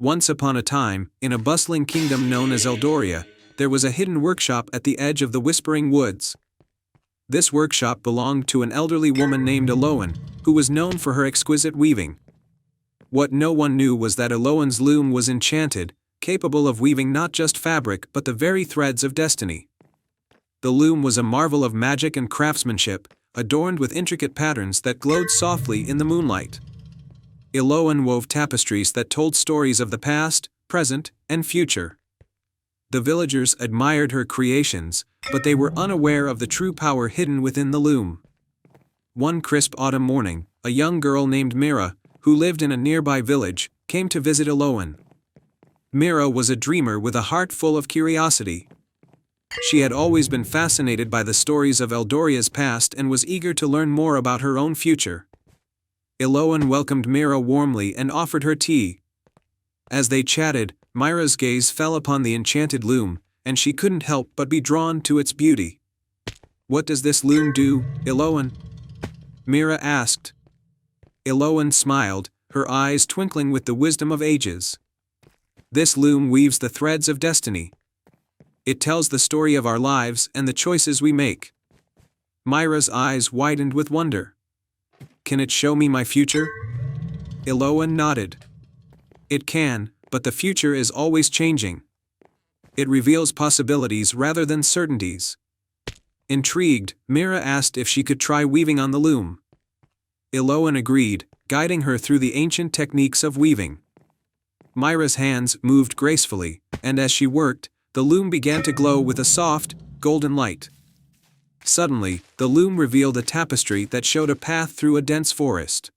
Once upon a time, in a bustling kingdom known as Eldoria, there was a hidden workshop at the edge of the Whispering Woods. This workshop belonged to an elderly woman named Eloan, who was known for her exquisite weaving. What no one knew was that Eloan's loom was enchanted, capable of weaving not just fabric but the very threads of destiny. The loom was a marvel of magic and craftsmanship, adorned with intricate patterns that glowed softly in the moonlight. Eloan wove tapestries that told stories of the past, present, and future. The villagers admired her creations, but they were unaware of the true power hidden within the loom. One crisp autumn morning, a young girl named Mira, who lived in a nearby village, came to visit Eloan. Mira was a dreamer with a heart full of curiosity. She had always been fascinated by the stories of Eldoria's past and was eager to learn more about her own future. Eloan welcomed Mira warmly and offered her tea. As they chatted, Mira's gaze fell upon the enchanted loom, and she couldn't help but be drawn to its beauty. "What does this loom do, Eloan?" Mira asked. Eloan smiled, her eyes twinkling with the wisdom of ages. "This loom weaves the threads of destiny. It tells the story of our lives and the choices we make." Mira's eyes widened with wonder. "Can it show me my future?" Eloan nodded. "It can, but the future is always changing. It reveals possibilities rather than certainties." Intrigued, Mira asked if she could try weaving on the loom. Eloan agreed, guiding her through the ancient techniques of weaving. Mira's hands moved gracefully, and as she worked, the loom began to glow with a soft, golden light. Suddenly, the loom revealed a tapestry that showed a path through a dense forest.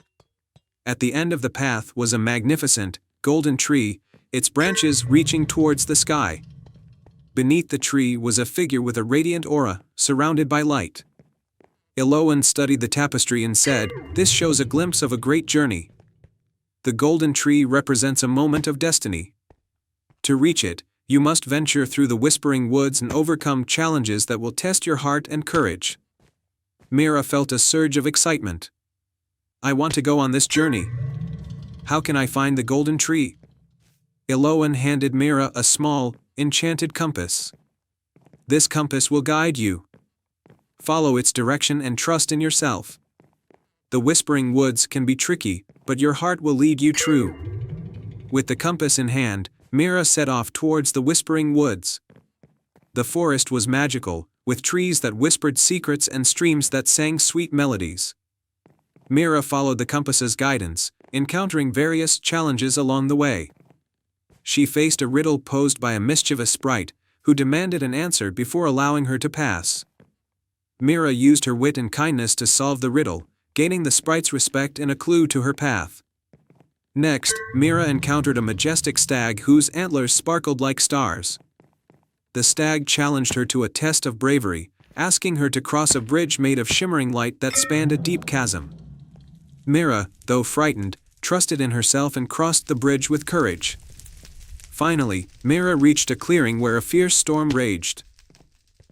At the end of the path was a magnificent, golden tree, its branches reaching towards the sky. Beneath the tree was a figure with a radiant aura, surrounded by light. Eloan studied the tapestry and said, "This shows a glimpse of a great journey. The golden tree represents a moment of destiny. To reach it, you must venture through the Whispering Woods and overcome challenges that will test your heart and courage." Mira felt a surge of excitement. "I want to go on this journey. How can I find the golden tree?" Eloan handed Mira a small, enchanted compass. "This compass will guide you. Follow its direction and trust in yourself. The Whispering Woods can be tricky, but your heart will lead you true." With the compass in hand, Mira set off towards the Whispering Woods. The forest was magical, with trees that whispered secrets and streams that sang sweet melodies. Mira followed the compass's guidance, encountering various challenges along the way. She faced a riddle posed by a mischievous sprite, who demanded an answer before allowing her to pass. Mira used her wit and kindness to solve the riddle, gaining the sprite's respect and a clue to her path. Next, Mira encountered a majestic stag whose antlers sparkled like stars. The stag challenged her to a test of bravery, asking her to cross a bridge made of shimmering light that spanned a deep chasm. Mira, though frightened, trusted in herself and crossed the bridge with courage. Finally, Mira reached a clearing where a fierce storm raged.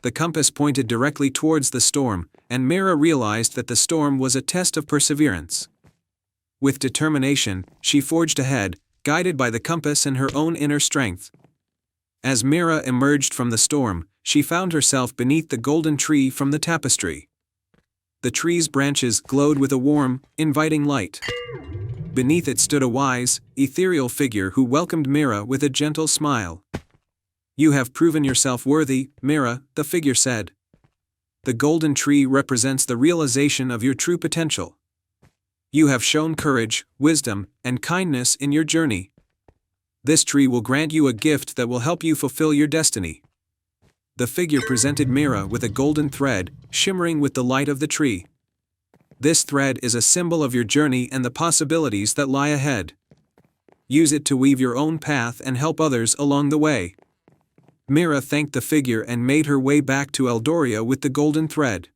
The compass pointed directly towards the storm, and Mira realized that the storm was a test of perseverance. With determination, she forged ahead, guided by the compass and her own inner strength. As Mira emerged from the storm, she found herself beneath the golden tree from the tapestry. The tree's branches glowed with a warm, inviting light. Beneath it stood a wise, ethereal figure who welcomed Mira with a gentle smile. "You have proven yourself worthy, Mira," the figure said. "The golden tree represents the realization of your true potential. You have shown courage, wisdom, and kindness in your journey. This tree will grant you a gift that will help you fulfill your destiny." The figure presented Mira with a golden thread, shimmering with the light of the tree. "This thread is a symbol of your journey and the possibilities that lie ahead. Use it to weave your own path and help others along the way." Mira thanked the figure and made her way back to Eldoria with the golden thread.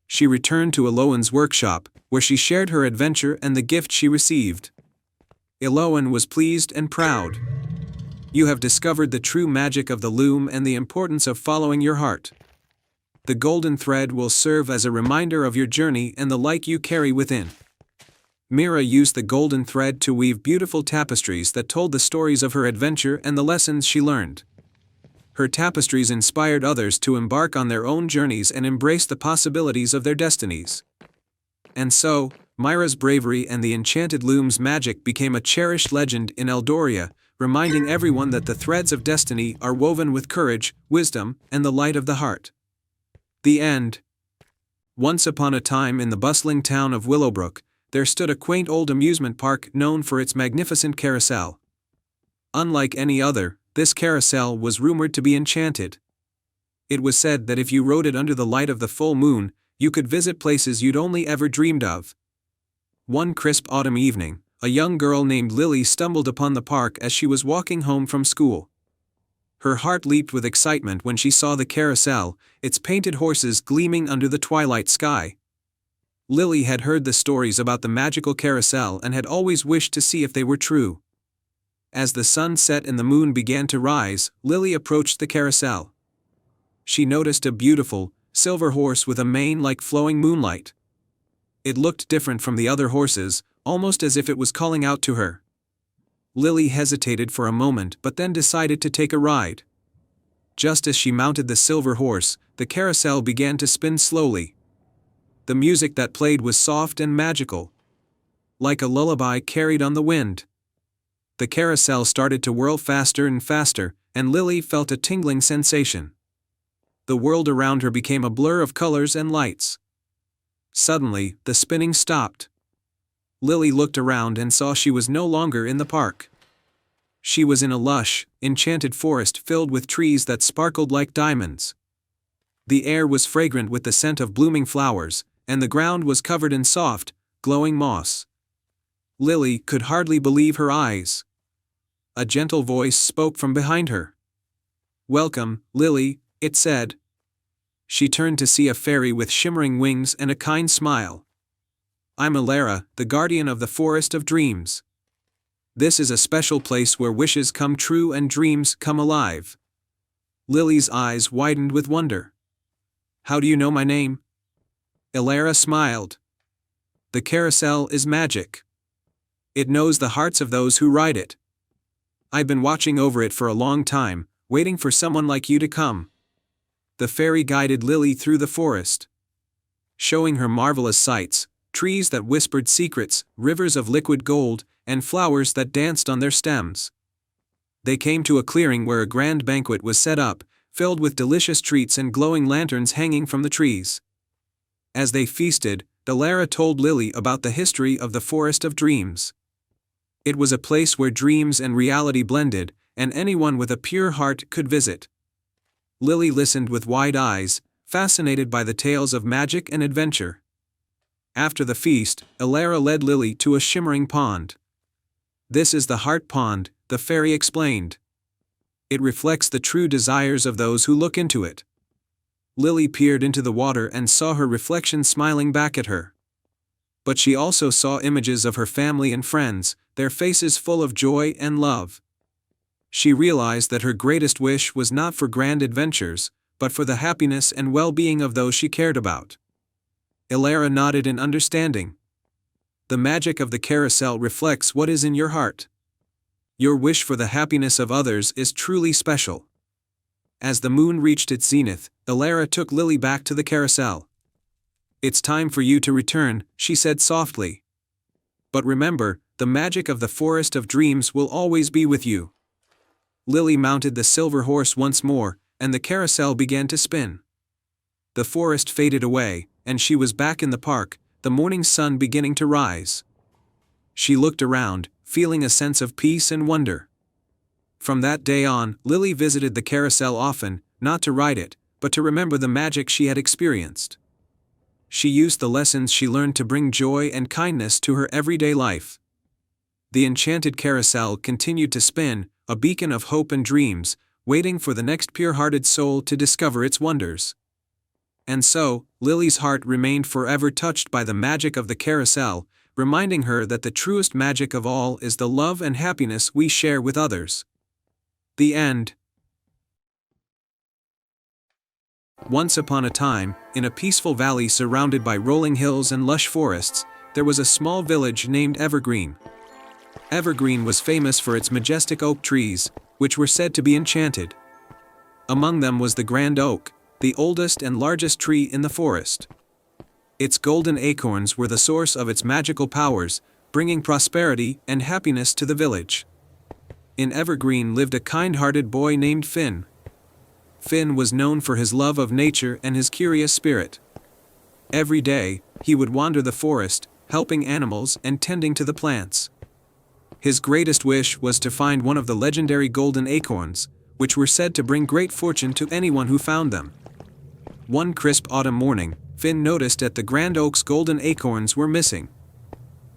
She returned to Eloan's workshop, where she shared her adventure and the gift she received. Eloan was pleased and proud. "You have discovered the true magic of the loom and the importance of following your heart. The golden thread will serve as a reminder of your journey and the light you carry within. Mira used the golden thread to weave beautiful tapestries that told the stories of her adventure and the lessons she learned. Her tapestries inspired others to embark on their own journeys and embrace the possibilities of their destinies. And so, Mira's bravery and the enchanted loom's magic became a cherished legend in Eldoria, reminding everyone that the threads of destiny are woven with courage, wisdom, and the light of the heart. The end. Once upon a time in the bustling town of Willowbrook, there stood a quaint old amusement park known for its magnificent carousel. Unlike any other, this carousel was rumored to be enchanted. It was said that if you rode it under the light of the full moon, you could visit places you'd only ever dreamed of. One crisp autumn evening, a young girl named Lily stumbled upon the park as she was walking home from school. Her heart leaped with excitement when she saw the carousel, its painted horses gleaming under the twilight sky. Lily had heard the stories about the magical carousel and had always wished to see if they were true. As the sun set and the moon began to rise, Lily approached the carousel. She noticed a beautiful, silver horse with a mane like flowing moonlight. It looked different from the other horses, almost as if it was calling out to her. Lily hesitated for a moment but then decided to take a ride. Just as she mounted the silver horse, the carousel began to spin slowly. The music that played was soft and magical, like a lullaby carried on the wind. The carousel started to whirl faster and faster, and Lily felt a tingling sensation. The world around her became a blur of colors and lights. Suddenly, the spinning stopped. Lily looked around and saw she was no longer in the park. She was in a lush, enchanted forest filled with trees that sparkled like diamonds. The air was fragrant with the scent of blooming flowers, and the ground was covered in soft, glowing moss. Lily could hardly believe her eyes. A gentle voice spoke from behind her. "Welcome, Lily," it said. She turned to see a fairy with shimmering wings and a kind smile. "I'm Elara, the guardian of the Forest of Dreams. This is a special place where wishes come true and dreams come alive." Lily's eyes widened with wonder. "How do you know my name?" Elara smiled. "The carousel is magic. It knows the hearts of those who ride it. I've been watching over it for a long time, waiting for someone like you to come." The fairy guided Lily through the forest, showing her marvelous sights: trees that whispered secrets, rivers of liquid gold, and flowers that danced on their stems. They came to a clearing where a grand banquet was set up, filled with delicious treats and glowing lanterns hanging from the trees. As they feasted, Elara told Lily about the history of the Forest of Dreams. It was a place where dreams and reality blended, and anyone with a pure heart could visit. Lily listened with wide eyes, fascinated by the tales of magic and adventure. After the feast, Elara led Lily to a shimmering pond. "This is the Heart Pond," the fairy explained. "It reflects the true desires of those who look into it." Lily peered into the water and saw her reflection smiling back at her. But she also saw images of her family and friends, their faces full of joy and love. She realized that her greatest wish was not for grand adventures, but for the happiness and well-being of those she cared about. Elara nodded in understanding. "The magic of the carousel reflects what is in your heart. Your wish for the happiness of others is truly special." As the moon reached its zenith, Elara took Lily back to the carousel. "It's time for you to return," she said softly. "But remember, the magic of the Forest of Dreams will always be with you." Lily mounted the silver horse once more, and the carousel began to spin. The forest faded away, and she was back in the park, the morning sun beginning to rise. She looked around, feeling a sense of peace and wonder. From that day on, Lily visited the carousel often, not to ride it, but to remember the magic she had experienced. She used the lessons she learned to bring joy and kindness to her everyday life. The enchanted carousel continued to spin, a beacon of hope and dreams, waiting for the next pure-hearted soul to discover its wonders. And so, Lily's heart remained forever touched by the magic of the carousel, reminding her that the truest magic of all is the love and happiness we share with others. The end. Once upon a time, in a peaceful valley surrounded by rolling hills and lush forests, there was a small village named Evergreen. Evergreen was famous for its majestic oak trees, which were said to be enchanted. Among them was the Grand Oak, the oldest and largest tree in the forest. Its golden acorns were the source of its magical powers, bringing prosperity and happiness to the village. In Evergreen lived a kind-hearted boy named Finn. Finn was known for his love of nature and his curious spirit. Every day, he would wander the forest, helping animals and tending to the plants. His greatest wish was to find one of the legendary golden acorns, which were said to bring great fortune to anyone who found them. One crisp autumn morning, Finn noticed that the Grand Oak's golden acorns were missing.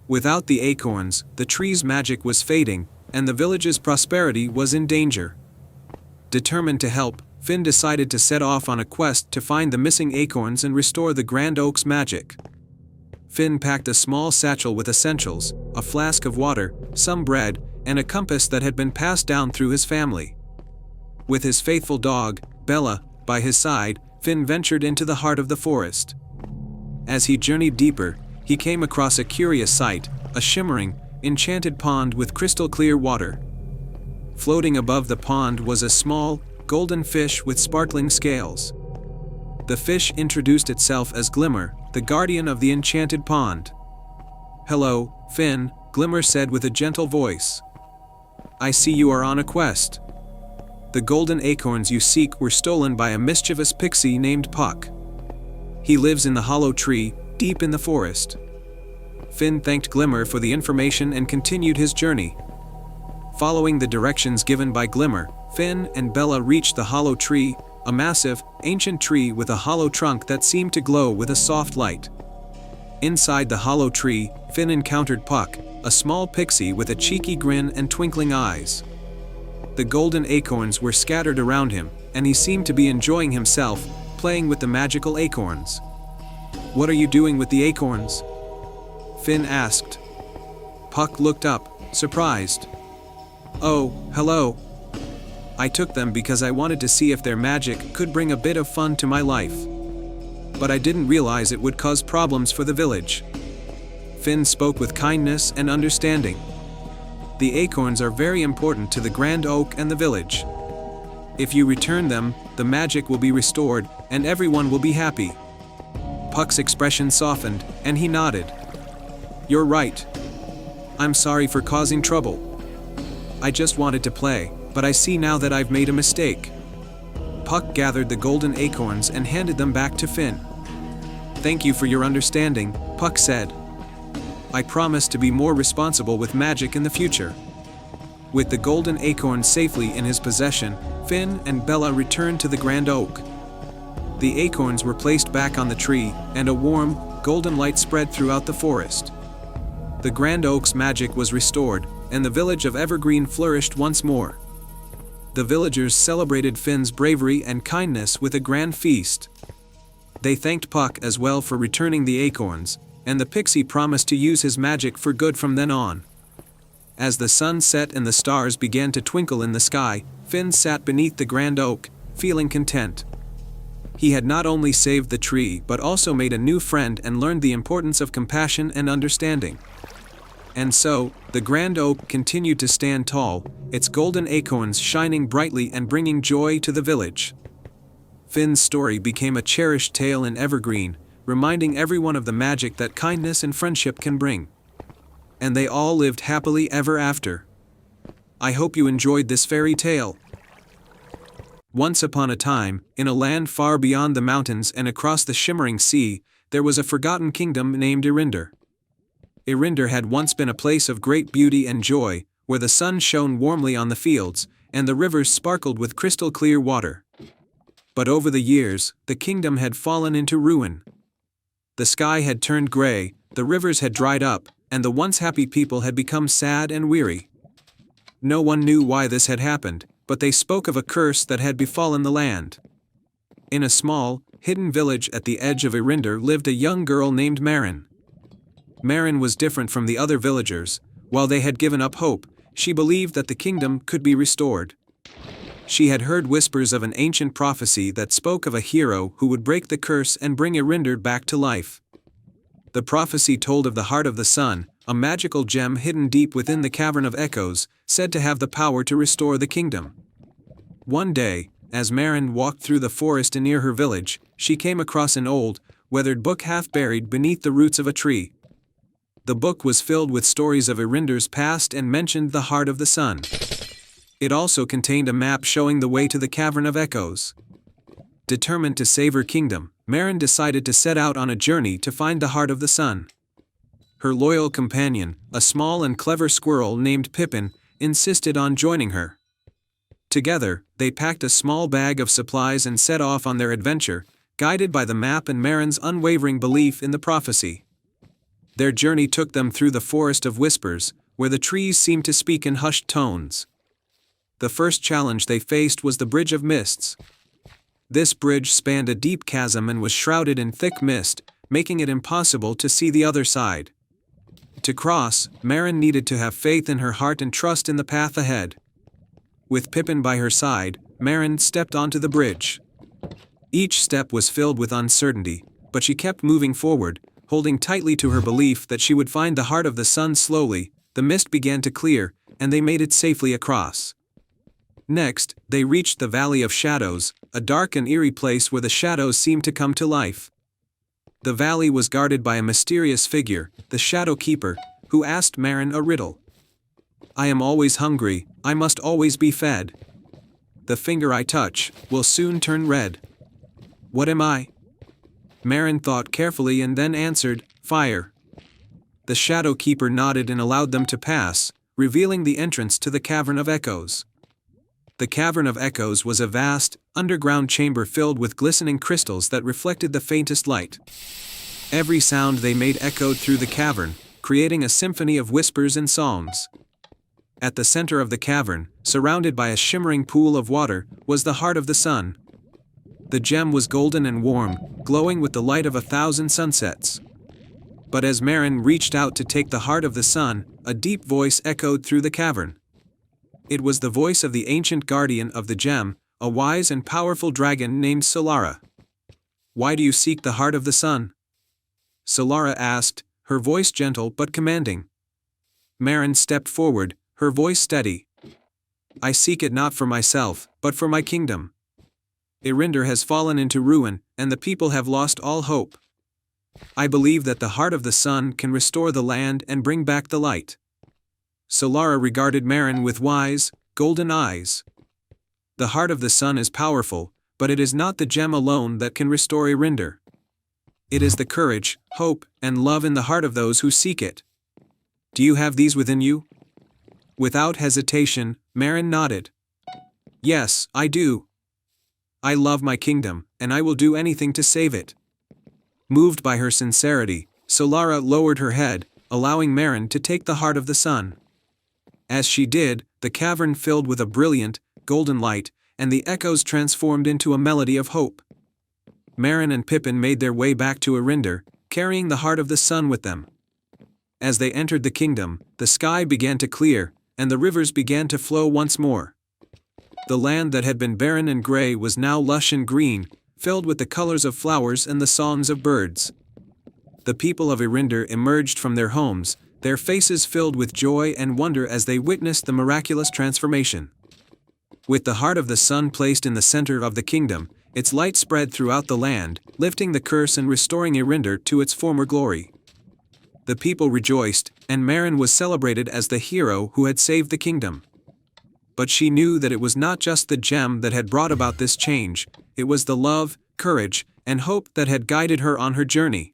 Without the acorns, the tree's magic was fading, and the village's prosperity was in danger. Determined to help, Finn decided to set off on a quest to find the missing acorns and restore the Grand Oak's magic. Finn packed a small satchel with essentials, a flask of water, some bread, and a compass that had been passed down through his family. With his faithful dog, Bella, by his side, Finn ventured into the heart of the forest. As he journeyed deeper, he came across a curious sight, a shimmering, enchanted pond with crystal-clear water. Floating above the pond was a small, golden fish with sparkling scales. The fish introduced itself as Glimmer, the guardian of the enchanted pond. "Hello, Finn," Glimmer said with a gentle voice. "I see you are on a quest. The golden acorns you seek were stolen by a mischievous pixie named Puck. He lives in the hollow tree, deep in the forest." Finn thanked Glimmer for the information and continued his journey. Following the directions given by Glimmer, Finn and Bella reached the hollow tree, a massive, ancient tree with a hollow trunk that seemed to glow with a soft light. Inside the hollow tree, Finn encountered Puck, a small pixie with a cheeky grin and twinkling eyes. The golden acorns were scattered around him, and he seemed to be enjoying himself, playing with the magical acorns. "What are you doing with the acorns?" Finn asked. Puck looked up, surprised. "Oh, hello. I took them because I wanted to see if their magic could bring a bit of fun to my life. But I didn't realize it would cause problems for the village." Finn spoke with kindness and understanding. "The acorns are very important to the Grand Oak and the village. If you return them, the magic will be restored, and everyone will be happy." Puck's expression softened, and he nodded. "You're right. I'm sorry for causing trouble. I just wanted to play, but I see now that I've made a mistake." Puck gathered the golden acorns and handed them back to Finn. "Thank you for your understanding," Puck said. "I promise to be more responsible with magic in the future." With the golden acorns safely in his possession, Finn and Bella returned to the Grand Oak. The acorns were placed back on the tree, and a warm, golden light spread throughout the forest. The Grand Oak's magic was restored, and the village of Evergreen flourished once more. The villagers celebrated Finn's bravery and kindness with a grand feast. They thanked Puck as well for returning the acorns, and the pixie promised to use his magic for good from then on. As the sun set and the stars began to twinkle in the sky, Finn sat beneath the Grand Oak, feeling content. He had not only saved the tree but also made a new friend and learned the importance of compassion and understanding. And so, the Grand Oak continued to stand tall, its golden acorns shining brightly and bringing joy to the village. Finn's story became a cherished tale in Evergreen, reminding everyone of the magic that kindness and friendship can bring. And they all lived happily ever after. I hope you enjoyed this fairy tale. Once upon a time, in a land far beyond the mountains and across the shimmering sea, there was a forgotten kingdom named Eärendil. Eärendil had once been a place of great beauty and joy, where the sun shone warmly on the fields, and the rivers sparkled with crystal-clear water. But over the years, the kingdom had fallen into ruin. The sky had turned gray, the rivers had dried up, and the once happy people had become sad and weary. No one knew why this had happened, but they spoke of a curse that had befallen the land. In a small, hidden village at the edge of Eärendil lived a young girl named Marin. Marin was different from the other villagers. While they had given up hope, she believed that the kingdom could be restored. She had heard whispers of an ancient prophecy that spoke of a hero who would break the curse and bring Eärendil back to life. The prophecy told of the Heart of the Sun, a magical gem hidden deep within the Cavern of Echoes, said to have the power to restore the kingdom. One day, as Maren walked through the forest near her village, she came across an old, weathered book half buried beneath the roots of a tree. The book was filled with stories of Irinder's past and mentioned the Heart of the Sun. It also contained a map showing the way to the Cavern of Echoes. Determined to save her kingdom, Maren decided to set out on a journey to find the Heart of the Sun. Her loyal companion, a small and clever squirrel named Pippin, insisted on joining her. Together, they packed a small bag of supplies and set off on their adventure, guided by the map and Maren's unwavering belief in the prophecy. Their journey took them through the Forest of Whispers, where the trees seemed to speak in hushed tones. The first challenge they faced was the Bridge of Mists. This bridge spanned a deep chasm and was shrouded in thick mist, making it impossible to see the other side. To cross, Maren needed to have faith in her heart and trust in the path ahead. With Pippin by her side, Maren stepped onto the bridge. Each step was filled with uncertainty, but she kept moving forward, holding tightly to her belief that she would find the Heart of the Sun. Slowly, the mist began to clear, and they made it safely across. Next, they reached the Valley of Shadows, a dark and eerie place where the shadows seemed to come to life. The valley was guarded by a mysterious figure, the Shadow Keeper, who asked Maren a riddle. "I am always hungry, I must always be fed. The finger I touch will soon turn red. What am I?" Maren thought carefully and then answered, "Fire." The Shadow Keeper nodded and allowed them to pass, revealing the entrance to the Cavern of Echoes. The Cavern of Echoes was a vast, underground chamber filled with glistening crystals that reflected the faintest light. Every sound they made echoed through the cavern, creating a symphony of whispers and songs. At the center of the cavern, surrounded by a shimmering pool of water, was the Heart of the Sun. The gem was golden and warm, glowing with the light of 1,000 sunsets. But as Maren reached out to take the Heart of the Sun, a deep voice echoed through the cavern. It was the voice of the ancient guardian of the gem, a wise and powerful dragon named Solara. "Why do you seek the Heart of the Sun?" Solara asked, her voice gentle but commanding. Maren stepped forward, her voice steady. "I seek it not for myself, but for my kingdom. Irinder has fallen into ruin, and the people have lost all hope. I believe that the Heart of the Sun can restore the land and bring back the light." Solara regarded Maren with wise, golden eyes. "The Heart of the Sun is powerful, but it is not the gem alone that can restore Irinder. It is the courage, hope, and love in the heart of those who seek it. Do you have these within you?" Without hesitation, Maren nodded. "Yes, I do. I love my kingdom, and I will do anything to save it." Moved by her sincerity, Solara lowered her head, allowing Maren to take the Heart of the Sun. As she did, the cavern filled with a brilliant, golden light, and the echoes transformed into a melody of hope. Maren and Pippin made their way back to Irinder, carrying the Heart of the Sun with them. As they entered the kingdom, the sky began to clear, and the rivers began to flow once more. The land that had been barren and gray was now lush and green, filled with the colors of flowers and the songs of birds. The people of Irinder emerged from their homes, their faces filled with joy and wonder as they witnessed the miraculous transformation. With the Heart of the Sun placed in the center of the kingdom, its light spread throughout the land, lifting the curse and restoring Irinder to its former glory. The people rejoiced, and Maren was celebrated as the hero who had saved the kingdom. But she knew that it was not just the gem that had brought about this change, it was the love, courage, and hope that had guided her on her journey.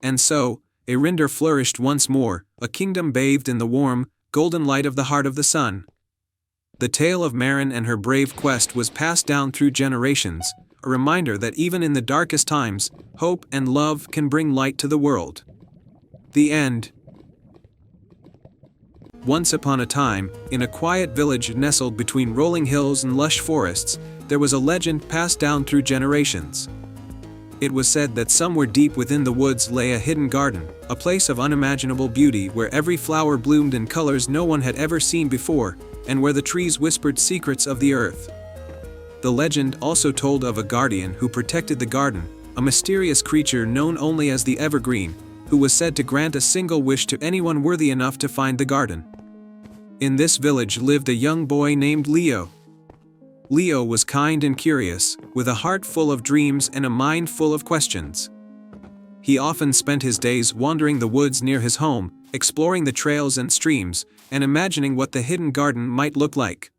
And so, Irinder flourished once more, a kingdom bathed in the warm, golden light of the Heart of the Sun. The tale of Maren and her brave quest was passed down through generations, a reminder that even in the darkest times, hope and love can bring light to the world. The end. Once upon a time, in a quiet village nestled between rolling hills and lush forests, there was a legend passed down through generations. It was said that somewhere deep within the woods lay a hidden garden, a place of unimaginable beauty where every flower bloomed in colors no one had ever seen before, and where the trees whispered secrets of the earth. The legend also told of a guardian who protected the garden, a mysterious creature known only as the Evergreen, who was said to grant a single wish to anyone worthy enough to find the garden. In this village lived a young boy named Leo. Leo was kind and curious, with a heart full of dreams and a mind full of questions. He often spent his days wandering the woods near his home, exploring the trails and streams, and imagining what the hidden garden might look like.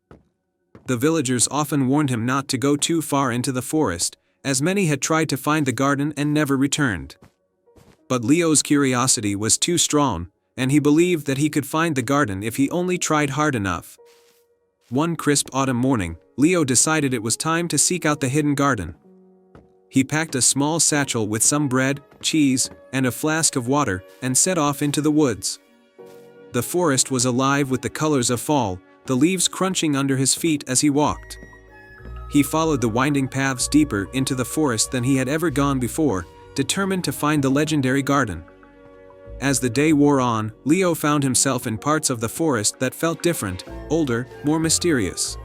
The villagers often warned him not to go too far into the forest, as many had tried to find the garden and never returned. But Leo's curiosity was too strong, and he believed that he could find the garden if he only tried hard enough. One crisp autumn morning, Leo decided it was time to seek out the hidden garden. He packed a small satchel with some bread, cheese, and a flask of water, and set off into the woods. The forest was alive with the colors of fall, the leaves crunching under his feet as he walked. He followed the winding paths deeper into the forest than he had ever gone before, determined to find the legendary garden. As the day wore on, Leo found himself in parts of the forest that felt different, older, more mysterious.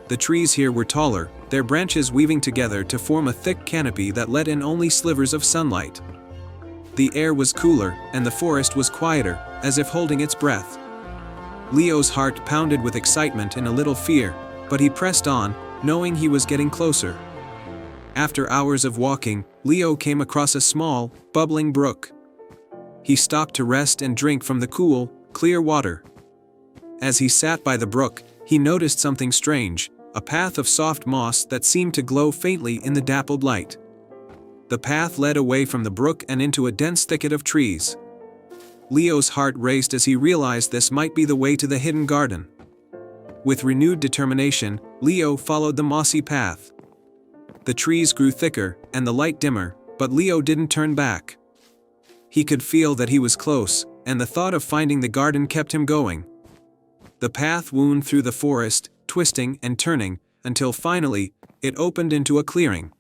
The trees here were taller, their branches weaving together to form a thick canopy that let in only slivers of sunlight. The air was cooler, and the forest was quieter, as if holding its breath. Leo's heart pounded with excitement and a little fear, but he pressed on, knowing he was getting closer. After hours of walking, Leo came across a small, bubbling brook. He stopped to rest and drink from the cool, clear water. As he sat by the brook, he noticed something strange, a path of soft moss that seemed to glow faintly in the dappled light. The path led away from the brook and into a dense thicket of trees. Leo's heart raced as he realized this might be the way to the hidden garden. With renewed determination, Leo followed the mossy path. The trees grew thicker, and the light dimmer, but Leo didn't turn back. He could feel that he was close, and the thought of finding the garden kept him going. The path wound through the forest, twisting and turning, until finally, it opened into a clearing.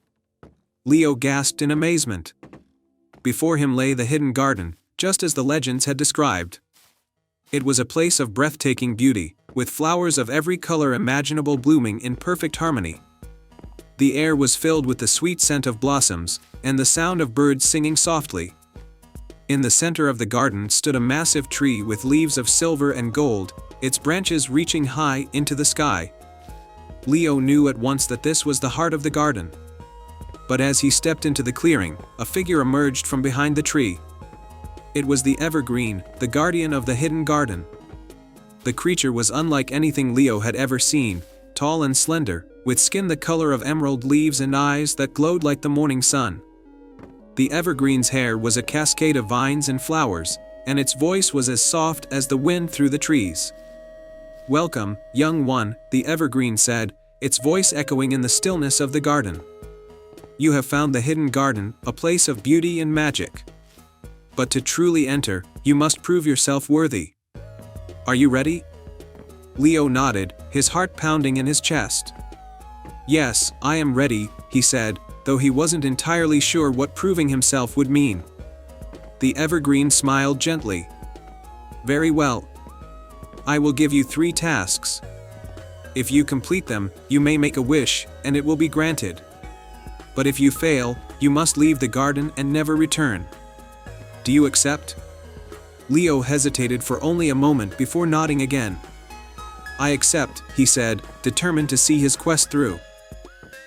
Leo gasped in amazement. Before him lay the hidden garden, just as the legends had described. It was a place of breathtaking beauty, with flowers of every color imaginable blooming in perfect harmony. The air was filled with the sweet scent of blossoms, and the sound of birds singing softly. In the center of the garden stood a massive tree with leaves of silver and gold, its branches reaching high into the sky. Leo knew at once that this was the heart of the garden. But as he stepped into the clearing, a figure emerged from behind the tree. It was the Evergreen, the guardian of the hidden garden. The creature was unlike anything Leo had ever seen, tall and slender, with skin the color of emerald leaves and eyes that glowed like the morning sun. The Evergreen's hair was a cascade of vines and flowers, and its voice was as soft as the wind through the trees. "Welcome, young one," the Evergreen said, its voice echoing in the stillness of the garden. "You have found the hidden garden, a place of beauty and magic. But to truly enter, you must prove yourself worthy. Are you ready?" Leo nodded, his heart pounding in his chest. "Yes, I am ready," he said, though he wasn't entirely sure what proving himself would mean. The Evergreen smiled gently. "Very well. I will give you 3 tasks. If you complete them, you may make a wish, and it will be granted. But if you fail, you must leave the garden and never return. Do you accept?" Leo hesitated for only a moment before nodding again. "I accept," he said, determined to see his quest through.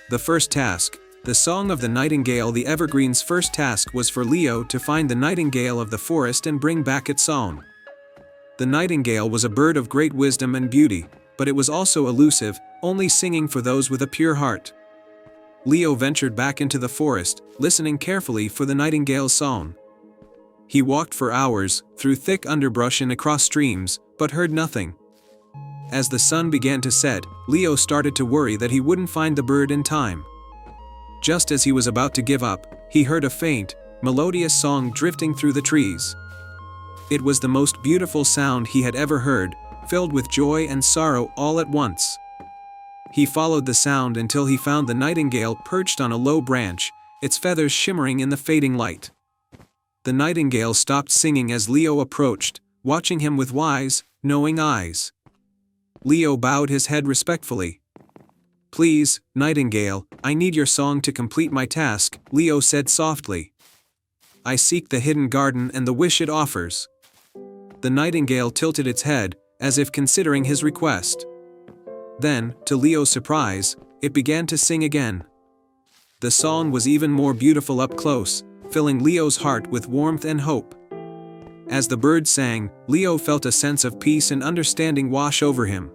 The first task, the Song of the Nightingale. The Evergreen's first task was for Leo to find the nightingale of the forest and bring back its song. The nightingale was a bird of great wisdom and beauty, but it was also elusive, only singing for those with a pure heart. Leo ventured back into the forest, listening carefully for the nightingale's song. He walked for hours, through thick underbrush and across streams, but heard nothing. As the sun began to set, Leo started to worry that he wouldn't find the bird in time. Just as he was about to give up, he heard a faint, melodious song drifting through the trees. It was the most beautiful sound he had ever heard, filled with joy and sorrow all at once. He followed the sound until he found the nightingale perched on a low branch, its feathers shimmering in the fading light. The nightingale stopped singing as Leo approached, watching him with wise, knowing eyes. Leo bowed his head respectfully. "Please, nightingale, I need your song to complete my task," Leo said softly. I seek the hidden garden and the wish it offers." The nightingale tilted its head, as if considering his request. Then, to Leo's surprise, it began to sing again. The song was even more beautiful up close, filling Leo's heart with warmth and hope. As the bird sang, Leo felt a sense of peace and understanding wash over him.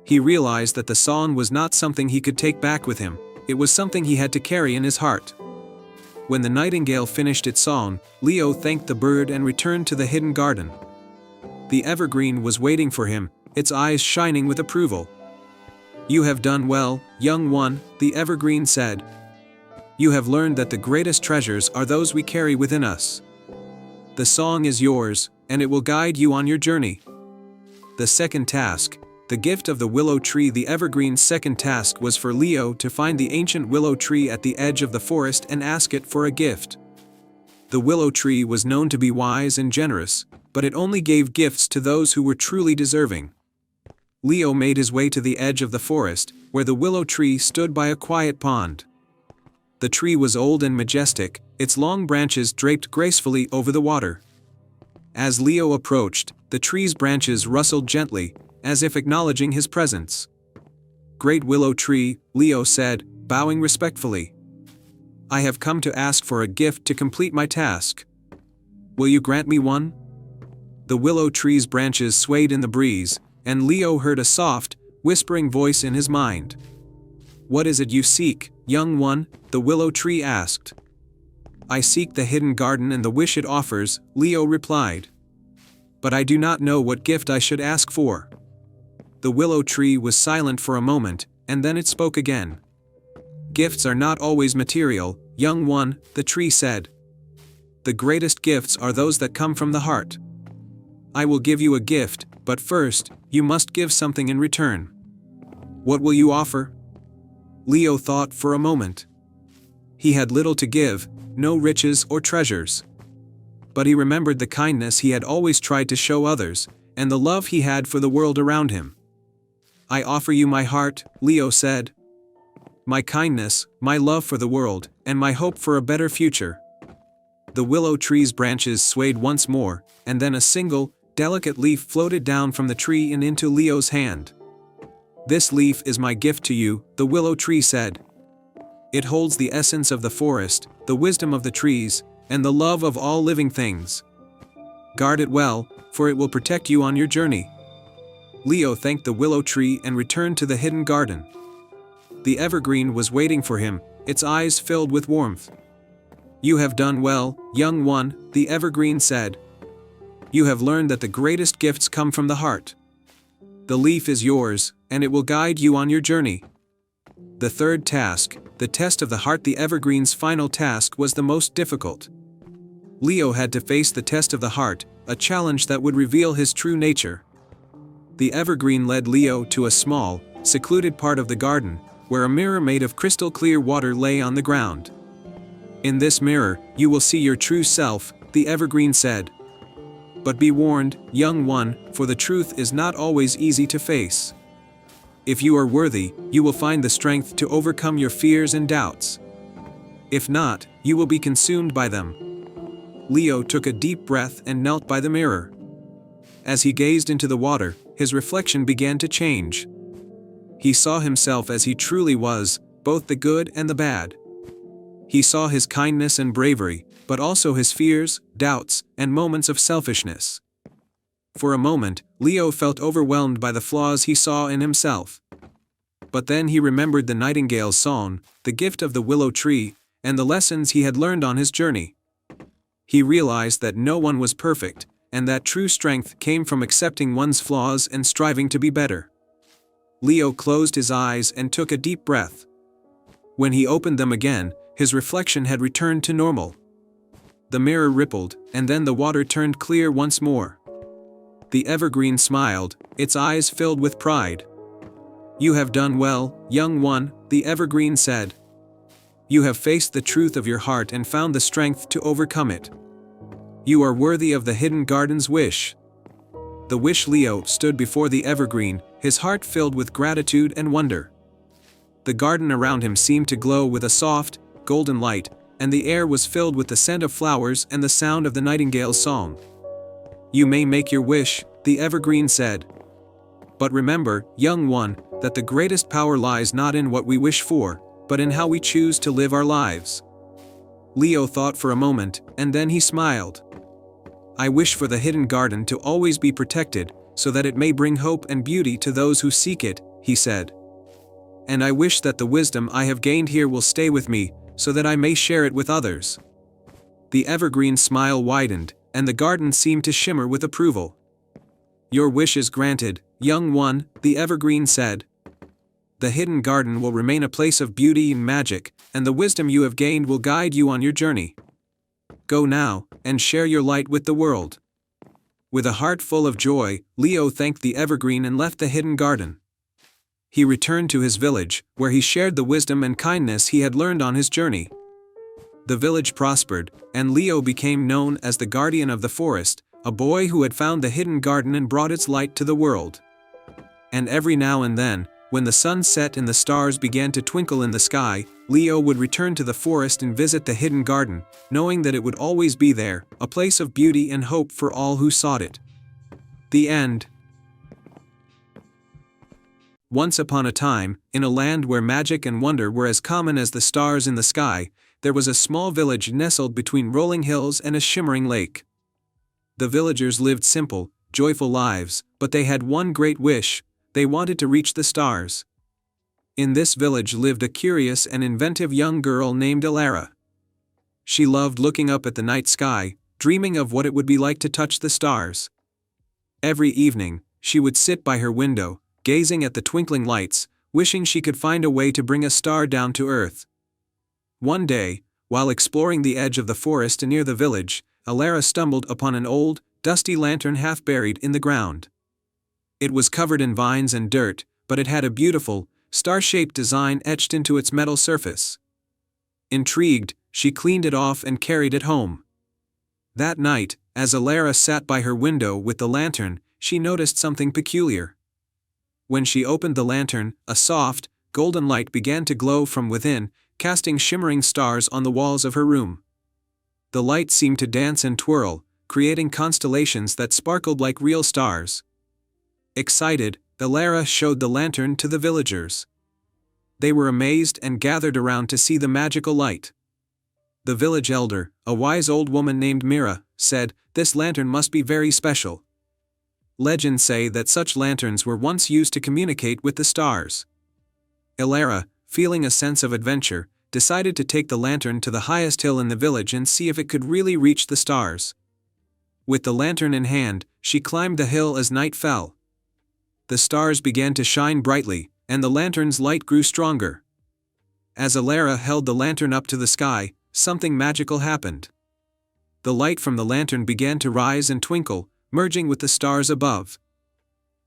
He realized that the song was not something he could take back with him, it was something he had to carry in his heart. When the nightingale finished its song, Leo thanked the bird and returned to the hidden garden. The evergreen was waiting for him, its eyes shining with approval. "You have done well, young one," the evergreen said. "You have learned that the greatest treasures are those we carry within us. The song is yours, and it will guide you on your journey." The second task, the gift of the willow tree. The evergreen's second task was for Leo to find the ancient willow tree at the edge of the forest and ask it for a gift. The willow tree was known to be wise and generous, but it only gave gifts to those who were truly deserving. Leo made his way to the edge of the forest, where the willow tree stood by a quiet pond. The tree was old and majestic, its long branches draped gracefully over the water. As Leo approached, the tree's branches rustled gently, as if acknowledging his presence. "Great willow tree," Leo said, bowing respectfully. "I have come to ask for a gift to complete my task. Will you grant me one?" The willow tree's branches swayed in the breeze, and Leo heard a soft, whispering voice in his mind. "What is it you seek, young one?" the willow tree asked. "I seek the hidden garden and the wish it offers," Leo replied. "But I do not know what gift I should ask for." The willow tree was silent for a moment, and then it spoke again. "Gifts are not always material, young one," the tree said. "The greatest gifts are those that come from the heart. I will give you a gift, but first, you must give something in return. What will you offer?" Leo thought for a moment. He had little to give, no riches or treasures. But he remembered the kindness he had always tried to show others, and the love he had for the world around him. "I offer you my heart," Leo said. "My kindness, my love for the world, and my hope for a better future." The willow tree's branches swayed once more, and then a single, delicate leaf floated down from the tree and into Leo's hand. "This leaf is my gift to you," the willow tree said. "It holds the essence of the forest, the wisdom of the trees, and the love of all living things. Guard it well, for it will protect you on your journey." Leo thanked the willow tree and returned to the hidden garden. The evergreen was waiting for him, its eyes filled with warmth. "You have done well, young one," the evergreen said. "You have learned that the greatest gifts come from the heart. The leaf is yours, and it will guide you on your journey." The third task, the test of the heart. The evergreen's final task was the most difficult. Leo had to face the test of the heart, a challenge that would reveal his true nature. The evergreen led Leo to a small, secluded part of the garden, where a mirror made of crystal clear water lay on the ground. "In this mirror, you will see your true self," the evergreen said. "But be warned, young one, for the truth is not always easy to face. If you are worthy, you will find the strength to overcome your fears and doubts. If not, you will be consumed by them." Leo took a deep breath and knelt by the mirror. As he gazed into the water, his reflection began to change. He saw himself as he truly was, both the good and the bad. He saw his kindness and bravery, but also his fears, doubts, and moments of selfishness. For a moment, Leo felt overwhelmed by the flaws he saw in himself. But then he remembered the nightingale's song, the gift of the willow tree, and the lessons he had learned on his journey. He realized that no one was perfect, and that true strength came from accepting one's flaws and striving to be better. Leo closed his eyes and took a deep breath. When he opened them again, his reflection had returned to normal. The mirror rippled, and then the water turned clear once more. The evergreen smiled, its eyes filled with pride. "You have done well, young one," the evergreen said. "You have faced the truth of your heart and found the strength to overcome it. You are worthy of the hidden garden's wish." The wish. Leo stood before the evergreen, his heart filled with gratitude and wonder. The garden around him seemed to glow with a soft, golden light, and the air was filled with the scent of flowers and the sound of the nightingale's song. "You may make your wish," the evergreen said. "But remember, young one, that the greatest power lies not in what we wish for, but in how we choose to live our lives." Leo thought for a moment, and then he smiled. "I wish for the hidden garden to always be protected, so that it may bring hope and beauty to those who seek it," he said. "And I wish that the wisdom I have gained here will stay with me, so that I may share it with others." The evergreen's smile widened, and the garden seemed to shimmer with approval. "Your wish is granted, young one," the evergreen said. "The hidden garden will remain a place of beauty and magic, and the wisdom you have gained will guide you on your journey. Go now, and share your light with the world." With a heart full of joy, Leo thanked the evergreen and left the hidden garden. He returned to his village, where he shared the wisdom and kindness he had learned on his journey. The village prospered, and Leo became known as the guardian of the forest, a boy who had found the hidden garden and brought its light to the world. And every now and then, when the sun set and the stars began to twinkle in the sky, Leo would return to the forest and visit the hidden garden, knowing that it would always be there, a place of beauty and hope for all who sought it. The end. Once upon a time, in a land where magic and wonder were as common as the stars in the sky, there was a small village nestled between rolling hills and a shimmering lake. The villagers lived simple, joyful lives, but they had one great wish: they wanted to reach the stars. In this village lived a curious and inventive young girl named Elara. She loved looking up at the night sky, dreaming of what it would be like to touch the stars. Every evening, she would sit by her window, gazing at the twinkling lights, wishing she could find a way to bring a star down to earth. One day, while exploring the edge of the forest near the village, Elara stumbled upon an old, dusty lantern half buried in the ground. It was covered in vines and dirt, but it had a beautiful, star-shaped design etched into its metal surface. Intrigued, she cleaned it off and carried it home. That night, as Elara sat by her window with the lantern, she noticed something peculiar. When she opened the lantern, a soft, golden light began to glow from within, casting shimmering stars on the walls of her room. The light seemed to dance and twirl, creating constellations that sparkled like real stars. Excited, Elara showed the lantern to the villagers. They were amazed and gathered around to see the magical light. The village elder, a wise old woman named Mira, said, "This lantern must be very special. Legends say that such lanterns were once used to communicate with the stars." Elara, feeling a sense of adventure, decided to take the lantern to the highest hill in the village and see if it could really reach the stars. With the lantern in hand, she climbed the hill as night fell. The stars began to shine brightly, and the lantern's light grew stronger. As Elara held the lantern up to the sky, something magical happened. The light from the lantern began to rise and twinkle, merging with the stars above.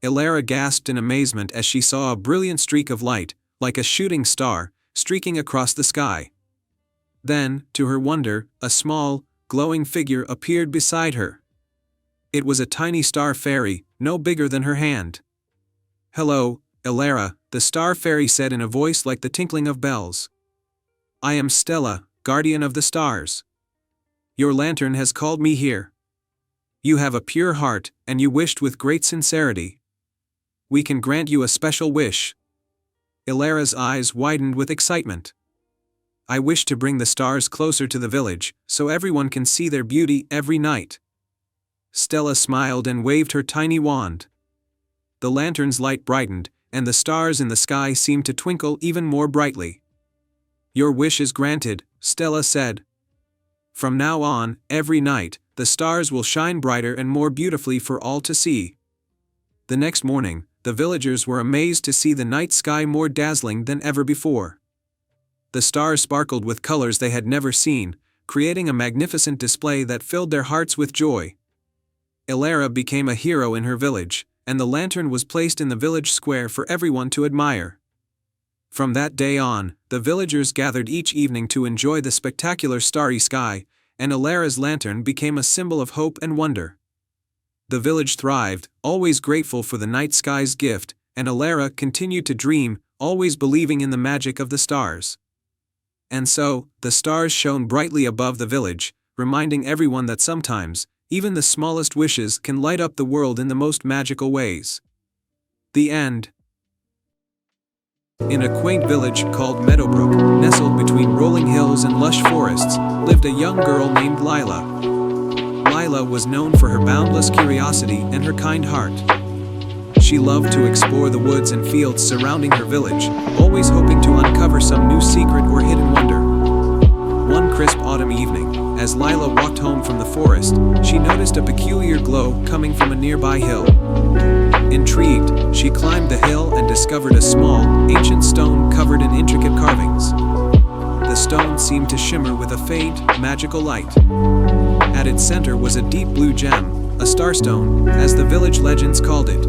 Elara gasped in amazement as she saw a brilliant streak of light, like a shooting star, streaking across the sky. Then, to her wonder, a small, glowing figure appeared beside her. It was a tiny star fairy, no bigger than her hand. "Hello, Elara," the star fairy said in a voice like the tinkling of bells. "I am Stella, guardian of the stars. Your lantern has called me here. You have a pure heart, and you wished with great sincerity. We can grant you a special wish." Elara's eyes widened with excitement. "I wish to bring the stars closer to the village, so everyone can see their beauty every night." Stella smiled and waved her tiny wand. The lantern's light brightened, and the stars in the sky seemed to twinkle even more brightly. "Your wish is granted," Stella said. "From now on, every night, the stars will shine brighter and more beautifully for all to see." The next morning, the villagers were amazed to see the night sky more dazzling than ever before. The stars sparkled with colors they had never seen, creating a magnificent display that filled their hearts with joy. Elara became a hero in her village, and the lantern was placed in the village square for everyone to admire. From that day on, the villagers gathered each evening to enjoy the spectacular starry sky, and Elara's lantern became a symbol of hope and wonder. The village thrived, always grateful for the night sky's gift, and Elara continued to dream, always believing in the magic of the stars. And so, the stars shone brightly above the village, reminding everyone that sometimes, even the smallest wishes can light up the world in the most magical ways. The end. In a quaint village called Meadowbrook, nestled between rolling hills and lush forests, lived a young girl named Lila. Lila was known for her boundless curiosity and her kind heart. She loved to explore the woods and fields surrounding her village, always hoping to uncover some new secret or hidden wonder. One crisp autumn evening, as Lila walked home from the forest, she noticed a peculiar glow coming from a nearby hill. Intrigued, she climbed the hill and discovered a small, ancient stone covered in intricate carvings. The stone seemed to shimmer with a faint, magical light. At its center was a deep blue gem, a starstone, as the village legends called it.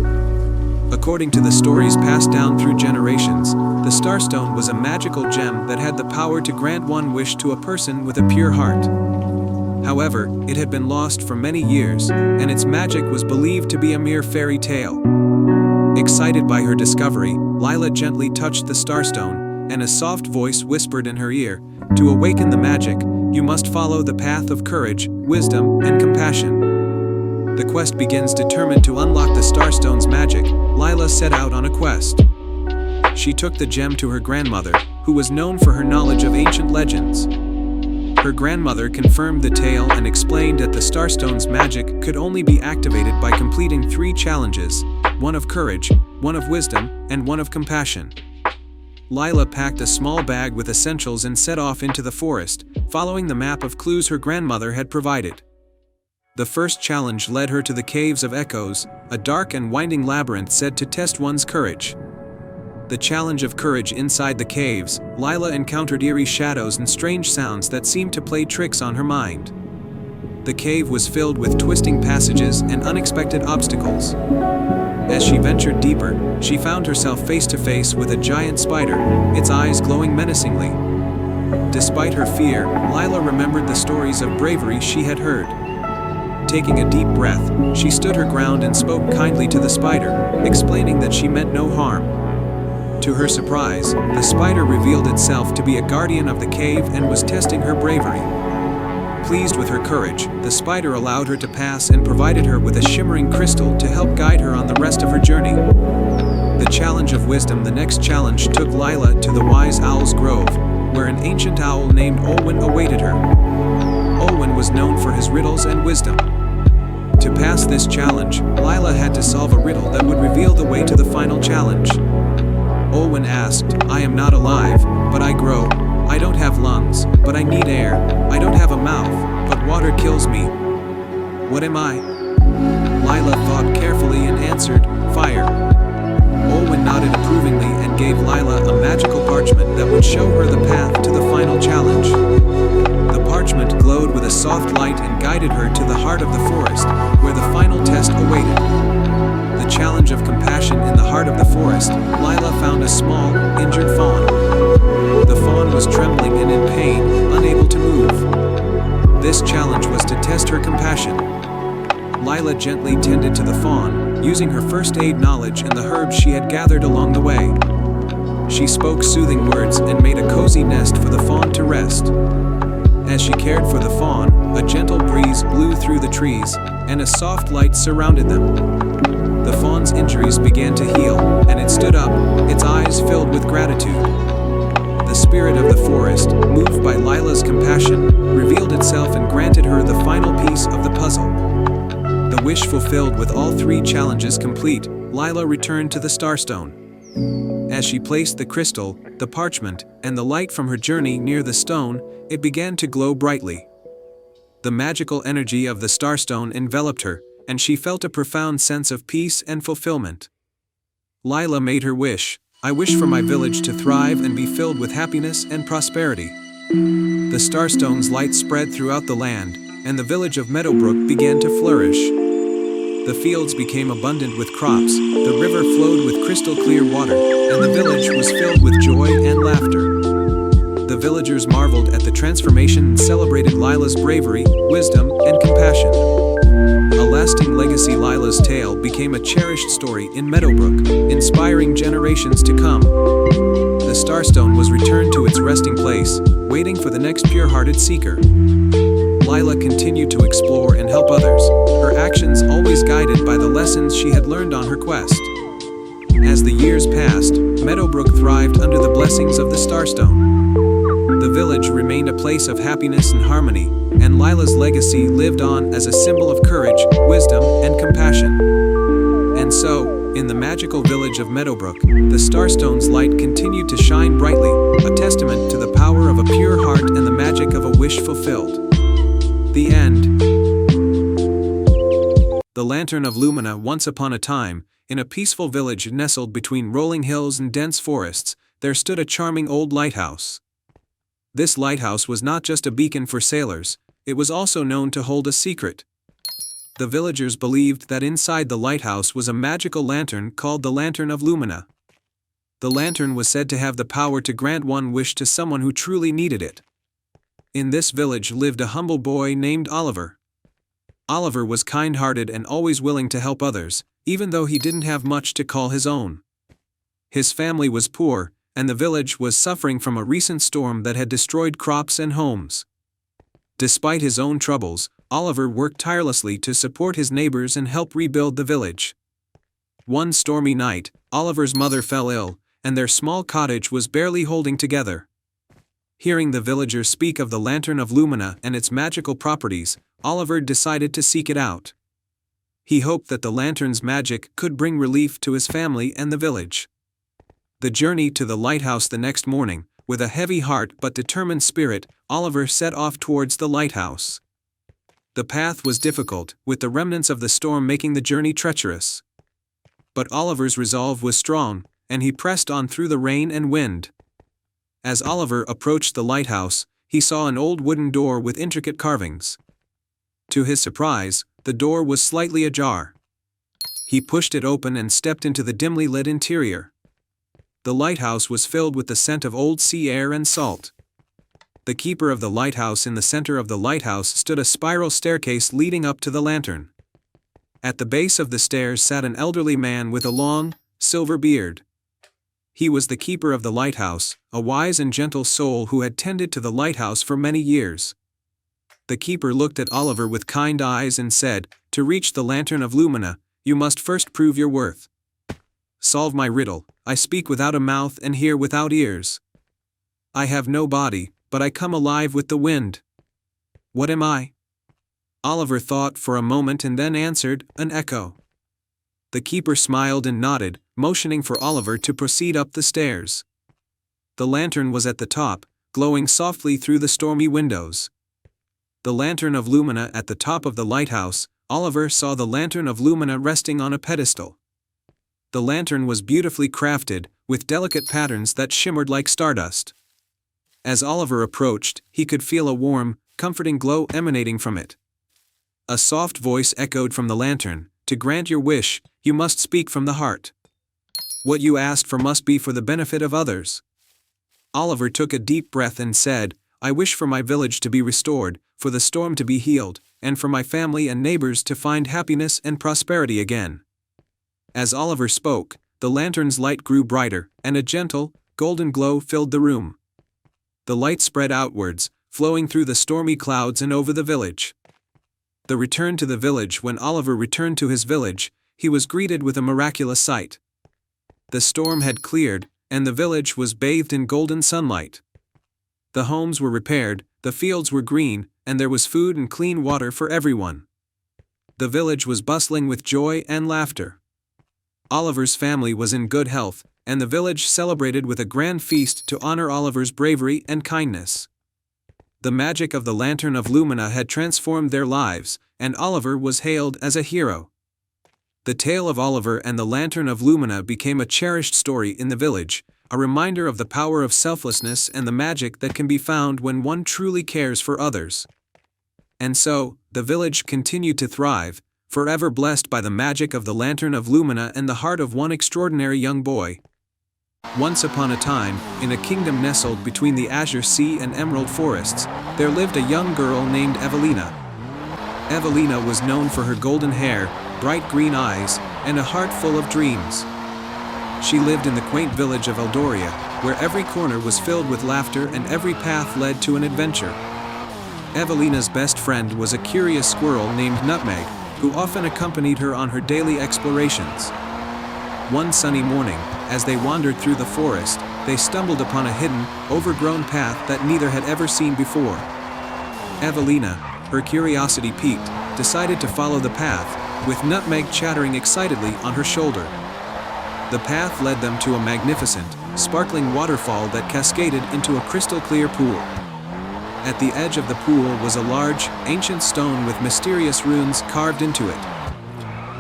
According to the stories passed down through generations, the starstone was a magical gem that had the power to grant one wish to a person with a pure heart. However, it had been lost for many years, and its magic was believed to be a mere fairy tale. Excited by her discovery, Lila gently touched the starstone, and a soft voice whispered in her ear, "To awaken the magic, you must follow the path of courage, wisdom, and compassion." The quest begins. Determined to unlock the starstone's magic, Lila set out on a quest. She took the gem to her grandmother, who was known for her knowledge of ancient legends. Her grandmother confirmed the tale and explained that the starstone's magic could only be activated by completing 3 challenges, one of courage, one of wisdom, and one of compassion. Lila packed a small bag with essentials and set off into the forest, following the map of clues her grandmother had provided. The first challenge led her to the Caves of Echoes, a dark and winding labyrinth said to test one's courage. The challenge of courage. Inside the caves, Lila encountered eerie shadows and strange sounds that seemed to play tricks on her mind. The cave was filled with twisting passages and unexpected obstacles. As she ventured deeper, she found herself face to face with a giant spider, its eyes glowing menacingly. Despite her fear, Lila remembered the stories of bravery she had heard. Taking a deep breath, she stood her ground and spoke kindly to the spider, explaining that she meant no harm. To her surprise, the spider revealed itself to be a guardian of the cave and was testing her bravery. Pleased with her courage, the spider allowed her to pass and provided her with a shimmering crystal to help guide her on the rest of her journey. The challenge of wisdom. The next challenge took Lila to the Wise Owl's Grove, where an ancient owl named Olwen awaited her. Olwen was known for his riddles and wisdom. To pass this challenge, Lila had to solve a riddle that would reveal the way to the final challenge. Olwen asked, "I am not alive, but I grow. I don't have lungs, but I need air. I don't have a mouth, but water kills me. What am I?" Lila thought carefully and answered, "Fire." Olwen nodded approvingly and gave Lila a magical parchment that would show her the path to the final challenge. The parchment glowed with a soft light and guided her to the heart of the forest, where the final test awaited. The challenge of compassion. In the heart of the forest, Lila found a small, injured fawn. The fawn was trembling and in pain, unable to move. This challenge was to test her compassion. Lila gently tended to the fawn, using her first aid knowledge and the herbs she had gathered along the way. She spoke soothing words and made a cozy nest for the fawn to rest. As she cared for the fawn, a gentle breeze blew through the trees, and a soft light surrounded them. The fawn's injuries began to heal, and it stood up, its eyes filled with gratitude. The spirit of the forest, moved by Lila's compassion, revealed itself and granted her the final piece of the puzzle. The wish fulfilled. With all 3 challenges complete, Lila returned to the Starstone. As she placed the crystal, the parchment, and the light from her journey near the stone, it began to glow brightly. The magical energy of the Starstone enveloped her, and she felt a profound sense of peace and fulfillment. Lila made her wish, "I wish for my village to thrive and be filled with happiness and prosperity." The Starstone's light spread throughout the land, and the village of Meadowbrook began to flourish. The fields became abundant with crops, the river flowed with crystal clear water, and the village was filled with joy and laughter. The villagers marveled at the transformation and celebrated Lila's bravery, wisdom, and compassion. A lasting legacy. Lila's tale became a cherished story in Meadowbrook, inspiring generations to come. The Starstone was returned to its resting place, waiting for the next pure-hearted seeker. Lila continued to explore and help others, her actions always guided by the lessons she had learned on her quest. As the years passed, Meadowbrook thrived under the blessings of the Starstone. The village remained a place of happiness and harmony, and Lila's legacy lived on as a symbol of courage, wisdom, and compassion. And so, in the magical village of Meadowbrook, the Starstone's light continued to shine brightly, a testament to the power of a pure heart and the magic of a wish fulfilled. The end. The Lantern of Lumina. Once upon a time, in a peaceful village nestled between rolling hills and dense forests, there stood a charming old lighthouse. This lighthouse was not just a beacon for sailors, it was also known to hold a secret. The villagers believed that inside the lighthouse was a magical lantern called the Lantern of Lumina. The lantern was said to have the power to grant one wish to someone who truly needed it. In this village lived a humble boy named Oliver. Oliver was kind-hearted and always willing to help others, even though he didn't have much to call his own. His family was poor, and the village was suffering from a recent storm that had destroyed crops and homes. Despite his own troubles, Oliver worked tirelessly to support his neighbors and help rebuild the village. One stormy night, Oliver's mother fell ill, and their small cottage was barely holding together. Hearing the villagers speak of the Lantern of Lumina and its magical properties, Oliver decided to seek it out. He hoped that the lantern's magic could bring relief to his family and the village. The journey to the lighthouse the next morning, with a heavy heart but determined spirit, Oliver set off towards the lighthouse. The path was difficult, with the remnants of the storm making the journey treacherous. But Oliver's resolve was strong, and he pressed on through the rain and wind. As Oliver approached the lighthouse, he saw an old wooden door with intricate carvings. To his surprise, the door was slightly ajar. He pushed it open and stepped into the dimly lit interior. The lighthouse was filled with the scent of old sea air and salt. The keeper of the lighthouse. In the center of the lighthouse stood a spiral staircase leading up to the lantern. At the base of the stairs sat an elderly man with a long, silver beard. He was the keeper of the lighthouse, a wise and gentle soul who had tended to the lighthouse for many years. The keeper looked at Oliver with kind eyes and said, "To reach the Lantern of Lumina, you must first prove your worth. Solve my riddle. I speak without a mouth and hear without ears. I have no body, but I come alive with the wind. What am I?" Oliver thought for a moment and then answered, "An echo." The keeper smiled and nodded, motioning for Oliver to proceed up the stairs. The lantern was at the top, glowing softly through the stormy windows. The Lantern of Lumina. At the top of the lighthouse, Oliver saw the Lantern of Lumina resting on a pedestal. The lantern was beautifully crafted, with delicate patterns that shimmered like stardust. As Oliver approached, he could feel a warm, comforting glow emanating from it. A soft voice echoed from the lantern, "To grant your wish, you must speak from the heart. What you asked for must be for the benefit of others." Oliver took a deep breath and said, "I wish for my village to be restored, for the storm to be healed, and for my family and neighbors to find happiness and prosperity again." As Oliver spoke, the lantern's light grew brighter, and a gentle, golden glow filled the room. The light spread outwards, flowing through the stormy clouds and over the village. The return to the village. When Oliver returned to his village, he was greeted with a miraculous sight. The storm had cleared, and the village was bathed in golden sunlight. The homes were repaired, the fields were green, and there was food and clean water for everyone. The village was bustling with joy and laughter. Oliver's family was in good health, and the village celebrated with a grand feast to honor Oliver's bravery and kindness. The magic of the Lantern of Lumina had transformed their lives, and Oliver was hailed as a hero. The tale of Oliver and the Lantern of Lumina became a cherished story in the village, a reminder of the power of selflessness and the magic that can be found when one truly cares for others. And so, the village continued to thrive, forever blessed by the magic of the Lantern of Lumina and the heart of one extraordinary young boy. Once upon a time, in a kingdom nestled between the azure sea and emerald forests, there lived a young girl named Evelina. Evelina was known for her golden hair, bright green eyes, and a heart full of dreams. She lived in the quaint village of Eldoria, where every corner was filled with laughter and every path led to an adventure. Evelina's best friend was a curious squirrel named Nutmeg, who often accompanied her on her daily explorations. One sunny morning, as they wandered through the forest, they stumbled upon a hidden, overgrown path that neither had ever seen before. Evelina, her curiosity piqued, decided to follow the path, with Nutmeg chattering excitedly on her shoulder. The path led them to a magnificent, sparkling waterfall that cascaded into a crystal-clear pool. At the edge of the pool was a large, ancient stone with mysterious runes carved into it.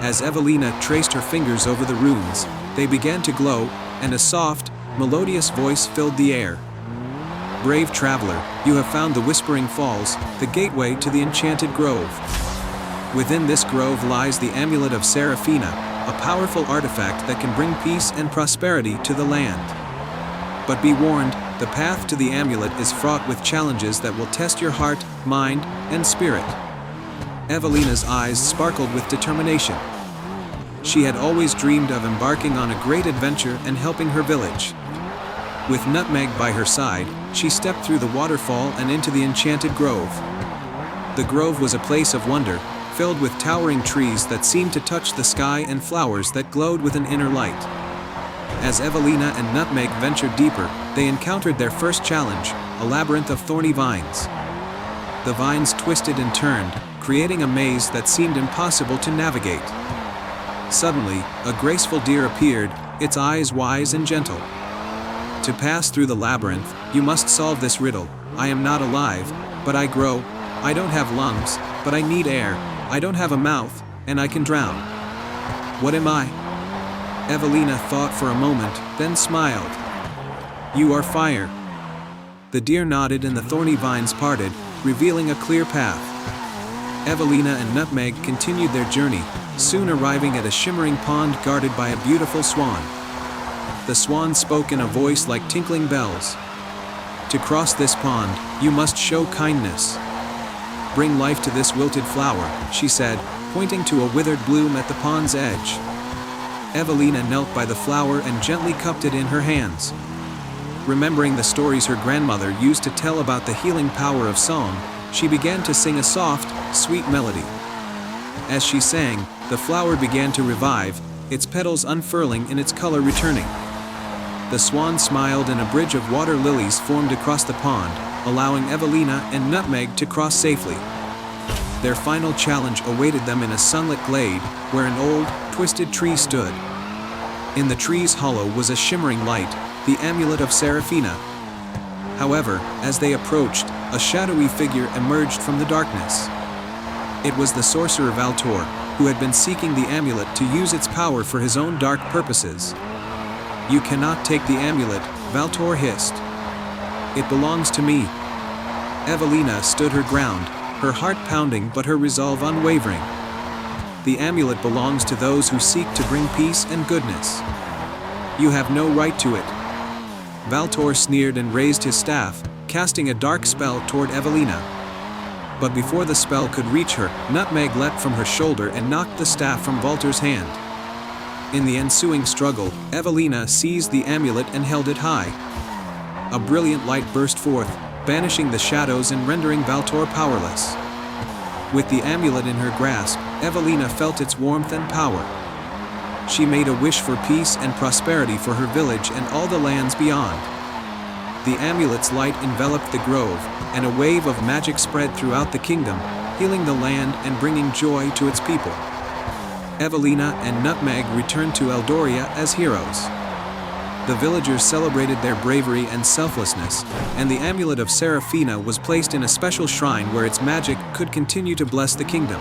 As Evelina traced her fingers over the runes, they began to glow, and a soft, melodious voice filled the air. "Brave traveler, you have found the Whispering Falls, the gateway to the Enchanted Grove. Within this grove lies the Amulet of Seraphina, a powerful artifact that can bring peace and prosperity to the land. But be warned, the path to the amulet is fraught with challenges that will test your heart, mind, and spirit." Evelina's eyes sparkled with determination. She had always dreamed of embarking on a great adventure and helping her village. With Nutmeg by her side, she stepped through the waterfall and into the Enchanted Grove. The grove was a place of wonder, filled with towering trees that seemed to touch the sky and flowers that glowed with an inner light. As Evelina and Nutmeg ventured deeper, they encountered their first challenge, a labyrinth of thorny vines. The vines twisted and turned, creating a maze that seemed impossible to navigate. Suddenly, a graceful deer appeared, its eyes wise and gentle. "To pass through the labyrinth, you must solve this riddle. I am not alive, but I grow. I don't have lungs, but I need air. I don't have a mouth, and I can drown. What am I?" Evelina thought for a moment, then smiled. "You are fire." The deer nodded and the thorny vines parted, revealing a clear path. Evelina and Nutmeg continued their journey, soon arriving at a shimmering pond guarded by a beautiful swan. The swan spoke in a voice like tinkling bells. "To cross this pond, you must show kindness. Bring life to this wilted flower," she said, pointing to a withered bloom at the pond's edge. Evelina knelt by the flower and gently cupped it in her hands. Remembering the stories her grandmother used to tell about the healing power of song, she began to sing a soft, sweet melody. As she sang, the flower began to revive, its petals unfurling and its color returning. The swan smiled and a bridge of water lilies formed across the pond, allowing Evelina and Nutmeg to cross safely. Their final challenge awaited them in a sunlit glade, where an old, twisted tree stood. In the tree's hollow was a shimmering light, the Amulet of Seraphina. However, as they approached, a shadowy figure emerged from the darkness. It was the sorcerer Valtor, who had been seeking the amulet to use its power for his own dark purposes. "You cannot take the amulet," Valtor hissed. "It belongs to me." Evelina stood her ground, her heart pounding but her resolve unwavering. "The amulet belongs to those who seek to bring peace and goodness. You have no right to it." Valtor sneered and raised his staff, casting a dark spell toward Evelina. But before the spell could reach her, Nutmeg leapt from her shoulder and knocked the staff from Valtor's hand. In the ensuing struggle, Evelina seized the amulet and held it high. A brilliant light burst forth, banishing the shadows and rendering Valtor powerless. With the amulet in her grasp, Evelina felt its warmth and power. She made a wish for peace and prosperity for her village and all the lands beyond. The amulet's light enveloped the grove, and a wave of magic spread throughout the kingdom, healing the land and bringing joy to its people. Evelina and Nutmeg returned to Eldoria as heroes. The villagers celebrated their bravery and selflessness, and the Amulet of Seraphina was placed in a special shrine where its magic could continue to bless the kingdom.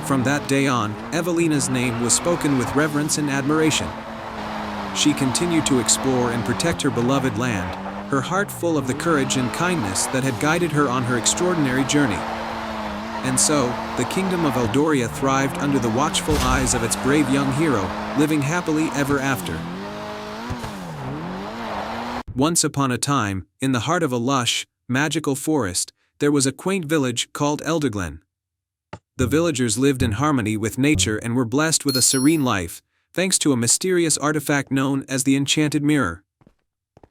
From that day on, Evelina's name was spoken with reverence and admiration. She continued to explore and protect her beloved land, her heart full of the courage and kindness that had guided her on her extraordinary journey. And so, the kingdom of Eldoria thrived under the watchful eyes of its brave young hero, living happily ever after. Once upon a time, in the heart of a lush, magical forest, there was a quaint village called Elderglen. The villagers lived in harmony with nature and were blessed with a serene life, thanks to a mysterious artifact known as the Enchanted Mirror.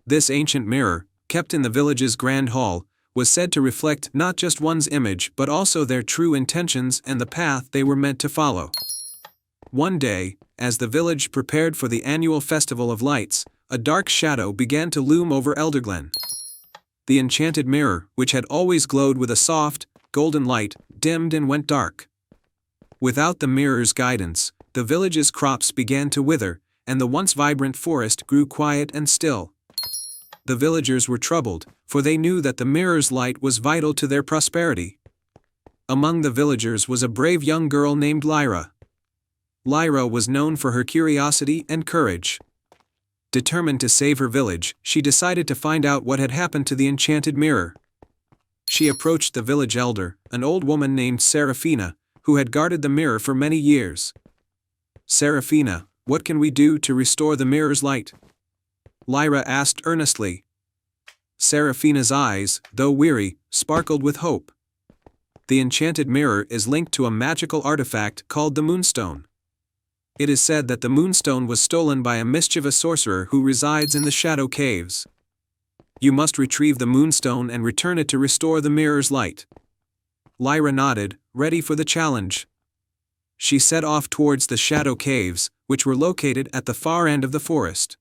This ancient mirror, kept in the village's grand hall, was said to reflect not just one's image but also their true intentions and the path they were meant to follow. One day, as the village prepared for the annual Festival of Lights, a dark shadow began to loom over Elderglen. The enchanted mirror, which had always glowed with a soft, golden light, dimmed and went dark. Without the mirror's guidance, the village's crops began to wither, and the once vibrant forest grew quiet and still. The villagers were troubled, for they knew that the mirror's light was vital to their prosperity. Among the villagers was a brave young girl named Lyra. Lyra was known for her curiosity and courage. Determined to save her village, she decided to find out what had happened to the enchanted mirror. She approached the village elder, an old woman named Seraphina, who had guarded the mirror for many years. "Seraphina, what can we do to restore the mirror's light?" Lyra asked earnestly. Seraphina's eyes, though weary, sparkled with hope. The enchanted mirror is linked to a magical artifact called the Moonstone. It is said that the Moonstone was stolen by a mischievous sorcerer who resides in the Shadow Caves. You must retrieve the Moonstone and return it to restore the mirror's light. Lyra nodded, ready for the challenge. She set off towards the Shadow Caves, which were located at the far end of the forest.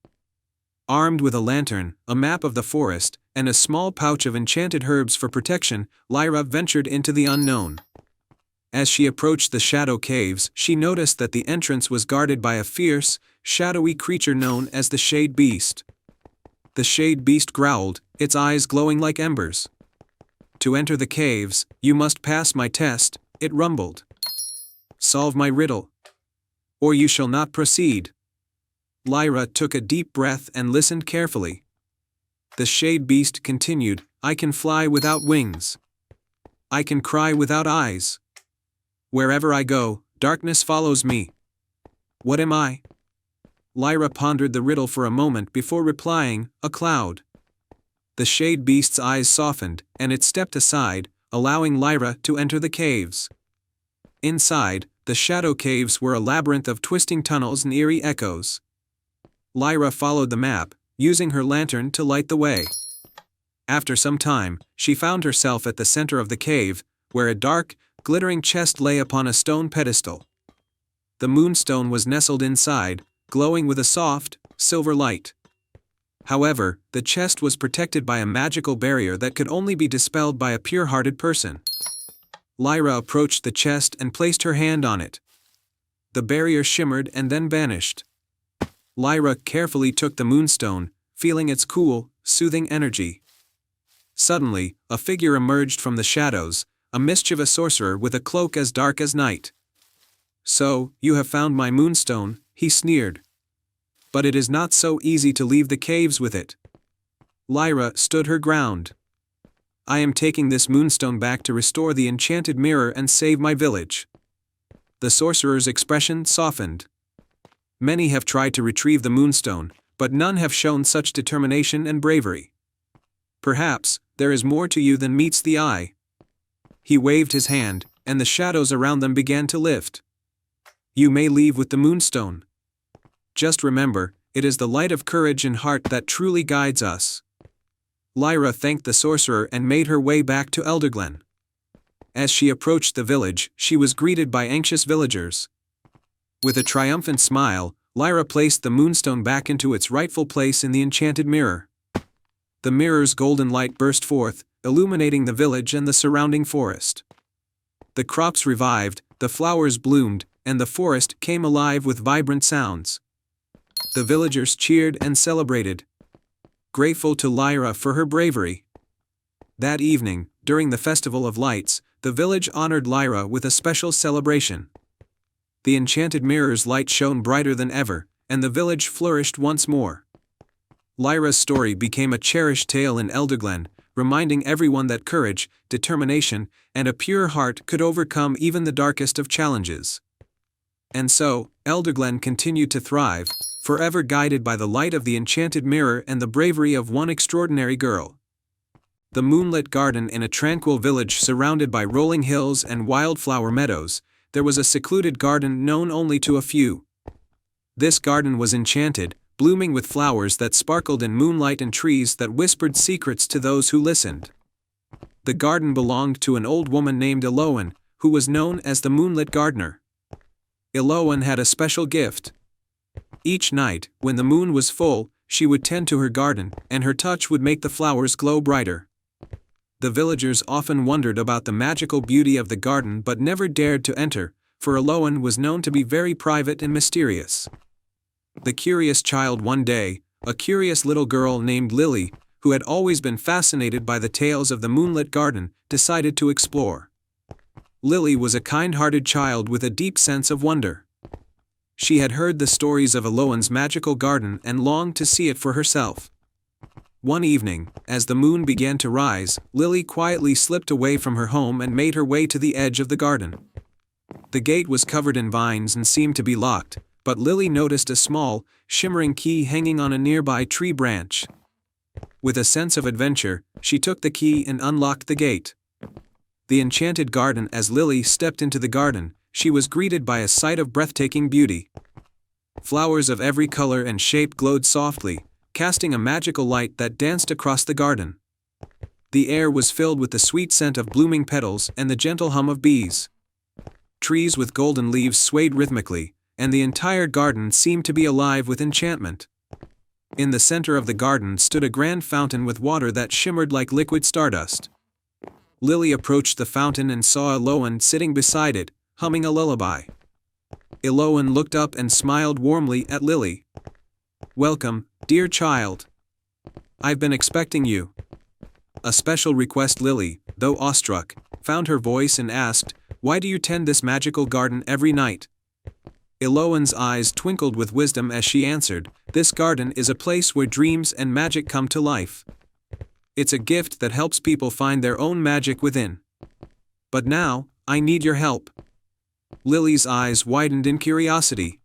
Armed with a lantern, a map of the forest, and a small pouch of enchanted herbs for protection, Lyra ventured into the unknown. As she approached the Shadow Caves, she noticed that the entrance was guarded by a fierce, shadowy creature known as the Shade Beast. The Shade Beast growled, its eyes glowing like embers. "To enter the caves, you must pass my test," it rumbled. "Solve my riddle, or you shall not proceed." Lyra took a deep breath and listened carefully. The Shade Beast continued, "I can fly without wings. I can cry without eyes. Wherever I go, darkness follows me. What am I?" Lyra pondered the riddle for a moment before replying, "A cloud." The Shade Beast's eyes softened, and it stepped aside, allowing Lyra to enter the caves. Inside, the Shadow Caves were a labyrinth of twisting tunnels and eerie echoes. Lyra followed the map, using her lantern to light the way. After some time, she found herself at the center of the cave, where a dark, glittering chest lay upon a stone pedestal. The Moonstone was nestled inside, glowing with a soft, silver light. However, the chest was protected by a magical barrier that could only be dispelled by a pure-hearted person. Lyra approached the chest and placed her hand on it. The barrier shimmered and then vanished. Lyra carefully took the Moonstone, feeling its cool, soothing energy. Suddenly, a figure emerged from the shadows, a mischievous sorcerer with a cloak as dark as night. "So, you have found my Moonstone," he sneered. "But it is not so easy to leave the caves with it." Lyra stood her ground. "I am taking this Moonstone back to restore the enchanted mirror and save my village." The sorcerer's expression softened. "Many have tried to retrieve the Moonstone, but none have shown such determination and bravery. Perhaps, there is more to you than meets the eye." He waved his hand, and the shadows around them began to lift. "You may leave with the Moonstone. Just remember, it is the light of courage and heart that truly guides us." Lyra thanked the sorcerer and made her way back to Elderglen. As she approached the village, she was greeted by anxious villagers. With a triumphant smile, Lyra placed the Moonstone back into its rightful place in the enchanted mirror. The mirror's golden light burst forth, illuminating the village and the surrounding forest. The crops revived, the flowers bloomed, and the forest came alive with vibrant sounds. The villagers cheered and celebrated, grateful to Lyra for her bravery. That evening, during the Festival of Lights, the village honored Lyra with a special celebration. The enchanted mirror's light shone brighter than ever, and the village flourished once more. Lyra's story became a cherished tale in Elderglen, reminding everyone that courage, determination, and a pure heart could overcome even the darkest of challenges. And so, Elderglen continued to thrive, forever guided by the light of the enchanted mirror and the bravery of one extraordinary girl. The moonlit garden in a tranquil village surrounded by rolling hills and wildflower meadows, there was a secluded garden known only to a few. This garden was enchanted, blooming with flowers that sparkled in moonlight and trees that whispered secrets to those who listened. The garden belonged to an old woman named Elowen, who was known as the Moonlit Gardener. Elowen had a special gift. Each night, when the moon was full, she would tend to her garden, and her touch would make the flowers glow brighter. The villagers often wondered about the magical beauty of the garden but never dared to enter, for Elowen was known to be very private and mysterious. The curious child one day, a curious little girl named Lily, who had always been fascinated by the tales of the moonlit garden, decided to explore. Lily was a kind-hearted child with a deep sense of wonder. She had heard the stories of Elowen's magical garden and longed to see it for herself. One evening, as the moon began to rise, Lily quietly slipped away from her home and made her way to the edge of the garden. The gate was covered in vines and seemed to be locked, but Lily noticed a small, shimmering key hanging on a nearby tree branch. With a sense of adventure, she took the key and unlocked the gate. The enchanted garden. As Lily stepped into the garden, she was greeted by a sight of breathtaking beauty. Flowers of every color and shape glowed softly, casting a magical light that danced across the garden. The air was filled with the sweet scent of blooming petals and the gentle hum of bees. Trees with golden leaves swayed rhythmically, and the entire garden seemed to be alive with enchantment. In the center of the garden stood a grand fountain with water that shimmered like liquid stardust. Lily approached the fountain and saw Elowen sitting beside it, humming a lullaby. Elowen looked up and smiled warmly at Lily. "Welcome, dear child. I've been expecting you." A special request. Lily, though awestruck, found her voice and asked, "Why do you tend this magical garden every night?" Elowen's eyes twinkled with wisdom as she answered, "This garden is a place where dreams and magic come to life. It's a gift that helps people find their own magic within. But now, I need your help." Lily's eyes widened in curiosity.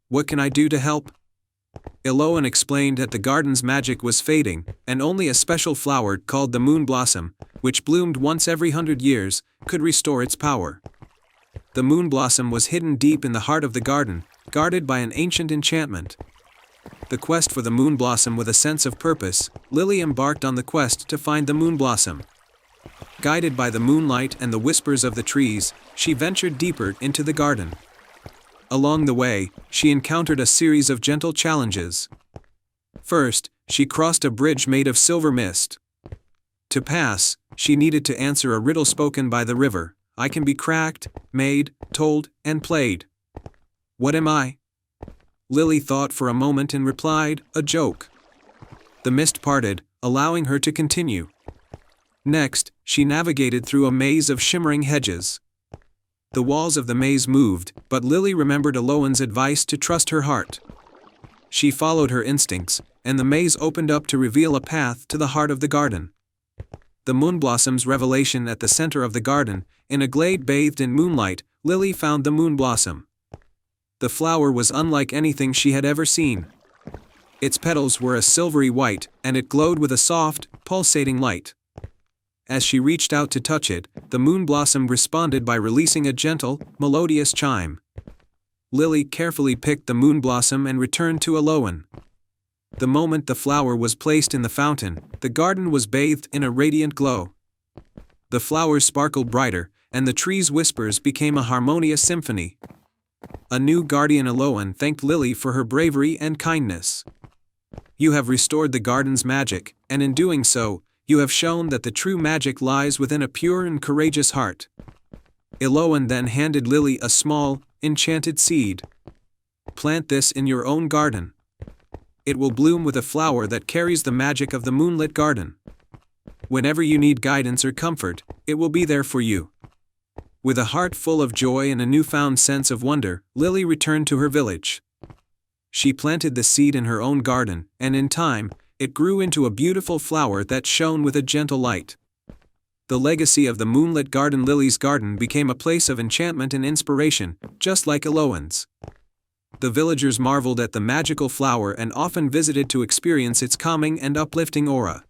"What can I do to help?" Elowen explained that the garden's magic was fading, and only a special flower called the moon blossom, which bloomed once every 100 years, could restore its power. The moon blossom was hidden deep in the heart of the garden, guarded by an ancient enchantment. The quest for the moon blossom. With a sense of purpose, Lily embarked on the quest to find the moon blossom. Guided by the moonlight and the whispers of the trees, she ventured deeper into the garden. Along the way, she encountered a series of gentle challenges. First, she crossed a bridge made of silver mist. To pass, she needed to answer a riddle spoken by the river. "I can be cracked, made, told, and played. What am I?" Lily thought for a moment and replied, "A joke." The mist parted, allowing her to continue. Next, she navigated through a maze of shimmering hedges. The walls of the maze moved, but Lily remembered Elowen's advice to trust her heart. She followed her instincts, and the maze opened up to reveal a path to the heart of the garden. The moonblossom's revelation. At the center of the garden, in a glade bathed in moonlight, Lily found the moonblossom. The flower was unlike anything she had ever seen. Its petals were a silvery white, and it glowed with a soft, pulsating light. As she reached out to touch it, the moonblossom responded by releasing a gentle, melodious chime. Lily carefully picked the moonblossom and returned to Elowen. The moment the flower was placed in the fountain, the garden was bathed in a radiant glow. The flowers sparkled brighter, and the trees' whispers became a harmonious symphony. A new guardian. Elowen thanked Lily for her bravery and kindness. "You have restored the garden's magic, and in doing so, you have shown that the true magic lies within a pure and courageous heart." Elowen then handed Lily a small, enchanted seed. "Plant this in your own garden. It will bloom with a flower that carries the magic of the moonlit garden. Whenever you need guidance or comfort, it will be there for you." With a heart full of joy and a newfound sense of wonder, Lily returned to her village. She planted the seed in her own garden, and in time, it grew into a beautiful flower that shone with a gentle light. The legacy of the moonlit garden. Lily's garden became a place of enchantment and inspiration, just like Elowen's. The villagers marveled at the magical flower and often visited to experience its calming and uplifting aura.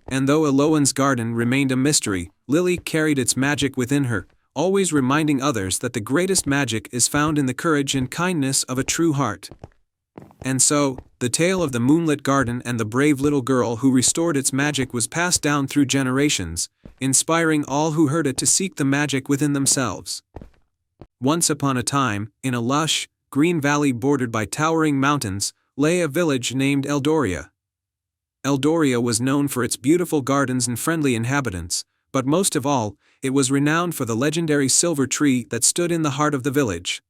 And though Elowen's garden remained a mystery, Lily carried its magic within her, always reminding others that the greatest magic is found in the courage and kindness of a true heart. And so, the tale of the moonlit garden and the brave little girl who restored its magic was passed down through generations, inspiring all who heard it to seek the magic within themselves. Once upon a time, in a lush, green valley bordered by towering mountains, lay a village named Eldoria. Eldoria was known for its beautiful gardens and friendly inhabitants, but most of all, it was renowned for the legendary silver tree that stood in the heart of the village.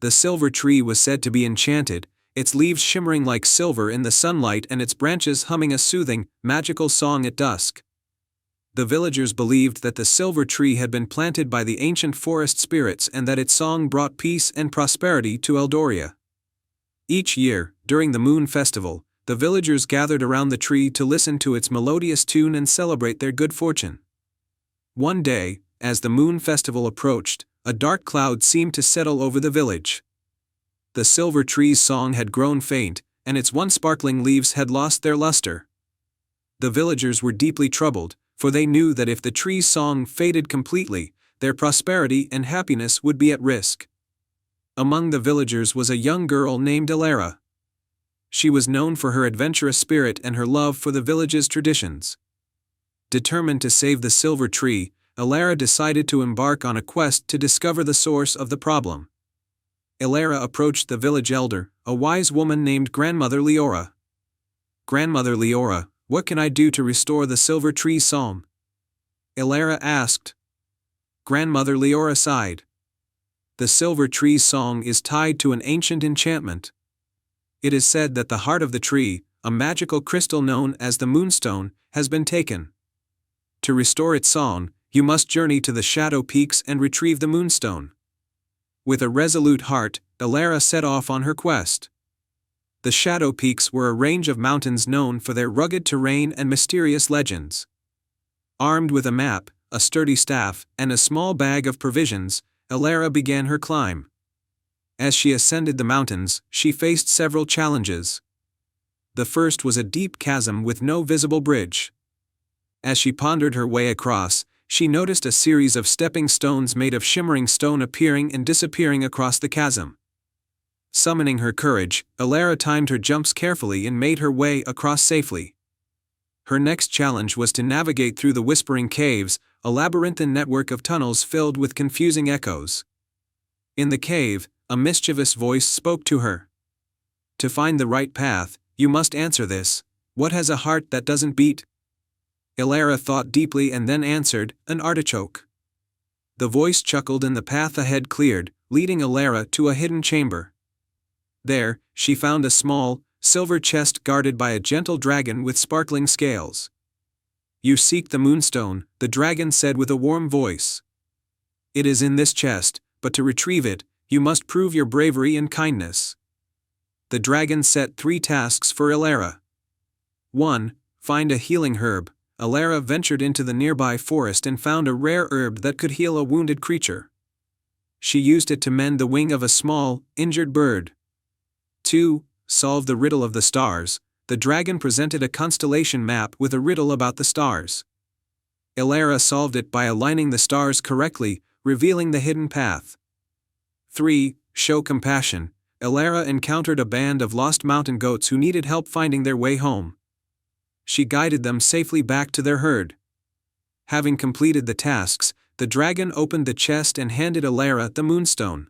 The silver tree was said to be enchanted, its leaves shimmering like silver in the sunlight and its branches humming a soothing, magical song at dusk. The villagers believed that the silver tree had been planted by the ancient forest spirits and that its song brought peace and prosperity to Eldoria. Each year, during the Moon Festival, the villagers gathered around the tree to listen to its melodious tune and celebrate their good fortune. One day, as the Moon Festival approached, a dark cloud seemed to settle over the village. The silver tree's song had grown faint, and its once sparkling leaves had lost their luster. The villagers were deeply troubled, for they knew that if the tree's song faded completely, their prosperity and happiness would be at risk. Among the villagers was a young girl named Elara. She was known for her adventurous spirit and her love for the village's traditions. Determined to save the silver tree, Elara decided to embark on a quest to discover the source of the problem. Elara approached the village elder, a wise woman named Grandmother Leora. "Grandmother Leora, what can I do to restore the silver tree's song?" Elara asked. Grandmother Leora sighed. "The silver tree's song is tied to an ancient enchantment. It is said that the heart of the tree, a magical crystal known as the Moonstone, has been taken. To restore its song, you must journey to the Shadow Peaks and retrieve the Moonstone." With a resolute heart, Elara set off on her quest. The Shadow Peaks were a range of mountains known for their rugged terrain and mysterious legends. Armed with a map, a sturdy staff, and a small bag of provisions, Elara began her climb. As she ascended the mountains, she faced several challenges. The first was a deep chasm with no visible bridge. As she pondered her way across, she noticed a series of stepping stones made of shimmering stone appearing and disappearing across the chasm. Summoning her courage, Elara timed her jumps carefully and made her way across safely. Her next challenge was to navigate through the Whispering Caves, a labyrinthine network of tunnels filled with confusing echoes. In the cave, a mischievous voice spoke to her. "To find the right path, you must answer this: what has a heart that doesn't beat?" Elara thought deeply and then answered, "An artichoke." The voice chuckled and the path ahead cleared, leading Elara to a hidden chamber. There, she found a small, silver chest guarded by a gentle dragon with sparkling scales. "You seek the Moonstone," the dragon said with a warm voice. "It is in this chest, but to retrieve it, you must prove your bravery and kindness." The dragon set 3 tasks for Elara. 1. Find a healing herb. Elara ventured into the nearby forest and found a rare herb that could heal a wounded creature. She used it to mend the wing of a small, injured bird. 2. Solve the riddle of the stars. The dragon presented a constellation map with a riddle about the stars. Elara solved it by aligning the stars correctly, revealing the hidden path. 3. Show compassion. Elara encountered a band of lost mountain goats who needed help finding their way home. She guided them safely back to their herd. Having completed the tasks, the dragon opened the chest and handed Elara the Moonstone.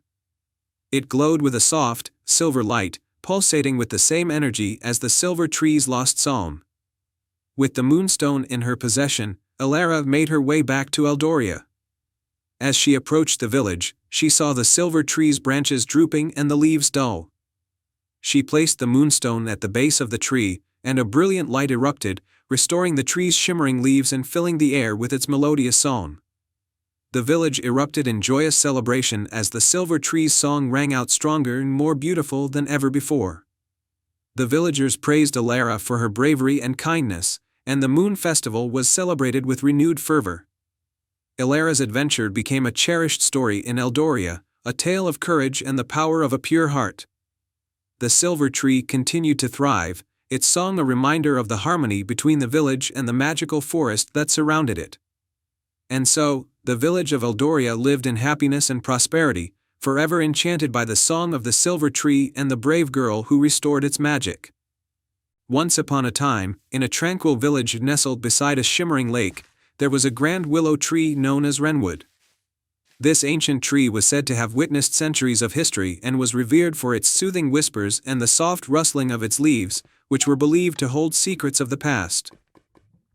It glowed with a soft, silver light, pulsating with the same energy as the silver tree's lost psalm. With the Moonstone in her possession, Elara made her way back to Eldoria. As she approached the village, she saw the silver tree's branches drooping and the leaves dull. She placed the Moonstone at the base of the tree, and a brilliant light erupted, restoring the tree's shimmering leaves and filling the air with its melodious song. The village erupted in joyous celebration as the silver tree's song rang out stronger and more beautiful than ever before. The villagers praised Elara for her bravery and kindness, and the Moon Festival was celebrated with renewed fervor. Elara's adventure became a cherished story in Eldoria, a tale of courage and the power of a pure heart. The silver tree continued to thrive, its song a reminder of the harmony between the village and the magical forest that surrounded it. And so, the village of Eldoria lived in happiness and prosperity, forever enchanted by the song of the silver tree and the brave girl who restored its magic. Once upon a time, in a tranquil village nestled beside a shimmering lake, there was a grand willow tree known as Wrenwood. This ancient tree was said to have witnessed centuries of history and was revered for its soothing whispers and the soft rustling of its leaves, which were believed to hold secrets of the past.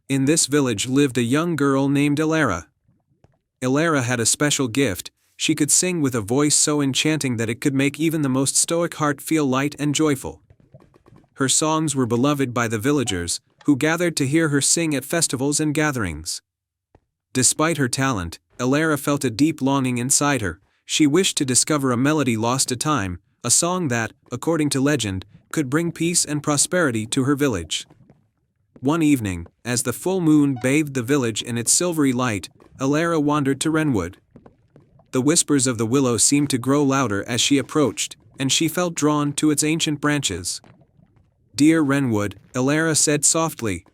In this village lived a young girl named Elara. Elara had a special gift. She could sing with a voice so enchanting that it could make even the most stoic heart feel light and joyful. Her songs were beloved by the villagers, who gathered to hear her sing at festivals and gatherings. Despite her talent, Elara felt a deep longing inside her. She wished to discover a melody lost to time, a song that, according to legend, could bring peace and prosperity to her village. One evening, as the full moon bathed the village in its silvery light, Elara wandered to Wrenwood. The whispers of the willow seemed to grow louder as she approached, and she felt drawn to its ancient branches. "Dear Wrenwood," Elara said softly,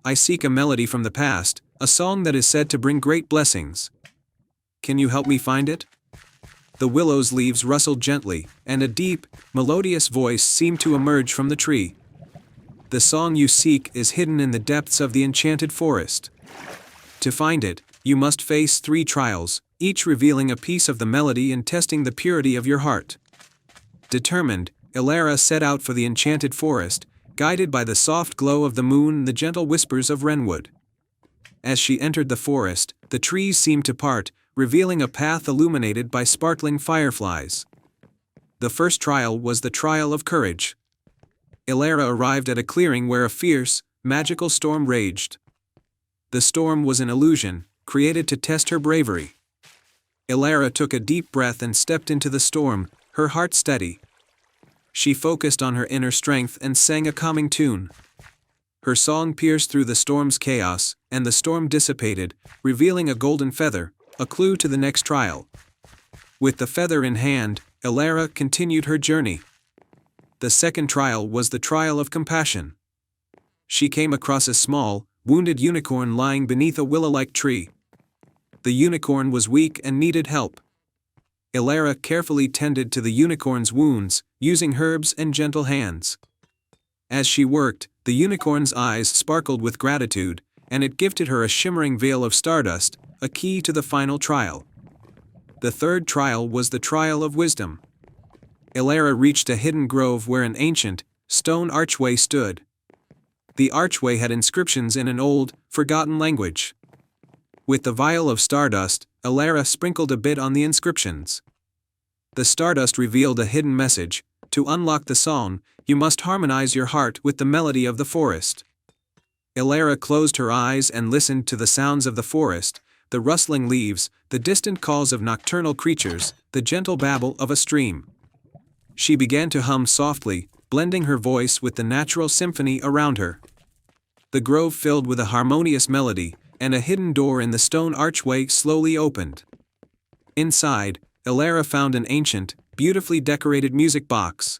"I seek a melody from the past, a song that is said to bring great blessings. Can you help me find it?" The willow's leaves rustled gently, and a deep, melodious voice seemed to emerge from the tree. "The song you seek is hidden in the depths of the enchanted forest. To find it, you must face 3 trials, each revealing a piece of the melody and testing the purity of your heart." Determined, Elara set out for the enchanted forest, guided by the soft glow of the moon and the gentle whispers of Wrenwood. As she entered the forest, the trees seemed to part, revealing a path illuminated by sparkling fireflies. The first trial was the trial of courage. Elara arrived at a clearing where a fierce, magical storm raged. The storm was an illusion, created to test her bravery. Elara took a deep breath and stepped into the storm, her heart steady. She focused on her inner strength and sang a calming tune. Her song pierced through the storm's chaos, and the storm dissipated, revealing a golden feather, a clue to the next trial. With the feather in hand, Elara continued her journey. The second trial was the trial of compassion. She came across a small, wounded unicorn lying beneath a willow-like tree. The unicorn was weak and needed help. Elara carefully tended to the unicorn's wounds, using herbs and gentle hands. As she worked, the unicorn's eyes sparkled with gratitude, and it gifted her a shimmering veil of stardust, a key to the final trial. The third trial was the trial of wisdom. Elara reached a hidden grove where an ancient, stone archway stood. The archway had inscriptions in an old, forgotten language. With the vial of stardust, Elara sprinkled a bit on the inscriptions. The stardust revealed a hidden message: to unlock the song, you must harmonize your heart with the melody of the forest. Elara closed her eyes and listened to the sounds of the forest, the rustling leaves, the distant calls of nocturnal creatures, the gentle babble of a stream. She began to hum softly, blending her voice with the natural symphony around her. The grove filled with a harmonious melody, and a hidden door in the stone archway slowly opened. Inside, Elara found an ancient, beautifully decorated music box.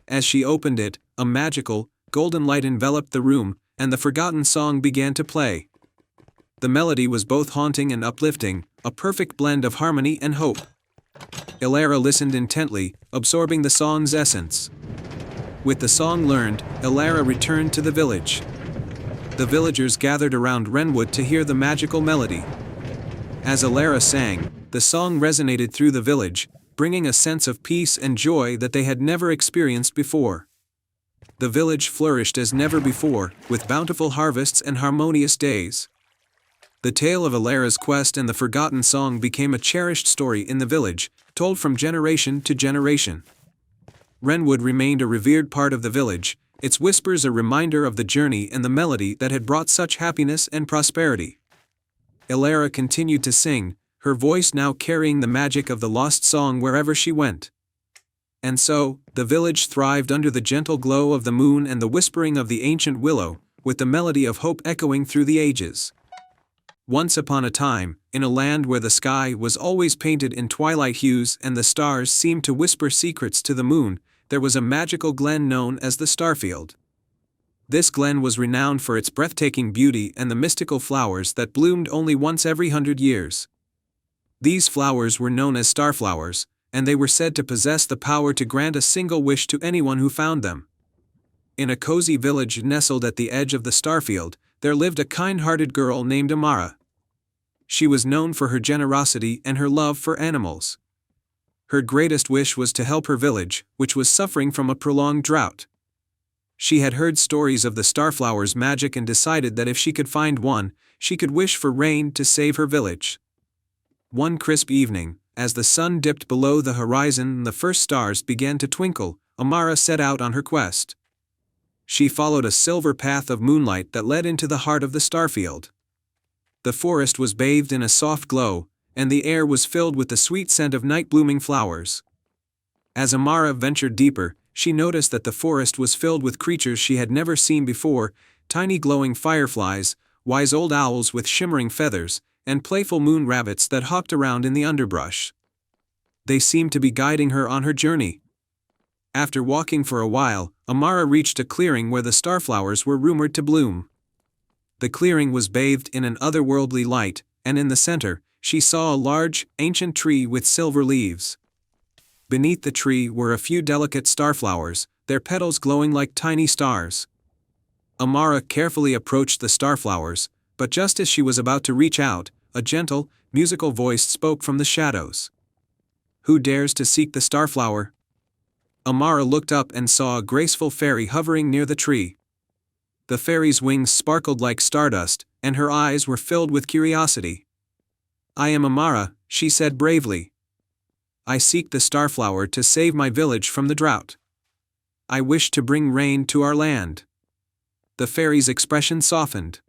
As she opened it, a magical, golden light enveloped the room, and the forgotten song began to play. The melody was both haunting and uplifting, a perfect blend of harmony and hope. Elara listened intently, absorbing the song's essence. With the song learned, Elara returned to the village. The villagers gathered around Wrenwood to hear the magical melody. As Elara sang, the song resonated through the village, bringing a sense of peace and joy that they had never experienced before. The village flourished as never before, with bountiful harvests and harmonious days. The tale of Elara's quest and the forgotten song became a cherished story in the village, told from generation to generation. Wrenwood remained a revered part of the village, its whispers a reminder of the journey and the melody that had brought such happiness and prosperity. Elara continued to sing, her voice now carrying the magic of the lost song wherever she went. And so, the village thrived under the gentle glow of the moon and the whispering of the ancient willow, with the melody of hope echoing through the ages. Once upon a time, in a land where the sky was always painted in twilight hues and the stars seemed to whisper secrets to the moon, there was a magical glen known as the Starfield. This glen was renowned for its breathtaking beauty and the mystical flowers that bloomed only once every 100 years. These flowers were known as starflowers, and they were said to possess the power to grant a single wish to anyone who found them. In a cozy village nestled at the edge of the starfield, there lived a kind-hearted girl named Amara. She was known for her generosity and her love for animals. Her greatest wish was to help her village, which was suffering from a prolonged drought. She had heard stories of the starflower's magic and decided that if she could find one, she could wish for rain to save her village. One crisp evening, as the sun dipped below the horizon and the first stars began to twinkle, Amara set out on her quest. She followed a silver path of moonlight that led into the heart of the starfield. The forest was bathed in a soft glow, and the air was filled with the sweet scent of night-blooming flowers. As Amara ventured deeper, she noticed that the forest was filled with creatures she had never seen before: tiny glowing fireflies, wise old owls with shimmering feathers, and playful moon rabbits that hopped around in the underbrush. They seemed to be guiding her on her journey. After walking for a while, Amara reached a clearing where the starflowers were rumored to bloom. The clearing was bathed in an otherworldly light, and in the center, she saw a large, ancient tree with silver leaves. Beneath the tree were a few delicate starflowers, their petals glowing like tiny stars. Amara carefully approached the starflowers, but just as she was about to reach out, a gentle, musical voice spoke from the shadows. "Who dares to seek the starflower?" Amara looked up and saw a graceful fairy hovering near the tree. The fairy's wings sparkled like stardust, and her eyes were filled with curiosity. "I am Amara," she said bravely. "I seek the starflower to save my village from the drought. I wish to bring rain to our land." The fairy's expression softened.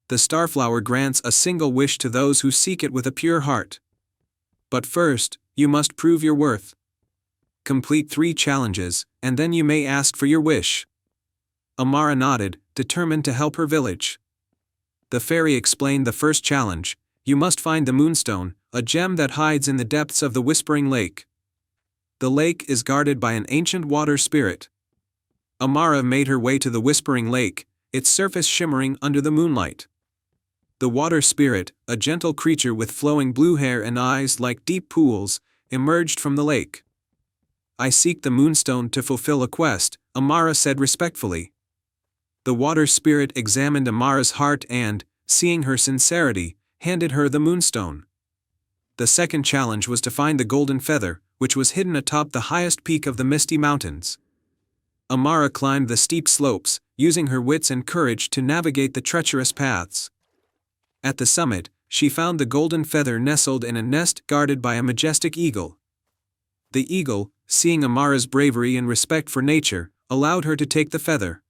"The starflower grants a single wish to those who seek it with a pure heart. But first, you must prove your worth. Complete 3 challenges, and then you may ask for your wish." Amara nodded, determined to help her village. The fairy explained the first challenge: you must find the moonstone, a gem that hides in the depths of the Whispering Lake. The lake is guarded by an ancient water spirit. Amara made her way to the Whispering Lake, its surface shimmering under the moonlight. The water spirit, a gentle creature with flowing blue hair and eyes like deep pools, emerged from the lake. "I seek the moonstone to fulfill a quest," Amara said respectfully. The water spirit examined Amara's heart and, seeing her sincerity, handed her the moonstone. The second challenge was to find the golden feather, which was hidden atop the highest peak of the Misty Mountains. Amara climbed the steep slopes, using her wits and courage to navigate the treacherous paths. At the summit, she found the golden feather nestled in a nest guarded by a majestic eagle. The eagle, seeing Amara's bravery and respect for nature, allowed her to take the feather.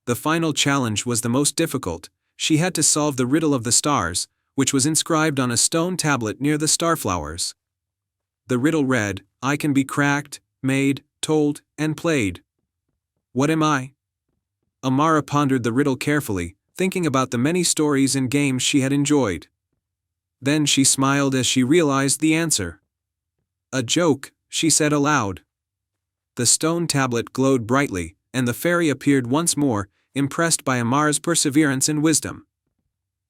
The final challenge was the most difficult. She had to solve the riddle of the stars, which was inscribed on a stone tablet near the starflowers. The riddle read, "I can be cracked, made, told, and played. What am I?" Amara pondered the riddle carefully, thinking about the many stories and games she had enjoyed. Then she smiled as she realized the answer. "A joke," she said aloud. The stone tablet glowed brightly, and the fairy appeared once more, impressed by Amara's perseverance and wisdom.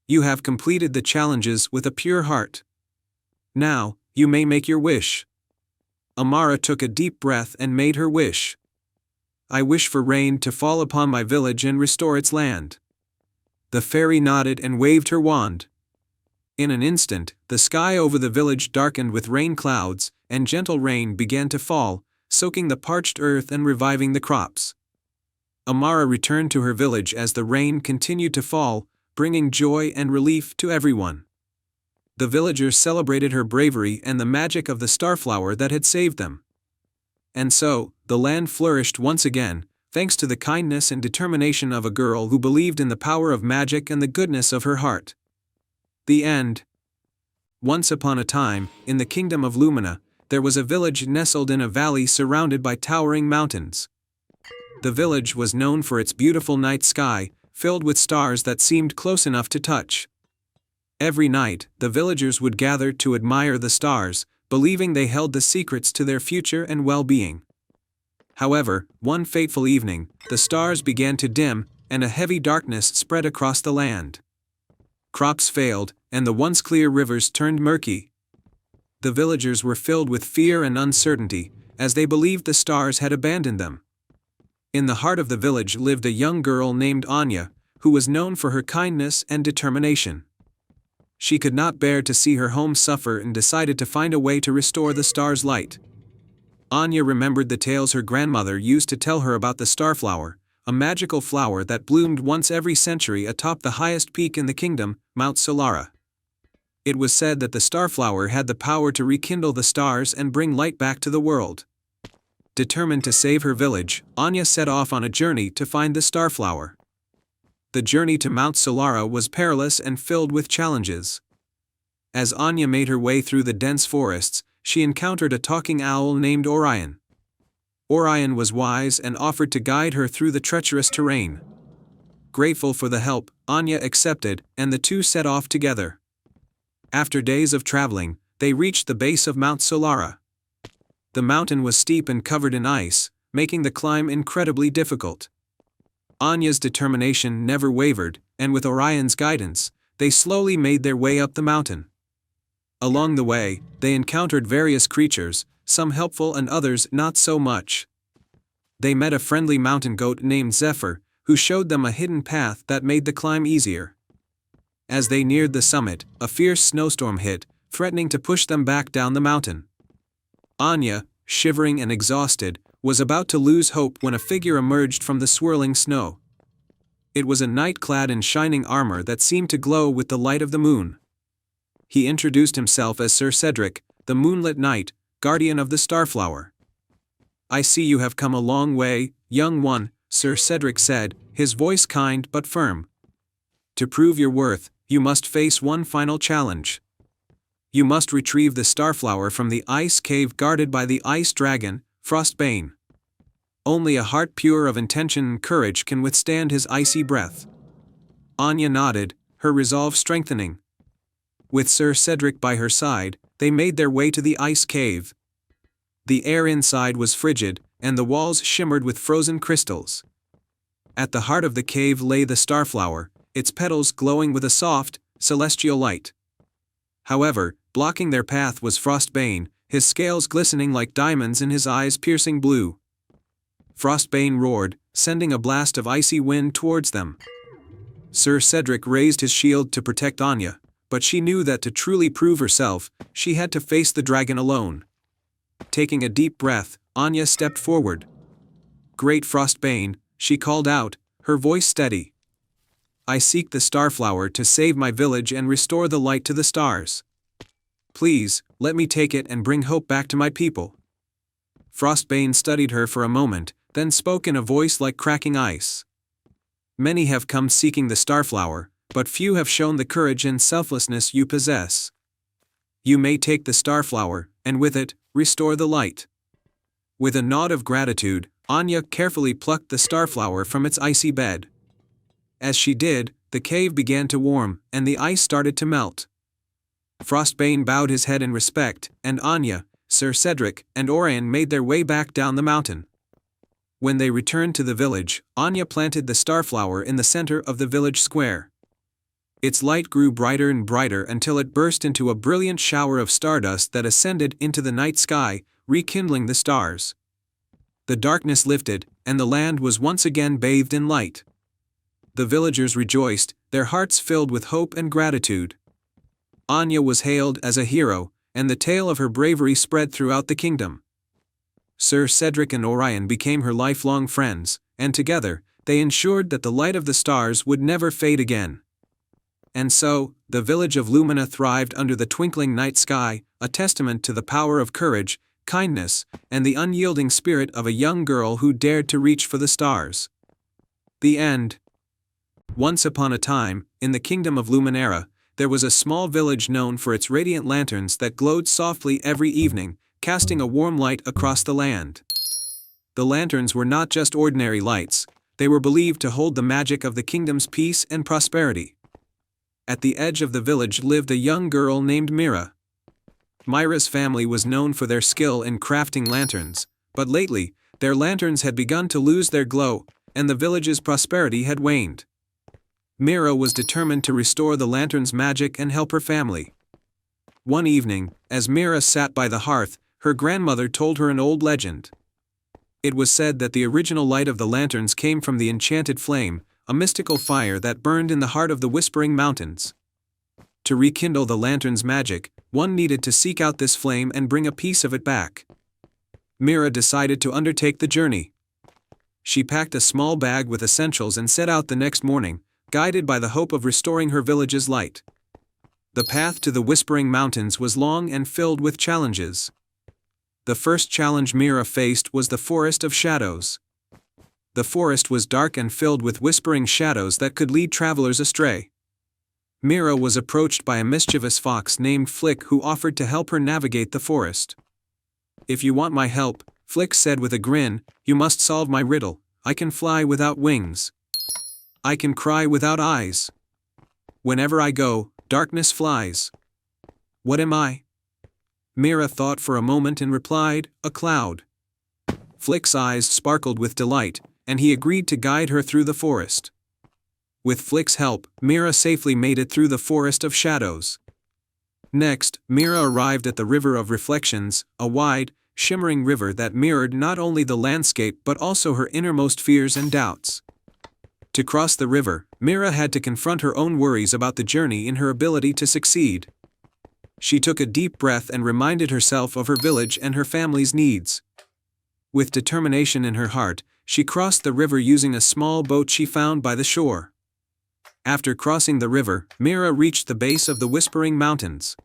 "You have completed the challenges with a pure heart. Now, you may make your wish." Amara took a deep breath and made her wish. "I wish for rain to fall upon my village and restore its land." The fairy nodded and waved her wand. In an instant, the sky over the village darkened with rain clouds, and gentle rain began to fall, soaking the parched earth and reviving the crops. Amara returned to her village as the rain continued to fall, bringing joy and relief to everyone. The villagers celebrated her bravery and the magic of the starflower that had saved them. And so, the land flourished once again, thanks to the kindness and determination of a girl who believed in the power of magic and the goodness of her heart. The end. Once upon a time, in the kingdom of Lumina, there was a village nestled in a valley surrounded by towering mountains. The village was known for its beautiful night sky, filled with stars that seemed close enough to touch. Every night, the villagers would gather to admire the stars, believing they held the secrets to their future and well-being. However, one fateful evening, the stars began to dim, and a heavy darkness spread across the land. Crops failed, and the once clear rivers turned murky. The villagers were filled with fear and uncertainty, as they believed the stars had abandoned them. In the heart of the village lived a young girl named Anya, who was known for her kindness and determination. She could not bear to see her home suffer and decided to find a way to restore the star's light. Anya remembered the tales her grandmother used to tell her about the starflower, a magical flower that bloomed once every century atop the highest peak in the kingdom, Mount Solara. It was said that the starflower had the power to rekindle the stars and bring light back to the world. Determined to save her village, Anya set off on a journey to find the starflower. The journey to Mount Solara was perilous and filled with challenges. As Anya made her way through the dense forests, she encountered a talking owl named Orion. Orion was wise and offered to guide her through the treacherous terrain. Grateful for the help, Anya accepted, and the two set off together. After days of traveling, they reached the base of Mount Solara. The mountain was steep and covered in ice, making the climb incredibly difficult. Anya's determination never wavered, and with Orion's guidance, they slowly made their way up the mountain. Along the way, they encountered various creatures, some helpful and others not so much. They met a friendly mountain goat named Zephyr, who showed them a hidden path that made the climb easier. As they neared the summit, a fierce snowstorm hit, threatening to push them back down the mountain. Anya, shivering and exhausted, was about to lose hope when a figure emerged from the swirling snow. It was a knight clad in shining armor that seemed to glow with the light of the moon. He introduced himself as Sir Cedric, the Moonlit Knight, guardian of the Starflower. "I see you have come a long way, young one," Sir Cedric said, his voice kind but firm. "To prove your worth, you must face one final challenge. You must retrieve the Starflower from the ice cave guarded by the ice dragon, Frostbane. Only a heart pure of intention and courage can withstand his icy breath." Anya nodded, her resolve strengthening. With Sir Cedric by her side, they made their way to the ice cave. The air inside was frigid, and the walls shimmered with frozen crystals. At the heart of the cave lay the starflower, its petals glowing with a soft, celestial light. However, blocking their path was Frostbane, his scales glistening like diamonds and his eyes piercing blue. Frostbane roared, sending a blast of icy wind towards them. Sir Cedric raised his shield to protect Anya, but she knew that to truly prove herself, she had to face the dragon alone. Taking a deep breath, Anya stepped forward. "Great Frostbane," she called out, her voice steady. "I seek the Starflower to save my village and restore the light to the stars. Please, let me take it and bring hope back to my people." Frostbane studied her for a moment, then spoke in a voice like cracking ice. "Many have come seeking the Starflower, but few have shown the courage and selflessness you possess. You may take the Starflower, and with it, restore the light." With a nod of gratitude, Anya carefully plucked the Starflower from its icy bed. As she did, the cave began to warm, and the ice started to melt. Frostbane bowed his head in respect, and Anya, Sir Cedric, and Orion made their way back down the mountain. When they returned to the village, Anya planted the Starflower in the center of the village square. Its light grew brighter and brighter until it burst into a brilliant shower of stardust that ascended into the night sky, rekindling the stars. The darkness lifted, and the land was once again bathed in light. The villagers rejoiced, their hearts filled with hope and gratitude. Anya was hailed as a hero, and the tale of her bravery spread throughout the kingdom. Sir Cedric and Orion became her lifelong friends, and together, they ensured that the light of the stars would never fade again. And so, the village of Lumina thrived under the twinkling night sky, a testament to the power of courage, kindness, and the unyielding spirit of a young girl who dared to reach for the stars. The end. Once upon a time, in the kingdom of Luminera, there was a small village known for its radiant lanterns that glowed softly every evening, casting a warm light across the land. The lanterns were not just ordinary lights, they were believed to hold the magic of the kingdom's peace and prosperity. At the edge of the village lived a young girl named Mira. Myra's family was known for their skill in crafting lanterns, but lately, their lanterns had begun to lose their glow, and the village's prosperity had waned. Mira was determined to restore the lantern's magic and help her family. One evening, as Mira sat by the hearth, her grandmother told her an old legend. It was said that the original light of the lanterns came from the enchanted flame, a mystical fire that burned in the heart of the Whispering Mountains. To rekindle the lantern's magic, one needed to seek out this flame and bring a piece of it back. Mira decided to undertake the journey. She packed a small bag with essentials and set out the next morning, guided by the hope of restoring her village's light. The path to the Whispering Mountains was long and filled with challenges. The first challenge Mira faced was the Forest of Shadows. The forest was dark and filled with whispering shadows that could lead travelers astray. Mira was approached by a mischievous fox named Flick who offered to help her navigate the forest. "If you want my help," Flick said with a grin, "you must solve my riddle. I can fly without wings. I can cry without eyes. Whenever I go, darkness flies. What am I?" Mira thought for a moment and replied, "A cloud." Flick's eyes sparkled with delight, and he agreed to guide her through the forest. With Flick's help, Mira safely made it through the Forest of Shadows. Next, Mira arrived at the River of Reflections, a wide, shimmering river that mirrored not only the landscape but also her innermost fears and doubts. To cross the river, Mira had to confront her own worries about the journey and her ability to succeed. She took a deep breath and reminded herself of her village and her family's needs. With determination in her heart, she crossed the river using a small boat she found by the shore. After crossing the river, Mira reached the base of the Whispering Mountains.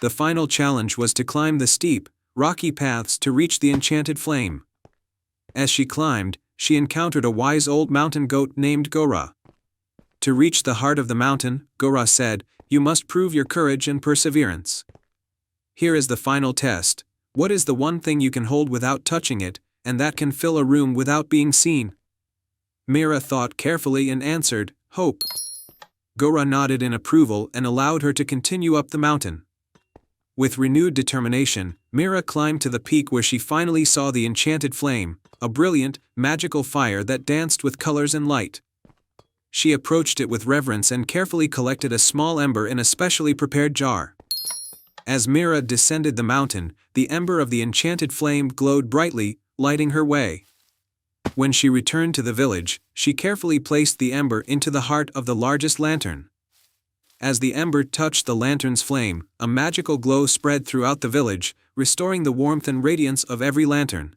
The final challenge was to climb the steep, rocky paths to reach the enchanted flame. As she climbed, she encountered a wise old mountain goat named Gora. To reach the heart of the mountain, Gora said, "You must prove your courage and perseverance. Here is the final test. What is the one thing you can hold without touching it, and that can fill a room without being seen?" Mira thought carefully and answered, "Hope." Gora nodded in approval and allowed her to continue up the mountain. With renewed determination, Mira climbed to the peak where she finally saw the enchanted flame, a brilliant, magical fire that danced with colors and light. She approached it with reverence and carefully collected a small ember in a specially prepared jar. As Mira descended the mountain, the ember of the enchanted flame glowed brightly, lighting her way. When she returned to the village, she carefully placed the ember into the heart of the largest lantern. As the ember touched the lantern's flame, a magical glow spread throughout the village, restoring the warmth and radiance of every lantern.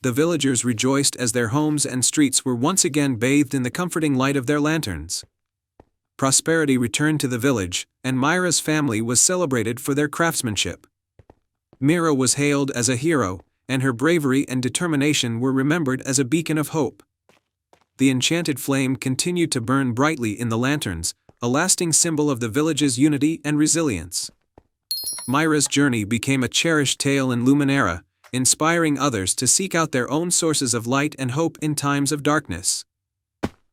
The villagers rejoiced as their homes and streets were once again bathed in the comforting light of their lanterns. Prosperity returned to the village, and Mira's family was celebrated for their craftsmanship. Mira was hailed as a hero, and her bravery and determination were remembered as a beacon of hope. The enchanted flame continued to burn brightly in the lanterns, a lasting symbol of the village's unity and resilience. Mira's journey became a cherished tale in Luminera, inspiring others to seek out their own sources of light and hope in times of darkness.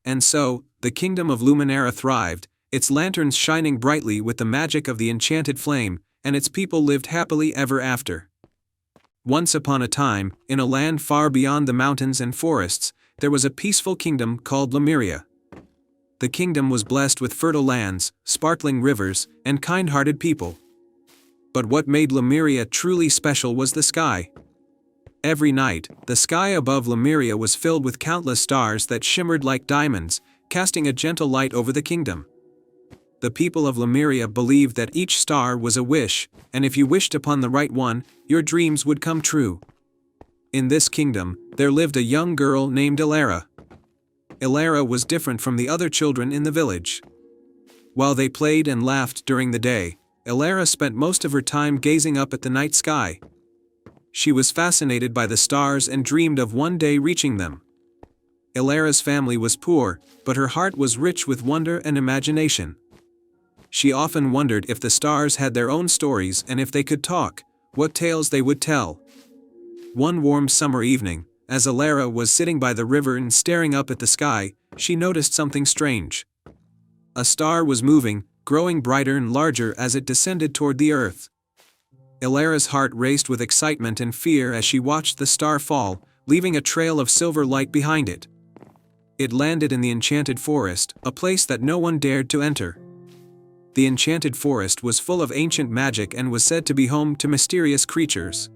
And so, the kingdom of Luminera thrived, its lanterns shining brightly with the magic of the enchanted flame, and its people lived happily ever after. Once upon a time, in a land far beyond the mountains and forests, there was a peaceful kingdom called Lemuria. The kingdom was blessed with fertile lands, sparkling rivers, and kind-hearted people. But what made Lemuria truly special was the sky. Every night, the sky above Lemuria was filled with countless stars that shimmered like diamonds, casting a gentle light over the kingdom. The people of Lemuria believed that each star was a wish, and if you wished upon the right one, your dreams would come true. In this kingdom, there lived a young girl named Elara. Elara was different from the other children in the village. While they played and laughed during the day, Elara spent most of her time gazing up at the night sky. She was fascinated by the stars and dreamed of one day reaching them. Elara's family was poor, but her heart was rich with wonder and imagination. She often wondered if the stars had their own stories and if they could talk, what tales they would tell. One warm summer evening, as Elara was sitting by the river and staring up at the sky, she noticed something strange. A star was moving, growing brighter and larger as it descended toward the earth. Elara's heart raced with excitement and fear as she watched the star fall, leaving a trail of silver light behind it. It landed in the enchanted forest, a place that no one dared to enter. The enchanted forest was full of ancient magic and was said to be home to mysterious creatures.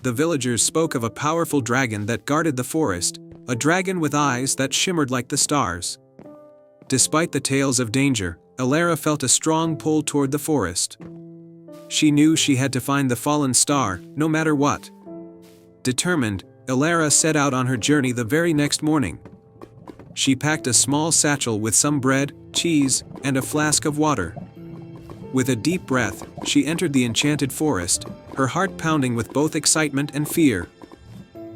The villagers spoke of a powerful dragon that guarded the forest, a dragon with eyes that shimmered like the stars. Despite the tales of danger, Elara felt a strong pull toward the forest. She knew she had to find the fallen star, no matter what. Determined, Elara set out on her journey the very next morning. She packed a small satchel with some bread, cheese, and a flask of water. With a deep breath, she entered the enchanted forest, her heart pounding with both excitement and fear.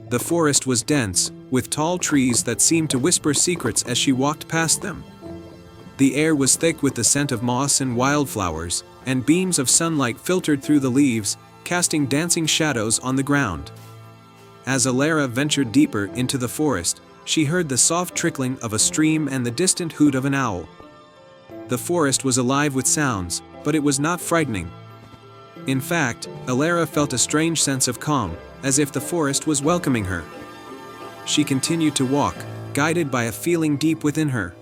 The forest was dense, with tall trees that seemed to whisper secrets as she walked past them. The air was thick with the scent of moss and wildflowers, and beams of sunlight filtered through the leaves, casting dancing shadows on the ground. As Elara ventured deeper into the forest, she heard the soft trickling of a stream and the distant hoot of an owl. The forest was alive with sounds, but it was not frightening. In fact, Elara felt a strange sense of calm, as if the forest was welcoming her. She continued to walk, guided by a feeling deep within her.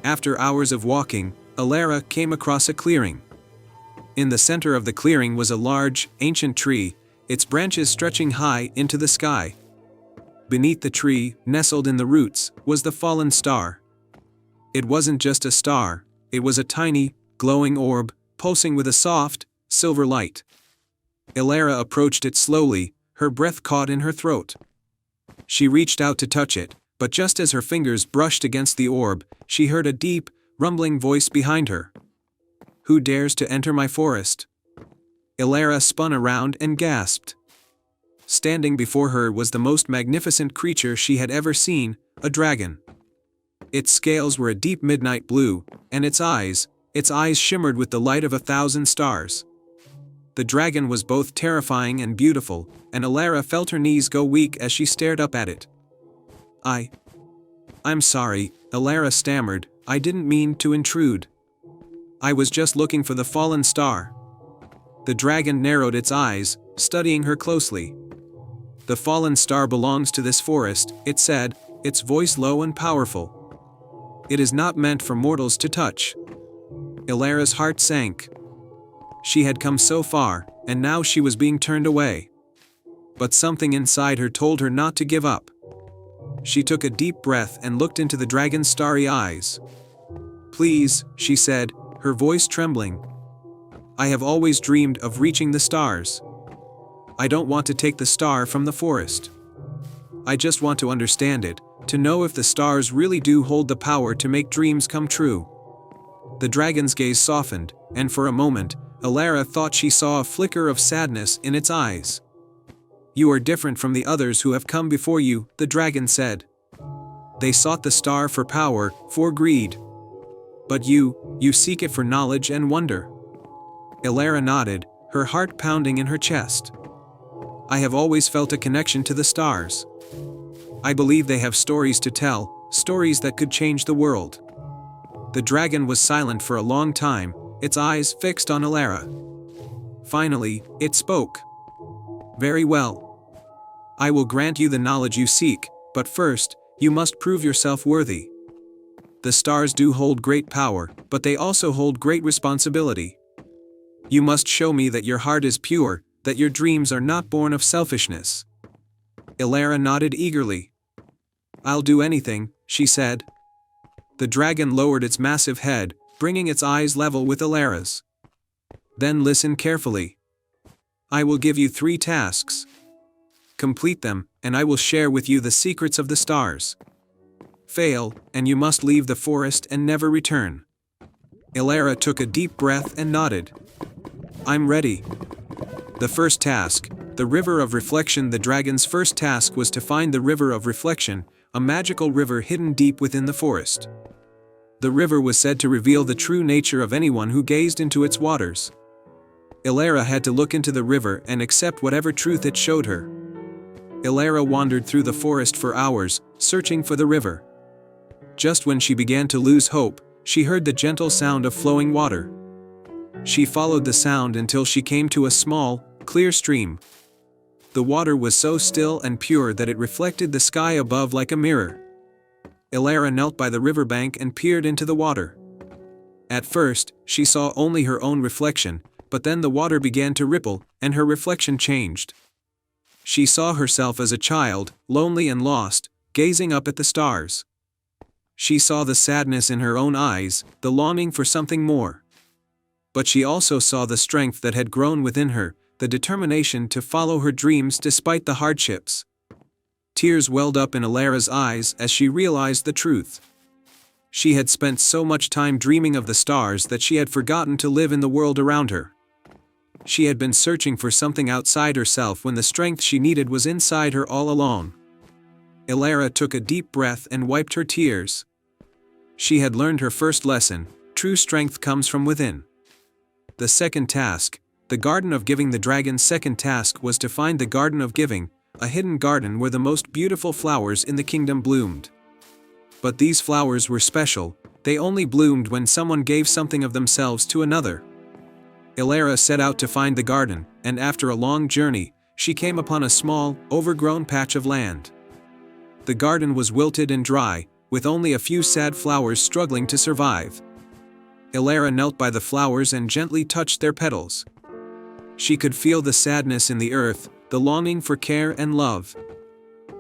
After hours of walking, Elara came across a clearing. In the center of the clearing was a large, ancient tree, its branches stretching high into the sky. Beneath the tree, nestled in the roots, was the fallen star. It wasn't just a star, it was a tiny, glowing orb, pulsing with a soft, silver light. Elara approached it slowly, her breath caught in her throat. She reached out to touch it, but just as her fingers brushed against the orb, she heard a deep, rumbling voice behind her. "Who dares to enter my forest?" Elara spun around and gasped. Standing before her was the most magnificent creature she had ever seen, a dragon. Its scales were a deep midnight blue, and its eyes shimmered with the light of 1,000 stars. The dragon was both terrifying and beautiful, and Elara felt her knees go weak as she stared up at it. I'm sorry," Elara stammered, "I didn't mean to intrude. I was just looking for the fallen star." The dragon narrowed its eyes, studying her closely. "The fallen star belongs to this forest," it said, its voice low and powerful. "It is not meant for mortals to touch." Elara's heart sank. She had come so far, and now she was being turned away. But something inside her told her not to give up. She took a deep breath and looked into the dragon's starry eyes. "Please," she said, her voice trembling. "I have always dreamed of reaching the stars. I don't want to take the star from the forest. I just want to understand it, to know if the stars really do hold the power to make dreams come true." The dragon's gaze softened, and for a moment, Elara thought she saw a flicker of sadness in its eyes. "You are different from the others who have come before you," the dragon said. "They sought the star for power, for greed. But you seek it for knowledge and wonder." Elara nodded, her heart pounding in her chest. "I have always felt a connection to the stars. I believe they have stories to tell, stories that could change the world." The dragon was silent for a long time, its eyes fixed on Elara. Finally, it spoke. "Very well. I will grant you the knowledge you seek, but first, you must prove yourself worthy. The stars do hold great power, but they also hold great responsibility. You must show me that your heart is pure, that your dreams are not born of selfishness." Elara nodded eagerly. "I'll do anything," she said. The dragon lowered its massive head, bringing its eyes level with Elara's. "Then listen carefully. I will give you 3 tasks. Complete them, and I will share with you the secrets of the stars. Fail, and you must leave the forest and never return." Elara took a deep breath and nodded. "I'm ready." The first task, the River of Reflection. The dragon's first task was to find the River of Reflection, a magical river hidden deep within the forest. The river was said to reveal the true nature of anyone who gazed into its waters. Elara had to look into the river and accept whatever truth it showed her. Elara wandered through the forest for hours, searching for the river. Just when she began to lose hope, she heard the gentle sound of flowing water. She followed the sound until she came to a small, clear stream. The water was so still and pure that it reflected the sky above like a mirror. Elara knelt by the riverbank and peered into the water. At first, she saw only her own reflection, but then the water began to ripple, and her reflection changed. She saw herself as a child, lonely and lost, gazing up at the stars. She saw the sadness in her own eyes, the longing for something more. But she also saw the strength that had grown within her, the determination to follow her dreams despite the hardships. Tears welled up in Elara's eyes as she realized the truth. She had spent so much time dreaming of the stars that she had forgotten to live in the world around her. She had been searching for something outside herself when the strength she needed was inside her all along. Elara took a deep breath and wiped her tears. She had learned her first lesson: true strength comes from within. The second task, the Garden of Giving. The dragon's second task was to find the Garden of Giving, a hidden garden where the most beautiful flowers in the kingdom bloomed. But these flowers were special, they only bloomed when someone gave something of themselves to another. Elara set out to find the garden, and after a long journey, she came upon a small, overgrown patch of land. The garden was wilted and dry, with only a few sad flowers struggling to survive. Elara knelt by the flowers and gently touched their petals. She could feel the sadness in the earth, the longing for care and love.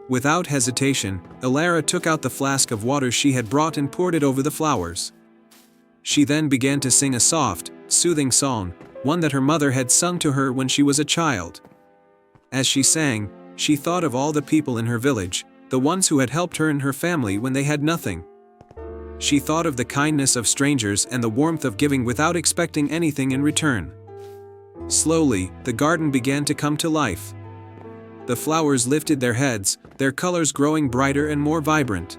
Without hesitation, Elara took out the flask of water she had brought and poured it over the flowers. She then began to sing a soft, soothing song, one that her mother had sung to her when she was a child. As she sang, she thought of all the people in her village, the ones who had helped her and her family when they had nothing. She thought of the kindness of strangers and the warmth of giving without expecting anything in return. Slowly, the garden began to come to life. The flowers lifted their heads, their colors growing brighter and more vibrant.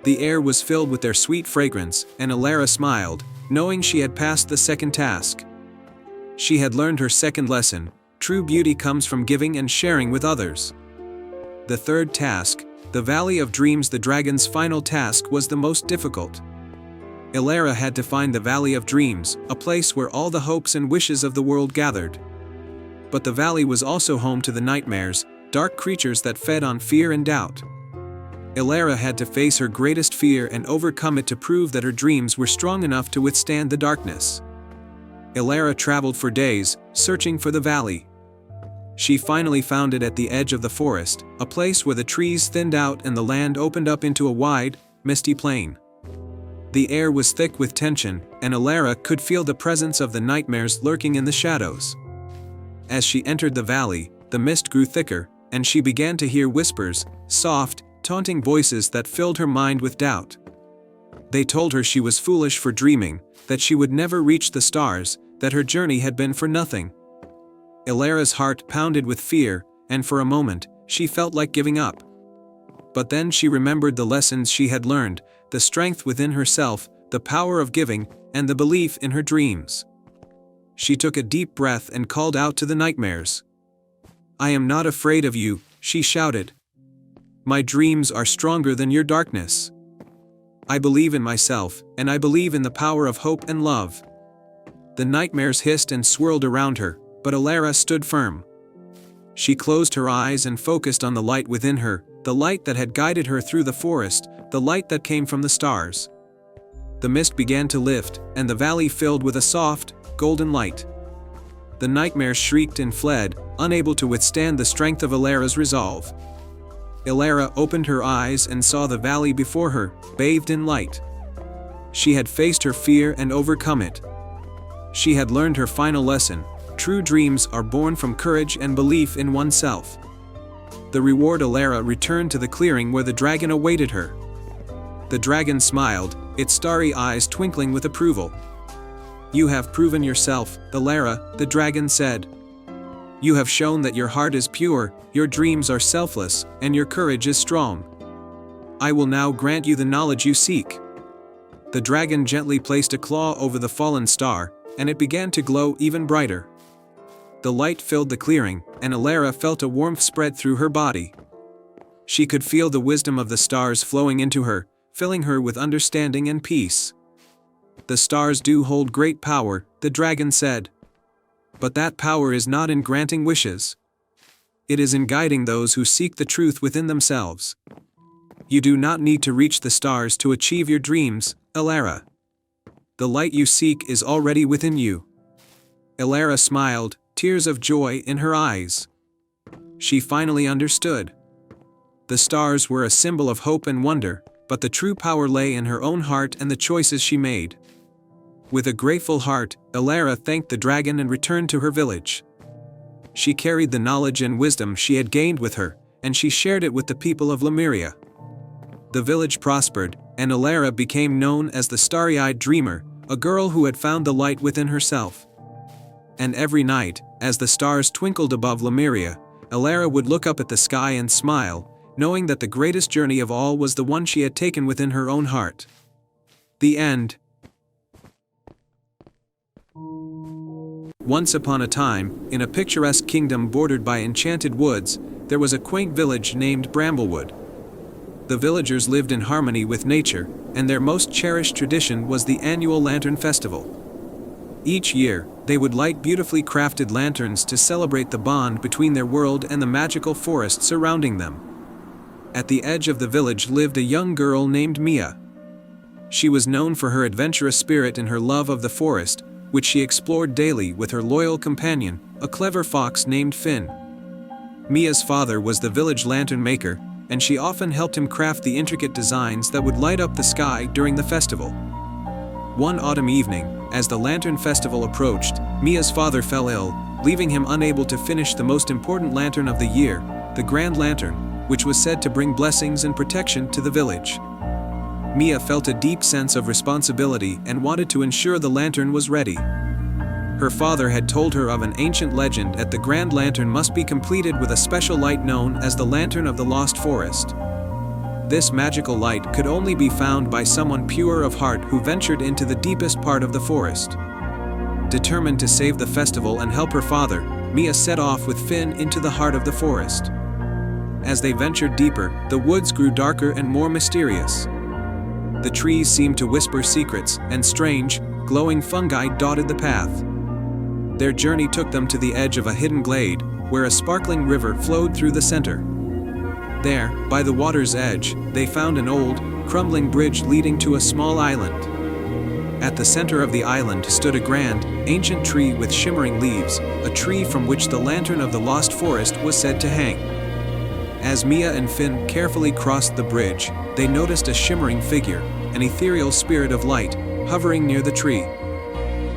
The air was filled with their sweet fragrance, and Elara smiled, knowing she had passed the second task. She had learned her second lesson: true beauty comes from giving and sharing with others. The third task, the Valley of Dreams. The dragon's final task was the most difficult. Elara had to find the Valley of Dreams, a place where all the hopes and wishes of the world gathered. But the valley was also home to the nightmares, dark creatures that fed on fear and doubt. Elara had to face her greatest fear and overcome it to prove that her dreams were strong enough to withstand the darkness. Elara traveled for days, searching for the valley. She finally found it at the edge of the forest, a place where the trees thinned out and the land opened up into a wide, misty plain. The air was thick with tension, and Elara could feel the presence of the nightmares lurking in the shadows. As she entered the valley, the mist grew thicker, and she began to hear whispers, soft, taunting voices that filled her mind with doubt. They told her she was foolish for dreaming, that she would never reach the stars, that her journey had been for nothing. Elara's heart pounded with fear, and for a moment, she felt like giving up. But then she remembered the lessons she had learned, the strength within herself, the power of giving, and the belief in her dreams. She took a deep breath and called out to the nightmares. "I am not afraid of you," she shouted. "My dreams are stronger than your darkness. I believe in myself, and I believe in the power of hope and love." The nightmares hissed and swirled around her, but Elara stood firm. She closed her eyes and focused on the light within her, the light that had guided her through the forest, the light that came from the stars. The mist began to lift, and the valley filled with a soft, golden light. The nightmares shrieked and fled, unable to withstand the strength of Elara's resolve. Elara opened her eyes and saw the valley before her, bathed in light. She had faced her fear and overcome it. She had learned her final lesson: true dreams are born from courage and belief in oneself. The reward. Elara returned to the clearing where the dragon awaited her. The dragon smiled, its starry eyes twinkling with approval. "You have proven yourself, Elara," the dragon said. "You have shown that your heart is pure, your dreams are selfless, and your courage is strong. I will now grant you the knowledge you seek." The dragon gently placed a claw over the fallen star, and it began to glow even brighter. The light filled the clearing, and Elara felt a warmth spread through her body. She could feel the wisdom of the stars flowing into her, filling her with understanding and peace. "The stars do hold great power," the dragon said. "But that power is not in granting wishes. It is in guiding those who seek the truth within themselves. You do not need to reach the stars to achieve your dreams, Elara. The light you seek is already within you." Elara smiled, tears of joy in her eyes. She finally understood. The stars were a symbol of hope and wonder, but the true power lay in her own heart and the choices she made. With a grateful heart, Elara thanked the dragon and returned to her village. She carried the knowledge and wisdom she had gained with her, and she shared it with the people of Lemuria. The village prospered, and Elara became known as the starry-eyed dreamer, a girl who had found the light within herself. And every night, as the stars twinkled above Lemuria, Elara would look up at the sky and smile, knowing that the greatest journey of all was the one she had taken within her own heart. The end. Once upon a time, in a picturesque kingdom bordered by enchanted woods, there was a quaint village named Bramblewood. The villagers lived in harmony with nature, and their most cherished tradition was the annual Lantern Festival. Each year, they would light beautifully crafted lanterns to celebrate the bond between their world and the magical forest surrounding them. At the edge of the village lived a young girl named Mia. She was known for her adventurous spirit and her love of the forest, which she explored daily with her loyal companion, a clever fox named Finn. Mia's father was the village lantern maker, and she often helped him craft the intricate designs that would light up the sky during the festival. One autumn evening, as the Lantern Festival approached, Mia's father fell ill, leaving him unable to finish the most important lantern of the year, the Grand Lantern, which was said to bring blessings and protection to the village. Mia felt a deep sense of responsibility and wanted to ensure the lantern was ready. Her father had told her of an ancient legend that the Grand Lantern must be completed with a special light known as the Lantern of the Lost Forest. This magical light could only be found by someone pure of heart who ventured into the deepest part of the forest. Determined to save the festival and help her father, Mia set off with Finn into the heart of the forest. As they ventured deeper, the woods grew darker and more mysterious. The trees seemed to whisper secrets, and strange, glowing fungi dotted the path. Their journey took them to the edge of a hidden glade, where a sparkling river flowed through the center. There, by the water's edge, they found an old, crumbling bridge leading to a small island. At the center of the island stood a grand, ancient tree with shimmering leaves, a tree from which the Lantern of the Lost Forest was said to hang. As Mia and Finn carefully crossed the bridge, they noticed a shimmering figure, an ethereal spirit of light, hovering near the tree.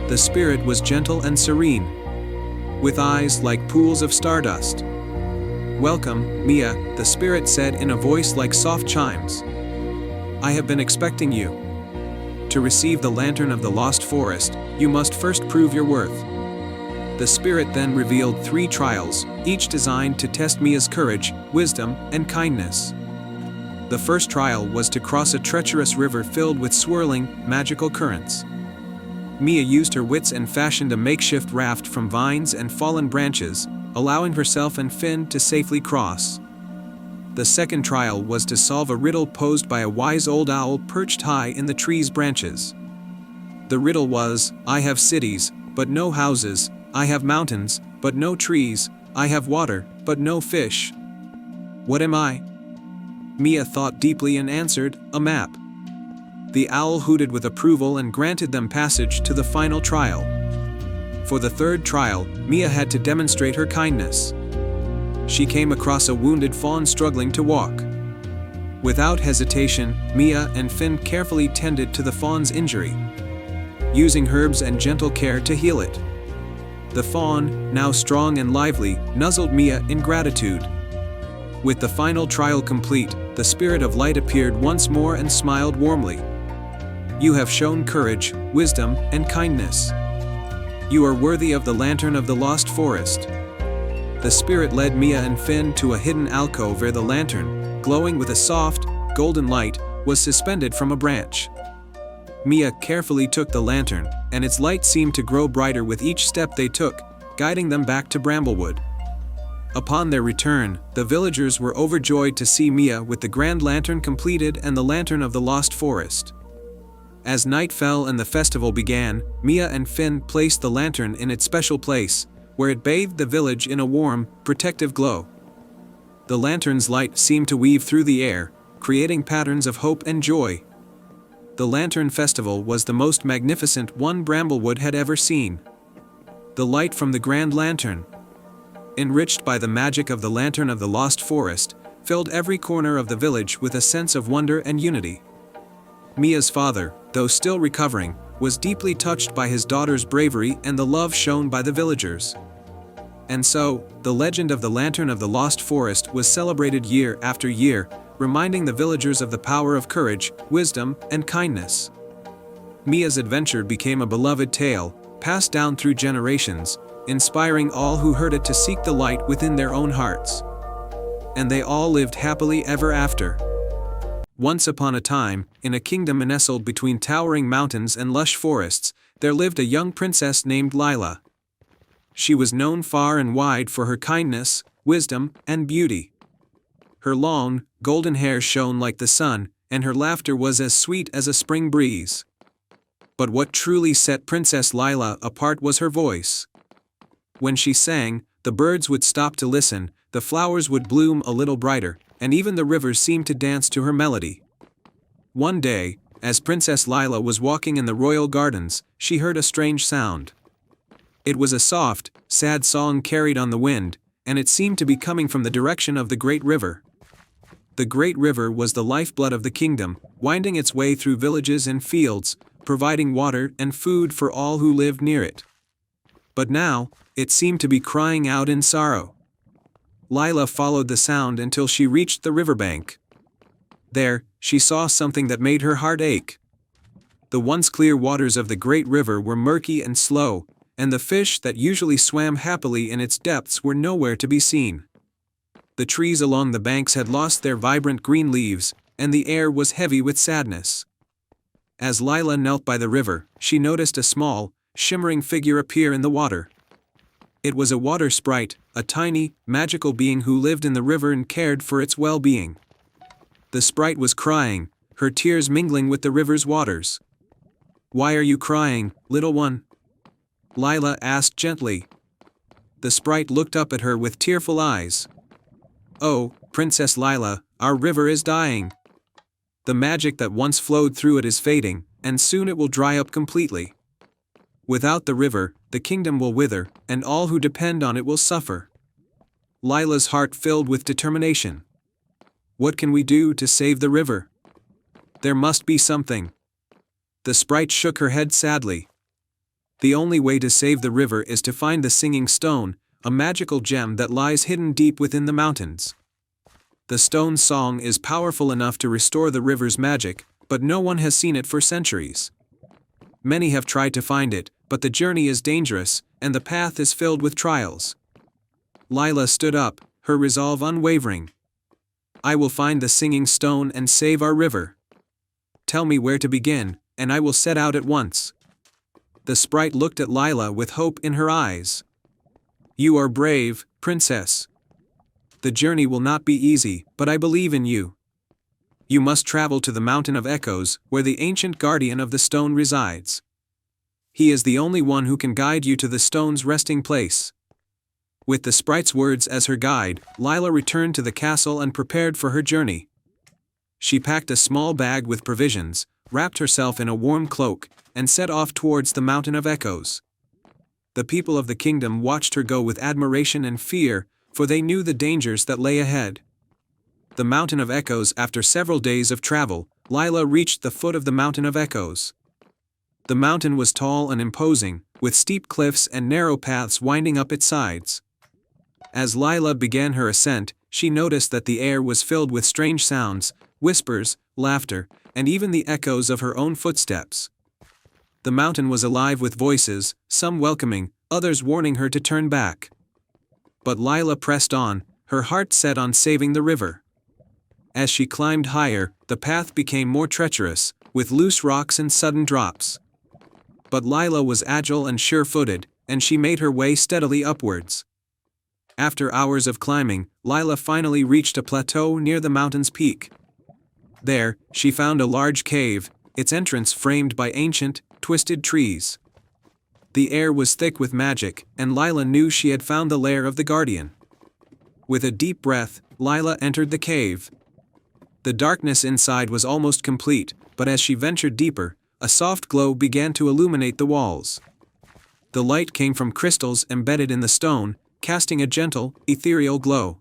The spirit was gentle and serene, with eyes like pools of stardust. "Welcome, Mia," the spirit said in a voice like soft chimes. "I have been expecting you. To receive the Lantern of the Lost Forest, you must first prove your worth." The spirit then revealed 3 trials, each designed to test Mia's courage, wisdom, and kindness. The first trial was to cross a treacherous river filled with swirling, magical currents. Mia used her wits and fashioned a makeshift raft from vines and fallen branches, allowing herself and Finn to safely cross. The second trial was to solve a riddle posed by a wise old owl perched high in the tree's branches. The riddle was, "I have cities, but no houses, I have mountains, but no trees, I have water, but no fish. What am I?" Mia thought deeply and answered, "A map." The owl hooted with approval and granted them passage to the final trial. For the third trial, Mia had to demonstrate her kindness. She came across a wounded fawn struggling to walk. Without hesitation, Mia and Finn carefully tended to the fawn's injury, using herbs and gentle care to heal it. The fawn, now strong and lively, nuzzled Mia in gratitude. With the final trial complete, the spirit of light appeared once more and smiled warmly. "You have shown courage, wisdom, and kindness. You are worthy of the Lantern of the Lost Forest." The spirit led Mia and Finn to a hidden alcove where the lantern, glowing with a soft, golden light, was suspended from a branch. Mia carefully took the lantern, and its light seemed to grow brighter with each step they took, guiding them back to Bramblewood. Upon their return, the villagers were overjoyed to see Mia with the Grand Lantern completed and the Lantern of the Lost Forest. As night fell and the festival began, Mia and Finn placed the lantern in its special place, where it bathed the village in a warm, protective glow. The lantern's light seemed to weave through the air, creating patterns of hope and joy. The Lantern Festival was the most magnificent one Bramblewood had ever seen. The light from the Grand Lantern, enriched by the magic of the Lantern of the Lost Forest, filled every corner of the village with a sense of wonder and unity. Mia's father, though still recovering, was deeply touched by his daughter's bravery and the love shown by the villagers. And so, the legend of the Lantern of the Lost Forest was celebrated year after year, reminding the villagers of the power of courage, wisdom, and kindness. Mia's adventure became a beloved tale, passed down through generations, inspiring all who heard it to seek the light within their own hearts. And they all lived happily ever after. Once upon a time, in a kingdom nestled between towering mountains and lush forests, there lived a young princess named Lila. She was known far and wide for her kindness, wisdom, and beauty. Her long, golden hair shone like the sun, and her laughter was as sweet as a spring breeze. But what truly set Princess Lila apart was her voice. When she sang, the birds would stop to listen, the flowers would bloom a little brighter, and even the rivers seemed to dance to her melody. One day, as Princess Lila was walking in the royal gardens, she heard a strange sound. It was a soft, sad song carried on the wind, and it seemed to be coming from the direction of the great river. The great river was the lifeblood of the kingdom, winding its way through villages and fields, providing water and food for all who lived near it. But now, it seemed to be crying out in sorrow. Lila followed the sound until she reached the riverbank. There, she saw something that made her heart ache. The once clear waters of the great river were murky and slow, and the fish that usually swam happily in its depths were nowhere to be seen. The trees along the banks had lost their vibrant green leaves, and the air was heavy with sadness. As Lila knelt by the river, she noticed a small, shimmering figure appear in the water. It was a water sprite, a tiny, magical being who lived in the river and cared for its well-being. The sprite was crying, her tears mingling with the river's waters. "Why are you crying, little one?" Lila asked gently. The sprite looked up at her with tearful eyes. "Oh, Princess Lila, our river is dying. The magic that once flowed through it is fading, and soon it will dry up completely. Without the river, the kingdom will wither, and all who depend on it will suffer." Lila's heart filled with determination. "What can we do to save the river? There must be something." The sprite shook her head sadly. "The only way to save the river is to find the Singing Stone, a magical gem that lies hidden deep within the mountains. The stone's song is powerful enough to restore the river's magic, but no one has seen it for centuries. Many have tried to find it, but the journey is dangerous, and the path is filled with trials." Lila stood up, her resolve unwavering. "I will find the Singing Stone and save our river. Tell me where to begin, and I will set out at once." The sprite looked at Lila with hope in her eyes. "You are brave, princess. The journey will not be easy, but I believe in you. You must travel to the Mountain of Echoes, where the ancient guardian of the stone resides. He is the only one who can guide you to the stone's resting place." With the sprite's words as her guide, Lila returned to the castle and prepared for her journey. She packed a small bag with provisions, wrapped herself in a warm cloak, and set off towards the Mountain of Echoes. The people of the kingdom watched her go with admiration and fear, for they knew the dangers that lay ahead. The Mountain of Echoes. After several days of travel, Lila reached the foot of the Mountain of Echoes. The mountain was tall and imposing, with steep cliffs and narrow paths winding up its sides. As Lila began her ascent, she noticed that the air was filled with strange sounds, whispers, laughter, and even the echoes of her own footsteps. The mountain was alive with voices, some welcoming, others warning her to turn back. But Lila pressed on, her heart set on saving the river. As she climbed higher, the path became more treacherous, with loose rocks and sudden drops. But Lila was agile and sure-footed, and she made her way steadily upwards. After hours of climbing, Lila finally reached a plateau near the mountain's peak. There, she found a large cave, its entrance framed by ancient, twisted trees. The air was thick with magic, and Lila knew she had found the lair of the guardian. With a deep breath, Lila entered the cave. The darkness inside was almost complete, but as she ventured deeper, a soft glow began to illuminate the walls. The light came from crystals embedded in the stone, casting a gentle, ethereal glow.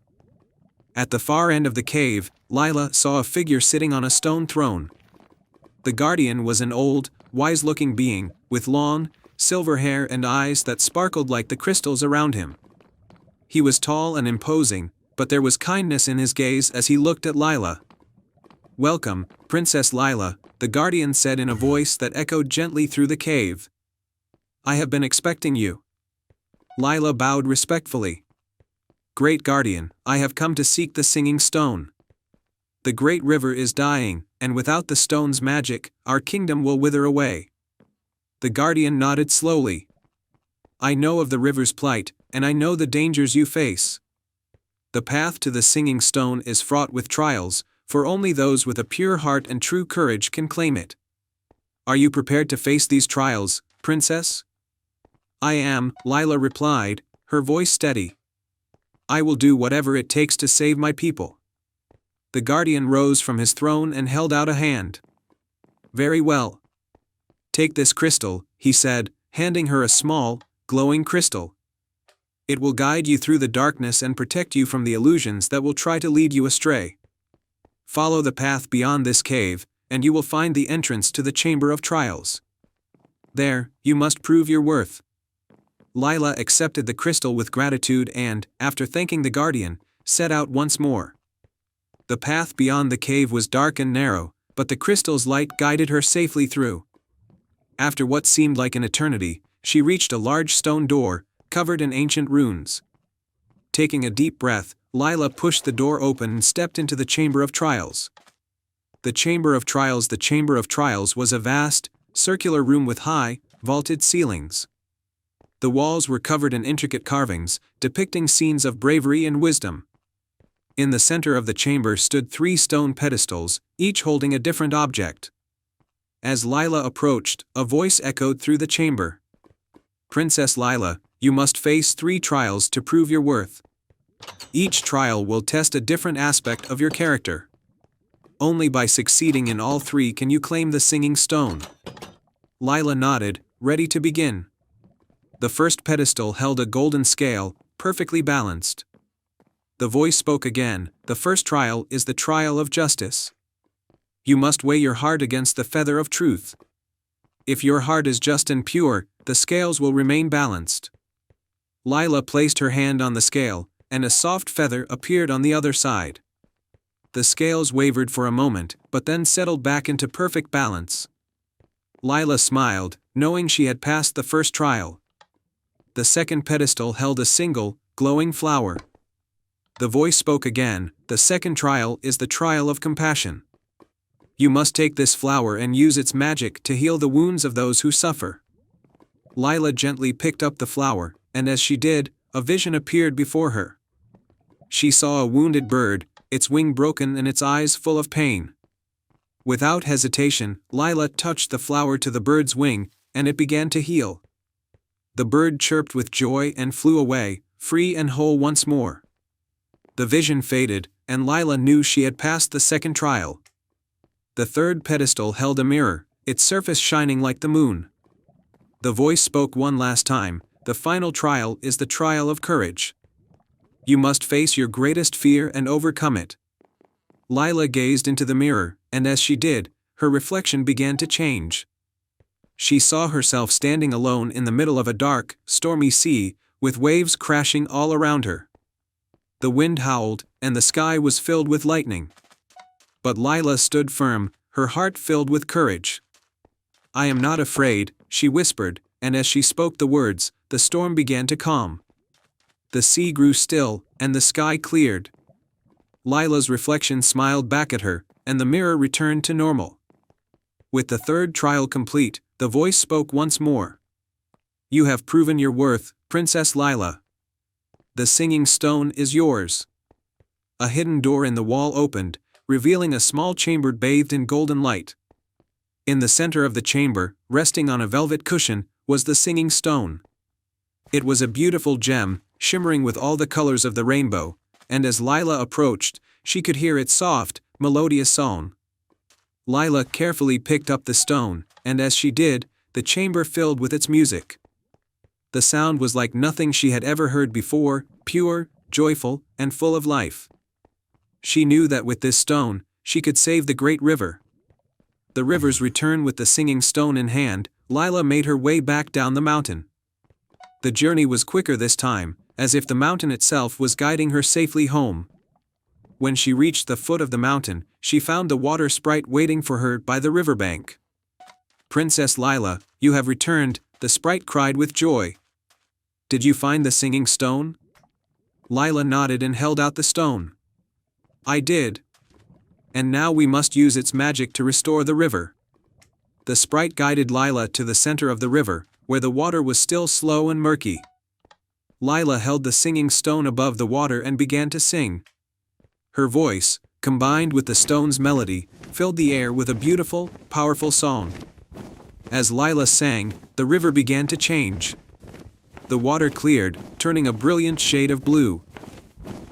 At the far end of the cave, Lila saw a figure sitting on a stone throne. The guardian was an old, wise-looking being, with long, silver hair and eyes that sparkled like the crystals around him. He was tall and imposing, but there was kindness in his gaze as he looked at Lila. "Welcome, Princess Lila," the guardian said in a voice that echoed gently through the cave. "I have been expecting you." Lila bowed respectfully. "Great guardian, I have come to seek the singing stone. The great river is dying, and without the stone's magic, our kingdom will wither away." The guardian nodded slowly. "I know of the river's plight, and I know the dangers you face. The path to the singing stone is fraught with trials, for only those with a pure heart and true courage can claim it. Are you prepared to face these trials, princess?" "I am," Lila replied, her voice steady. "I will do whatever it takes to save my people." The guardian rose from his throne and held out a hand. "Very well. Take this crystal," he said, handing her a small, glowing crystal. "It will guide you through the darkness and protect you from the illusions that will try to lead you astray. Follow the path beyond this cave, and you will find the entrance to the Chamber of Trials. There, you must prove your worth." Lila accepted the crystal with gratitude and, after thanking the guardian, set out once more. The path beyond the cave was dark and narrow, but the crystal's light guided her safely through. After what seemed like an eternity, she reached a large stone door, covered in ancient runes. Taking a deep breath, Lila pushed the door open and stepped into the Chamber of Trials. The Chamber of Trials was a vast, circular room with high, vaulted ceilings. The walls were covered in intricate carvings, depicting scenes of bravery and wisdom. In the center of the chamber stood 3 stone pedestals, each holding a different object. As Lila approached, a voice echoed through the chamber. "Princess Lila, you must face 3 trials to prove your worth. Each trial will test a different aspect of your character. Only by succeeding in all 3 can you claim the singing stone." Lila nodded, ready to begin. The first pedestal held a golden scale, perfectly balanced. The voice spoke again, "The first trial is the trial of justice. You must weigh your heart against the feather of truth. If your heart is just and pure, the scales will remain balanced." Lila placed her hand on the scale, and a soft feather appeared on the other side. The scales wavered for a moment, but then settled back into perfect balance. Lila smiled, knowing she had passed the first trial. The second pedestal held a single, glowing flower. The voice spoke again, "The second trial is the trial of compassion. You must take this flower and use its magic to heal the wounds of those who suffer." Lila gently picked up the flower, and as she did, a vision appeared before her. She saw a wounded bird, its wing broken and its eyes full of pain. Without hesitation, Lila touched the flower to the bird's wing, and it began to heal. The bird chirped with joy and flew away, free and whole once more. The vision faded, and Lila knew she had passed the second trial. The third pedestal held a mirror, its surface shining like the moon. The voice spoke one last time, "The final trial is the trial of courage. You must face your greatest fear and overcome it." Lila gazed into the mirror, and as she did, her reflection began to change. She saw herself standing alone in the middle of a dark, stormy sea, with waves crashing all around her. The wind howled, and the sky was filled with lightning. But Lila stood firm, her heart filled with courage. "I am not afraid," she whispered, and as she spoke the words, the storm began to calm. The sea grew still, and the sky cleared. Lila's reflection smiled back at her, and the mirror returned to normal. With the third trial complete, the voice spoke once more. "You have proven your worth, Princess Lila. The singing stone is yours." A hidden door in the wall opened, revealing a small chamber bathed in golden light. In the center of the chamber, resting on a velvet cushion, was the singing stone. It was a beautiful gem, shimmering with all the colors of the rainbow, and as Lila approached, she could hear its soft, melodious song. Lila carefully picked up the stone, and as she did, the chamber filled with its music. The sound was like nothing she had ever heard before, pure, joyful, and full of life. She knew that with this stone, she could save the great river. The river's return with the singing stone in hand, Lila made her way back down the mountain. The journey was quicker this time, as if the mountain itself was guiding her safely home. When she reached the foot of the mountain, she found the water sprite waiting for her by the riverbank. "Princess Lila, you have returned," the sprite cried with joy. "Did you find the singing stone?" Lila nodded and held out the stone. "I did. And now we must use its magic to restore the river." The sprite guided Lila to the center of the river, where the water was still slow and murky. Lila held the singing stone above the water and began to sing. Her voice, combined with the stone's melody, filled the air with a beautiful, powerful song. As Lila sang, the river began to change. The water cleared, turning a brilliant shade of blue.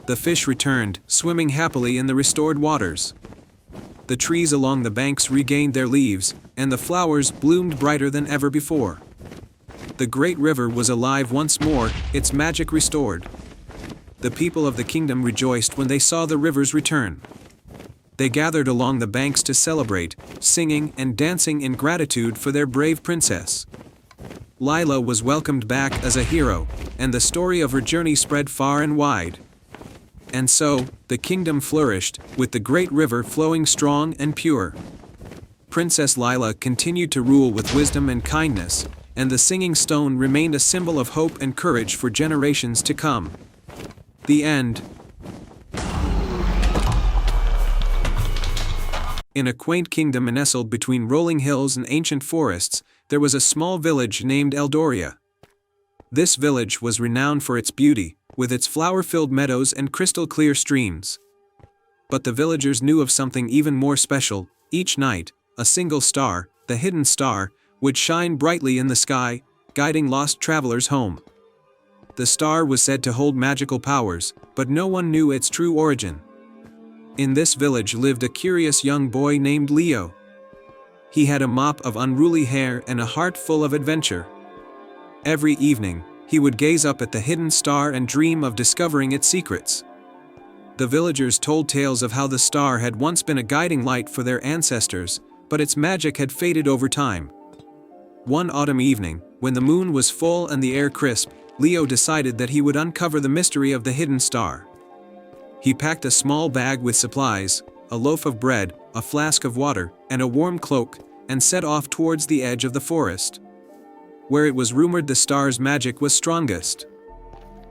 The fish returned, swimming happily in the restored waters. The trees along the banks regained their leaves, and the flowers bloomed brighter than ever before. The great river was alive once more, its magic restored. The people of the kingdom rejoiced when they saw the river's return. They gathered along the banks to celebrate, singing and dancing in gratitude for their brave princess. Lila was welcomed back as a hero, and the story of her journey spread far and wide. And so, the kingdom flourished, with the great river flowing strong and pure. Princess Lila continued to rule with wisdom and kindness, and the singing stone remained a symbol of hope and courage for generations to come. The end. In a quaint kingdom nestled between rolling hills and ancient forests, there was a small village named Eldoria. This village was renowned for its beauty, with its flower-filled meadows and crystal-clear streams. But the villagers knew of something even more special. Each night, a single star, the hidden star, would shine brightly in the sky, guiding lost travelers home. The star was said to hold magical powers, but no one knew its true origin. In this village lived a curious young boy named Leo. He had a mop of unruly hair and a heart full of adventure. Every evening, he would gaze up at the hidden star and dream of discovering its secrets. The villagers told tales of how the star had once been a guiding light for their ancestors, but its magic had faded over time. One autumn evening, when the moon was full and the air crisp, Leo decided that he would uncover the mystery of the hidden star. He packed a small bag with supplies, a loaf of bread, a flask of water, and a warm cloak, and set off towards the edge of the forest, where it was rumored the star's magic was strongest.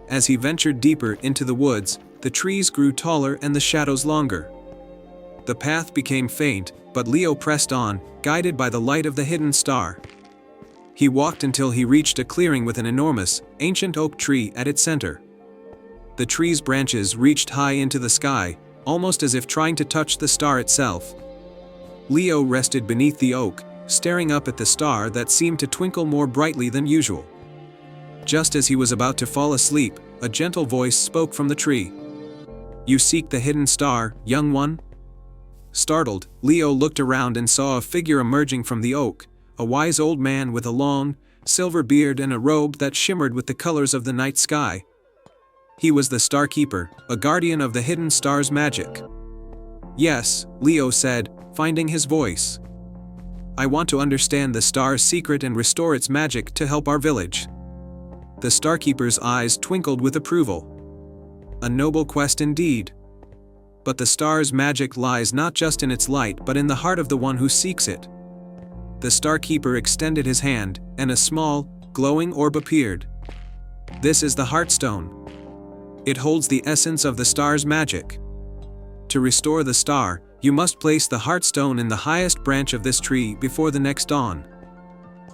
As he ventured deeper into the woods, the trees grew taller and the shadows longer. The path became faint, but Leo pressed on, guided by the light of the hidden star. He walked until he reached a clearing with an enormous, ancient oak tree at its center. The tree's branches reached high into the sky, almost as if trying to touch the star itself. Leo rested beneath the oak, staring up at the star that seemed to twinkle more brightly than usual. Just as he was about to fall asleep, a gentle voice spoke from the tree. "You seek the hidden star, young one?" Startled, Leo looked around and saw a figure emerging from the oak, a wise old man with a long, silver beard and a robe that shimmered with the colors of the night sky. He was the Star Keeper, a guardian of the hidden star's magic. "Yes," Leo said, finding his voice. "I want to understand the star's secret and restore its magic to help our village." The Starkeeper's eyes twinkled with approval. A noble quest indeed. But the star's magic lies not just in its light but in the heart of the one who seeks it. The Starkeeper extended his hand, and a small, glowing orb appeared. "This is the Heartstone. It holds the essence of the star's magic. To restore the star, you must place the Heartstone in the highest branch of this tree before the next dawn."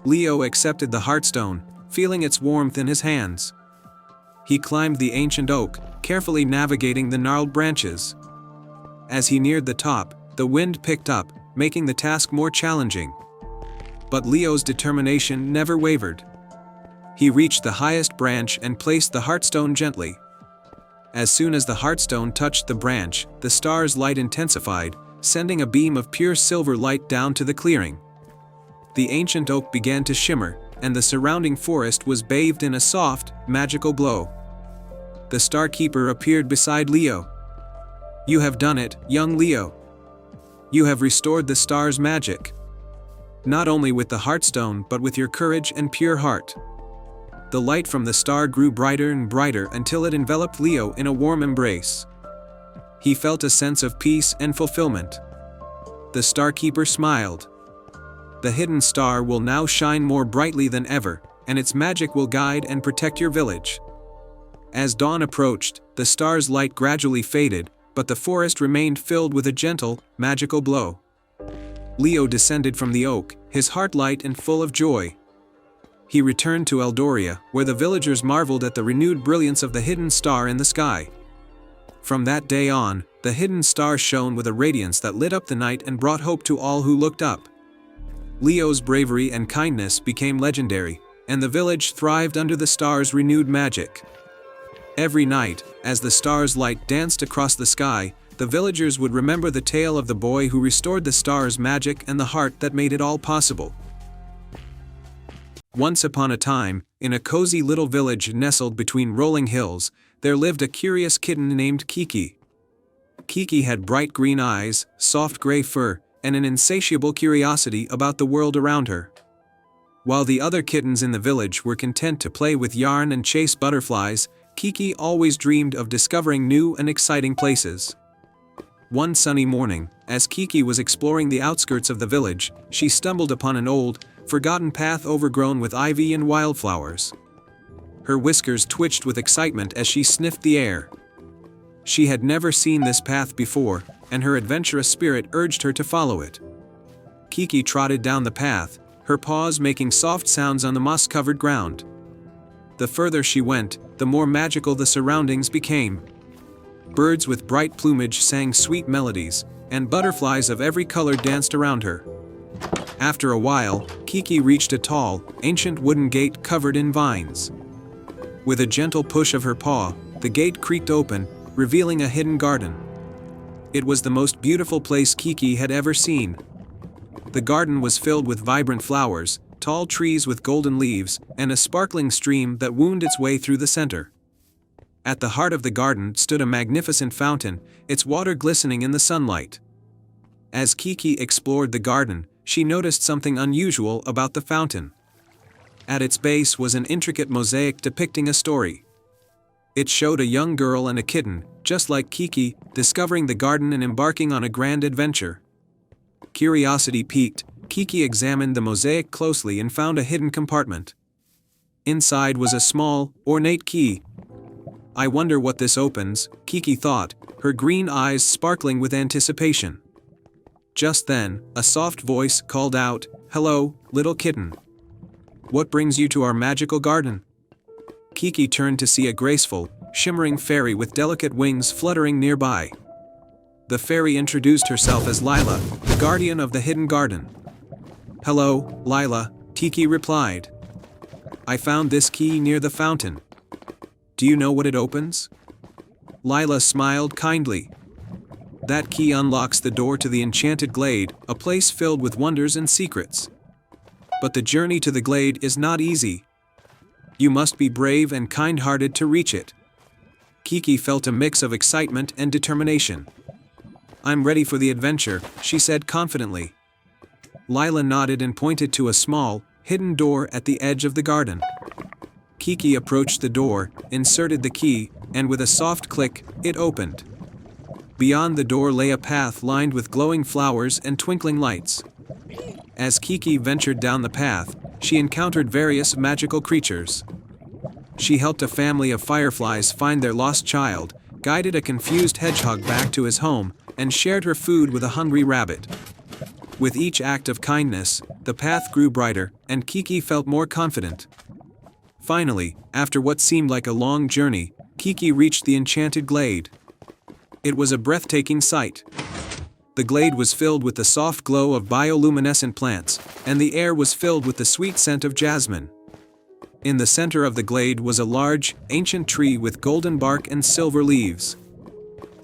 Leo accepted the Heartstone, feeling its warmth in his hands. He climbed the ancient oak, carefully navigating the gnarled branches. As he neared the top, the wind picked up, making the task more challenging. But Leo's determination never wavered. He reached the highest branch and placed the Heartstone gently. As soon as the Heartstone touched the branch, the star's light intensified, sending a beam of pure silver light down to the clearing. The ancient oak began to shimmer, and the surrounding forest was bathed in a soft, magical glow. The Star Keeper appeared beside Leo. "You have done it, young Leo. You have restored the star's magic. Not only with the Heartstone but with your courage and pure heart." The light from the star grew brighter and brighter until it enveloped Leo in a warm embrace. He felt a sense of peace and fulfillment. The Star Keeper smiled. "The hidden star will now shine more brightly than ever, and its magic will guide and protect your village." As dawn approached, the star's light gradually faded, but the forest remained filled with a gentle, magical glow. Leo descended from the oak, his heart light and full of joy. He returned to Eldoria, where the villagers marveled at the renewed brilliance of the hidden star in the sky. From that day on, the hidden star shone with a radiance that lit up the night and brought hope to all who looked up. Leo's bravery and kindness became legendary, and the village thrived under the star's renewed magic. Every night, as the star's light danced across the sky, the villagers would remember the tale of the boy who restored the star's magic and the heart that made it all possible. Once upon a time, in a cozy little village nestled between rolling hills, there lived a curious kitten named Kiki. Kiki had bright green eyes, soft gray fur, and an insatiable curiosity about the world around her. While the other kittens in the village were content to play with yarn and chase butterflies, Kiki always dreamed of discovering new and exciting places. One sunny morning, as Kiki was exploring the outskirts of the village, she stumbled upon an old, forgotten path overgrown with ivy and wildflowers. Her whiskers twitched with excitement as she sniffed the air. She had never seen this path before, and her adventurous spirit urged her to follow it. Kiki trotted down the path, her paws making soft sounds on the moss-covered ground. The further she went, the more magical the surroundings became. Birds with bright plumage sang sweet melodies, and butterflies of every color danced around her. After a while, Kiki reached a tall, ancient wooden gate covered in vines. With a gentle push of her paw, the gate creaked open, revealing a hidden garden. It was the most beautiful place Kiki had ever seen. The garden was filled with vibrant flowers, tall trees with golden leaves, and a sparkling stream that wound its way through the center. At the heart of the garden stood a magnificent fountain, its water glistening in the sunlight. As Kiki explored the garden, she noticed something unusual about the fountain. At its base was an intricate mosaic depicting a story. It showed a young girl and a kitten, just like Kiki, discovering the garden and embarking on a grand adventure. Curiosity piqued, Kiki examined the mosaic closely and found a hidden compartment. Inside was a small, ornate key. "I wonder what this opens," Kiki thought, her green eyes sparkling with anticipation. Just then, a soft voice called out, "Hello, little kitten. What brings you to our magical garden?" Kiki turned to see a graceful, shimmering fairy with delicate wings fluttering nearby. The fairy introduced herself as Lila, the guardian of the hidden garden. "Hello, Lila," Kiki replied. "I found this key near the fountain. Do you know what it opens?" Lila smiled kindly. "That key unlocks the door to the enchanted glade, a place filled with wonders and secrets. But the journey to the glade is not easy. You must be brave and kind-hearted to reach it." Kiki felt a mix of excitement and determination. "I'm ready for the adventure," she said confidently. Lila nodded and pointed to a small, hidden door at the edge of the garden. Kiki approached the door, inserted the key, and with a soft click, it opened. Beyond the door lay a path lined with glowing flowers and twinkling lights. As Kiki ventured down the path, she encountered various magical creatures. She helped a family of fireflies find their lost child, guided a confused hedgehog back to his home, and shared her food with a hungry rabbit. With each act of kindness, the path grew brighter, and Kiki felt more confident. Finally, after what seemed like a long journey, Kiki reached the enchanted glade. It was a breathtaking sight. The glade was filled with the soft glow of bioluminescent plants, and the air was filled with the sweet scent of jasmine. In the center of the glade was a large, ancient tree with golden bark and silver leaves.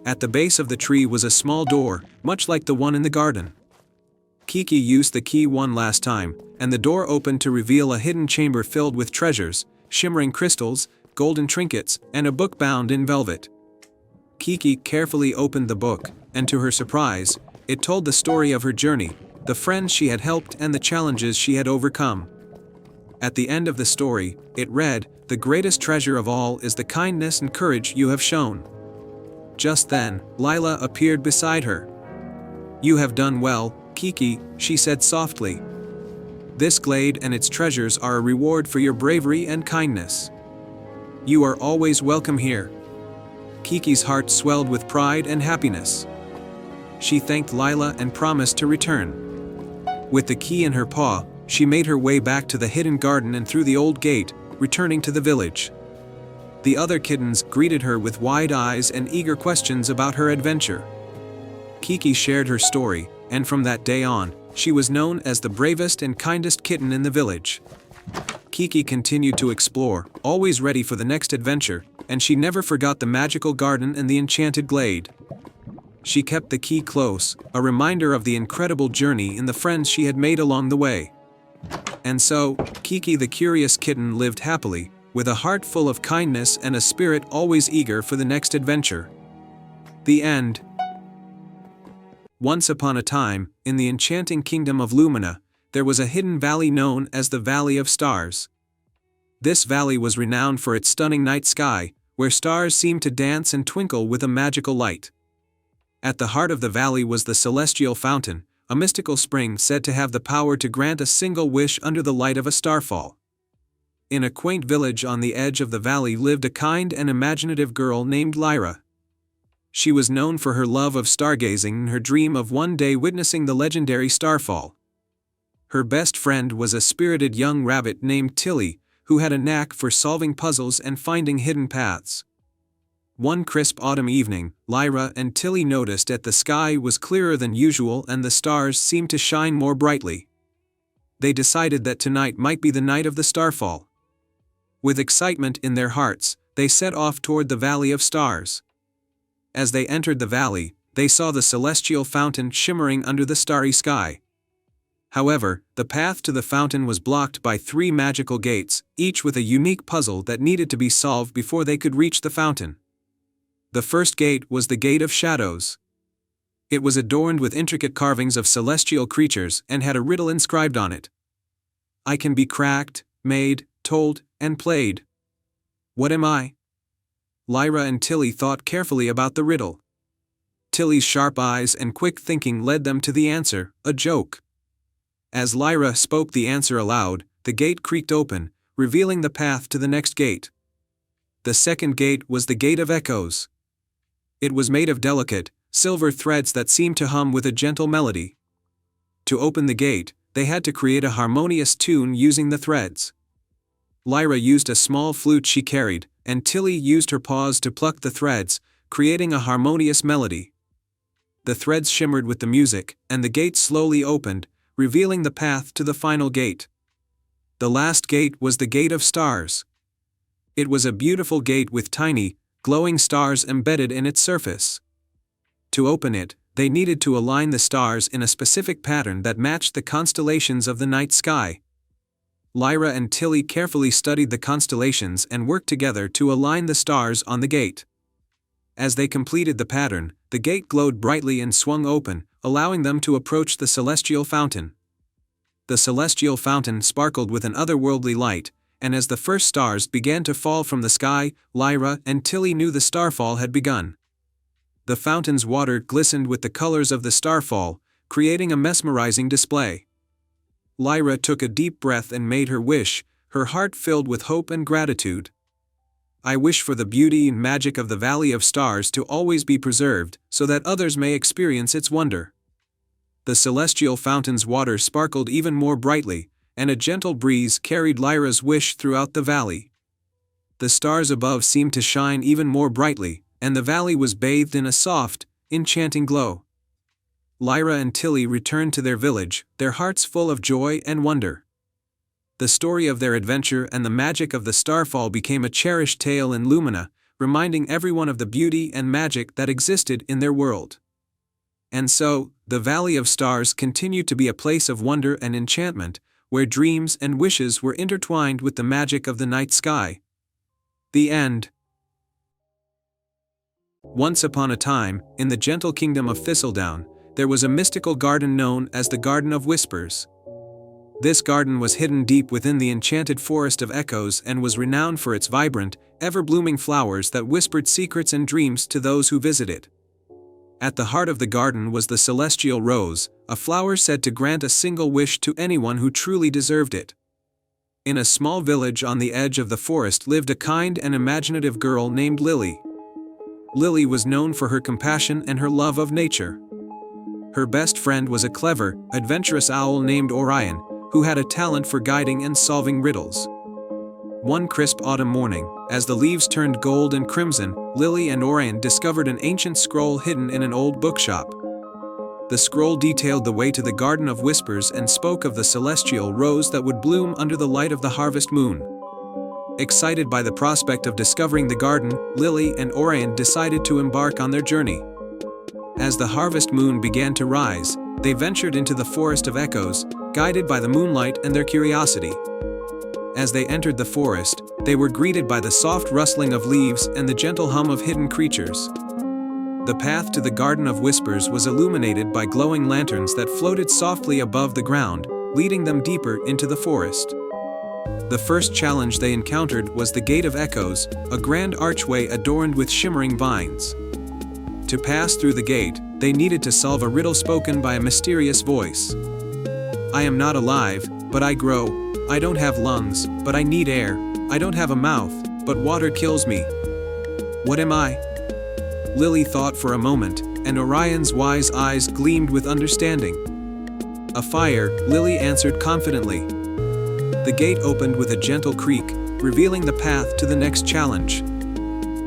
At the base of the tree was a small door, much like the one in the garden. Kiki used the key one last time, and the door opened to reveal a hidden chamber filled with treasures, shimmering crystals, golden trinkets, and a book bound in velvet. Kiki carefully opened the book, and to her surprise, it told the story of her journey, the friends she had helped and the challenges she had overcome. At the end of the story, it read, "The greatest treasure of all is the kindness and courage you have shown." Just then, Lila appeared beside her. "You have done well, Kiki," she said softly. "This glade and its treasures are a reward for your bravery and kindness. You are always welcome here." Kiki's heart swelled with pride and happiness. She thanked Lila and promised to return. With the key in her paw, she made her way back to the hidden garden and through the old gate, returning to the village. The other kittens greeted her with wide eyes and eager questions about her adventure. Kiki shared her story, and from that day on, she was known as the bravest and kindest kitten in the village. Kiki continued to explore, always ready for the next adventure, and she never forgot the magical garden and the enchanted glade. She kept the key close, a reminder of the incredible journey and the friends she had made along the way. And so, Kiki the curious kitten lived happily, with a heart full of kindness and a spirit always eager for the next adventure. The end. Once upon a time, in the enchanting kingdom of Lumina, there was a hidden valley known as the Valley of Stars. This valley was renowned for its stunning night sky, where stars seemed to dance and twinkle with a magical light. At the heart of the valley was the Celestial Fountain, a mystical spring said to have the power to grant a single wish under the light of a starfall. In a quaint village on the edge of the valley lived a kind and imaginative girl named Lyra. She was known for her love of stargazing and her dream of one day witnessing the legendary starfall. Her best friend was a spirited young rabbit named Tilly, who had a knack for solving puzzles and finding hidden paths. One crisp autumn evening, Lyra and Tilly noticed that the sky was clearer than usual and the stars seemed to shine more brightly. They decided that tonight might be the night of the starfall. With excitement in their hearts, they set off toward the Valley of Stars. As they entered the valley, they saw the celestial fountain shimmering under the starry sky. However, the path to the fountain was blocked by 3 magical gates, each with a unique puzzle that needed to be solved before they could reach the fountain. The first gate was the Gate of Shadows. It was adorned with intricate carvings of celestial creatures and had a riddle inscribed on it. "I can be cracked, made, told, and played. What am I?" Lyra and Tilly thought carefully about the riddle. Tilly's sharp eyes and quick thinking led them to the answer, a joke. As Lyra spoke the answer aloud, the gate creaked open, revealing the path to the next gate. The second gate was the Gate of Echoes. It was made of delicate, silver threads that seemed to hum with a gentle melody. To open the gate, they had to create a harmonious tune using the threads. Lyra used a small flute she carried, and Tilly used her paws to pluck the threads, creating a harmonious melody. The threads shimmered with the music, and the gate slowly opened, revealing the path to the final gate. The last gate was the Gate of Stars. It was a beautiful gate with tiny, glowing stars embedded in its surface. To open it, they needed to align the stars in a specific pattern that matched the constellations of the night sky. Lyra and Tilly carefully studied the constellations and worked together to align the stars on the gate. As they completed the pattern, the gate glowed brightly and swung open, allowing them to approach the celestial fountain. The celestial fountain sparkled with an otherworldly light, and as the first stars began to fall from the sky, Lyra and Tilly knew the starfall had begun. The fountain's water glistened with the colors of the starfall, creating a mesmerizing display. Lyra took a deep breath and made her wish, her heart filled with hope and gratitude. "I wish for the beauty and magic of the Valley of Stars to always be preserved, so that others may experience its wonder." The celestial fountain's water sparkled even more brightly, and a gentle breeze carried Lyra's wish throughout the valley. The stars above seemed to shine even more brightly, and the valley was bathed in a soft, enchanting glow. Lyra and Tilly returned to their village, their hearts full of joy and wonder. The story of their adventure and the magic of the starfall became a cherished tale in Lumina, reminding everyone of the beauty and magic that existed in their world. And so, the Valley of Stars continued to be a place of wonder and enchantment, where dreams and wishes were intertwined with the magic of the night sky. The end. Once upon a time, in the gentle kingdom of Thistledown, there was a mystical garden known as the Garden of Whispers. This garden was hidden deep within the enchanted Forest of Echoes and was renowned for its vibrant, ever-blooming flowers that whispered secrets and dreams to those who visit it. At the heart of the garden was the Celestial Rose, a flower said to grant a single wish to anyone who truly deserved it. In a small village on the edge of the forest lived a kind and imaginative girl named Lily. Lily was known for her compassion and her love of nature. Her best friend was a clever, adventurous owl named Orion, who had a talent for guiding and solving riddles. One crisp autumn morning, as the leaves turned gold and crimson, Lily and Orion discovered an ancient scroll hidden in an old bookshop. The scroll detailed the way to the Garden of Whispers and spoke of the celestial rose that would bloom under the light of the harvest moon. Excited by the prospect of discovering the garden, Lily and Orion decided to embark on their journey. As the harvest moon began to rise, they ventured into the Forest of Echoes, guided by the moonlight and their curiosity. As they entered the forest, they were greeted by the soft rustling of leaves and the gentle hum of hidden creatures. The path to the Garden of Whispers was illuminated by glowing lanterns that floated softly above the ground, leading them deeper into the forest. The first challenge they encountered was the Gate of Echoes, a grand archway adorned with shimmering vines. To pass through the gate, they needed to solve a riddle spoken by a mysterious voice. "I am not alive, but I grow. I don't have lungs, but I need air. I don't have a mouth, but water kills me. What am I?" Lily thought for a moment, and Orion's wise eyes gleamed with understanding. "A fire," Lily answered confidently. The gate opened with a gentle creak, revealing the path to the next challenge.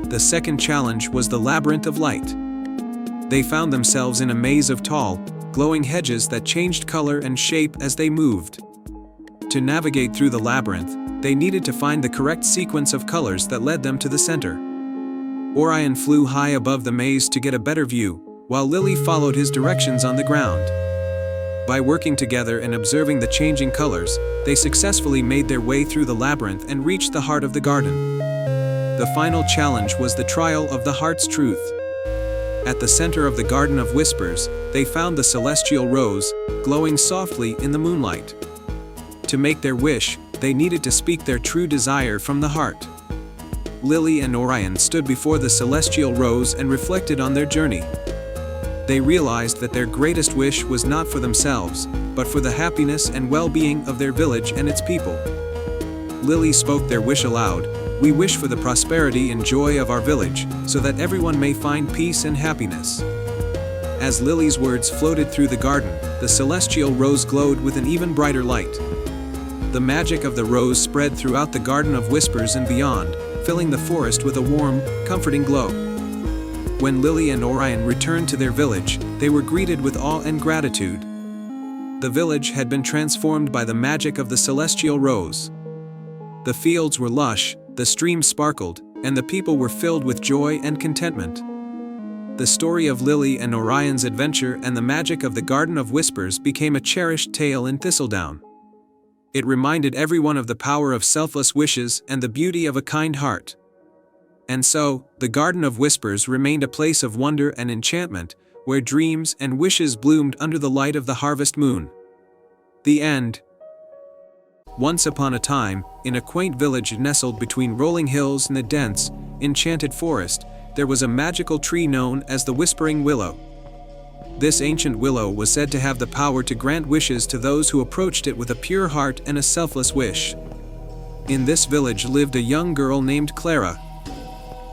The second challenge was the Labyrinth of Light. They found themselves in a maze of tall, glowing hedges that changed color and shape as they moved. To navigate through the labyrinth, they needed to find the correct sequence of colors that led them to the center. Orion flew high above the maze to get a better view, while Lily followed his directions on the ground. By working together and observing the changing colors, they successfully made their way through the labyrinth and reached the heart of the garden. The final challenge was the trial of the heart's truth. At the center of the Garden of Whispers, they found the celestial rose, glowing softly in the moonlight. To make their wish, they needed to speak their true desire from the heart. Lily and Orion stood before the celestial rose and reflected on their journey. They realized that their greatest wish was not for themselves, but for the happiness and well-being of their village and its people. Lily spoke their wish aloud. "We wish for the prosperity and joy of our village, so that everyone may find peace and happiness." As Lily's words floated through the garden, the celestial rose glowed with an even brighter light. The magic of the rose spread throughout the Garden of Whispers and beyond, filling the forest with a warm, comforting glow. When Lily and Orion returned to their village, they were greeted with awe and gratitude. The village had been transformed by the magic of the celestial rose. The fields were lush, the streams sparkled, and the people were filled with joy and contentment. The story of Lily and Orion's adventure and the magic of the Garden of Whispers became a cherished tale in Thistledown. It reminded everyone of the power of selfless wishes and the beauty of a kind heart. And so, the Garden of Whispers remained a place of wonder and enchantment, where dreams and wishes bloomed under the light of the harvest moon. The end. Once upon a time, in a quaint village nestled between rolling hills and a dense, enchanted forest, there was a magical tree known as the Whispering Willow. This ancient willow was said to have the power to grant wishes to those who approached it with a pure heart and a selfless wish. In this village lived a young girl named Clara.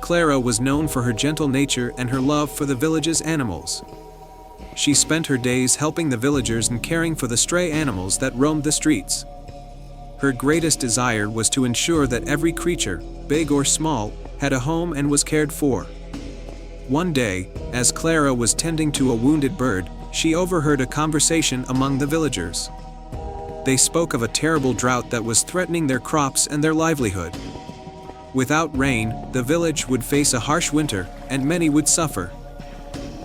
Clara was known for her gentle nature and her love for the village's animals. She spent her days helping the villagers and caring for the stray animals that roamed the streets. Her greatest desire was to ensure that every creature, big or small, had a home and was cared for. One day, as Clara was tending to a wounded bird, she overheard a conversation among the villagers. They spoke of a terrible drought that was threatening their crops and their livelihood. Without rain, the village would face a harsh winter, and many would suffer.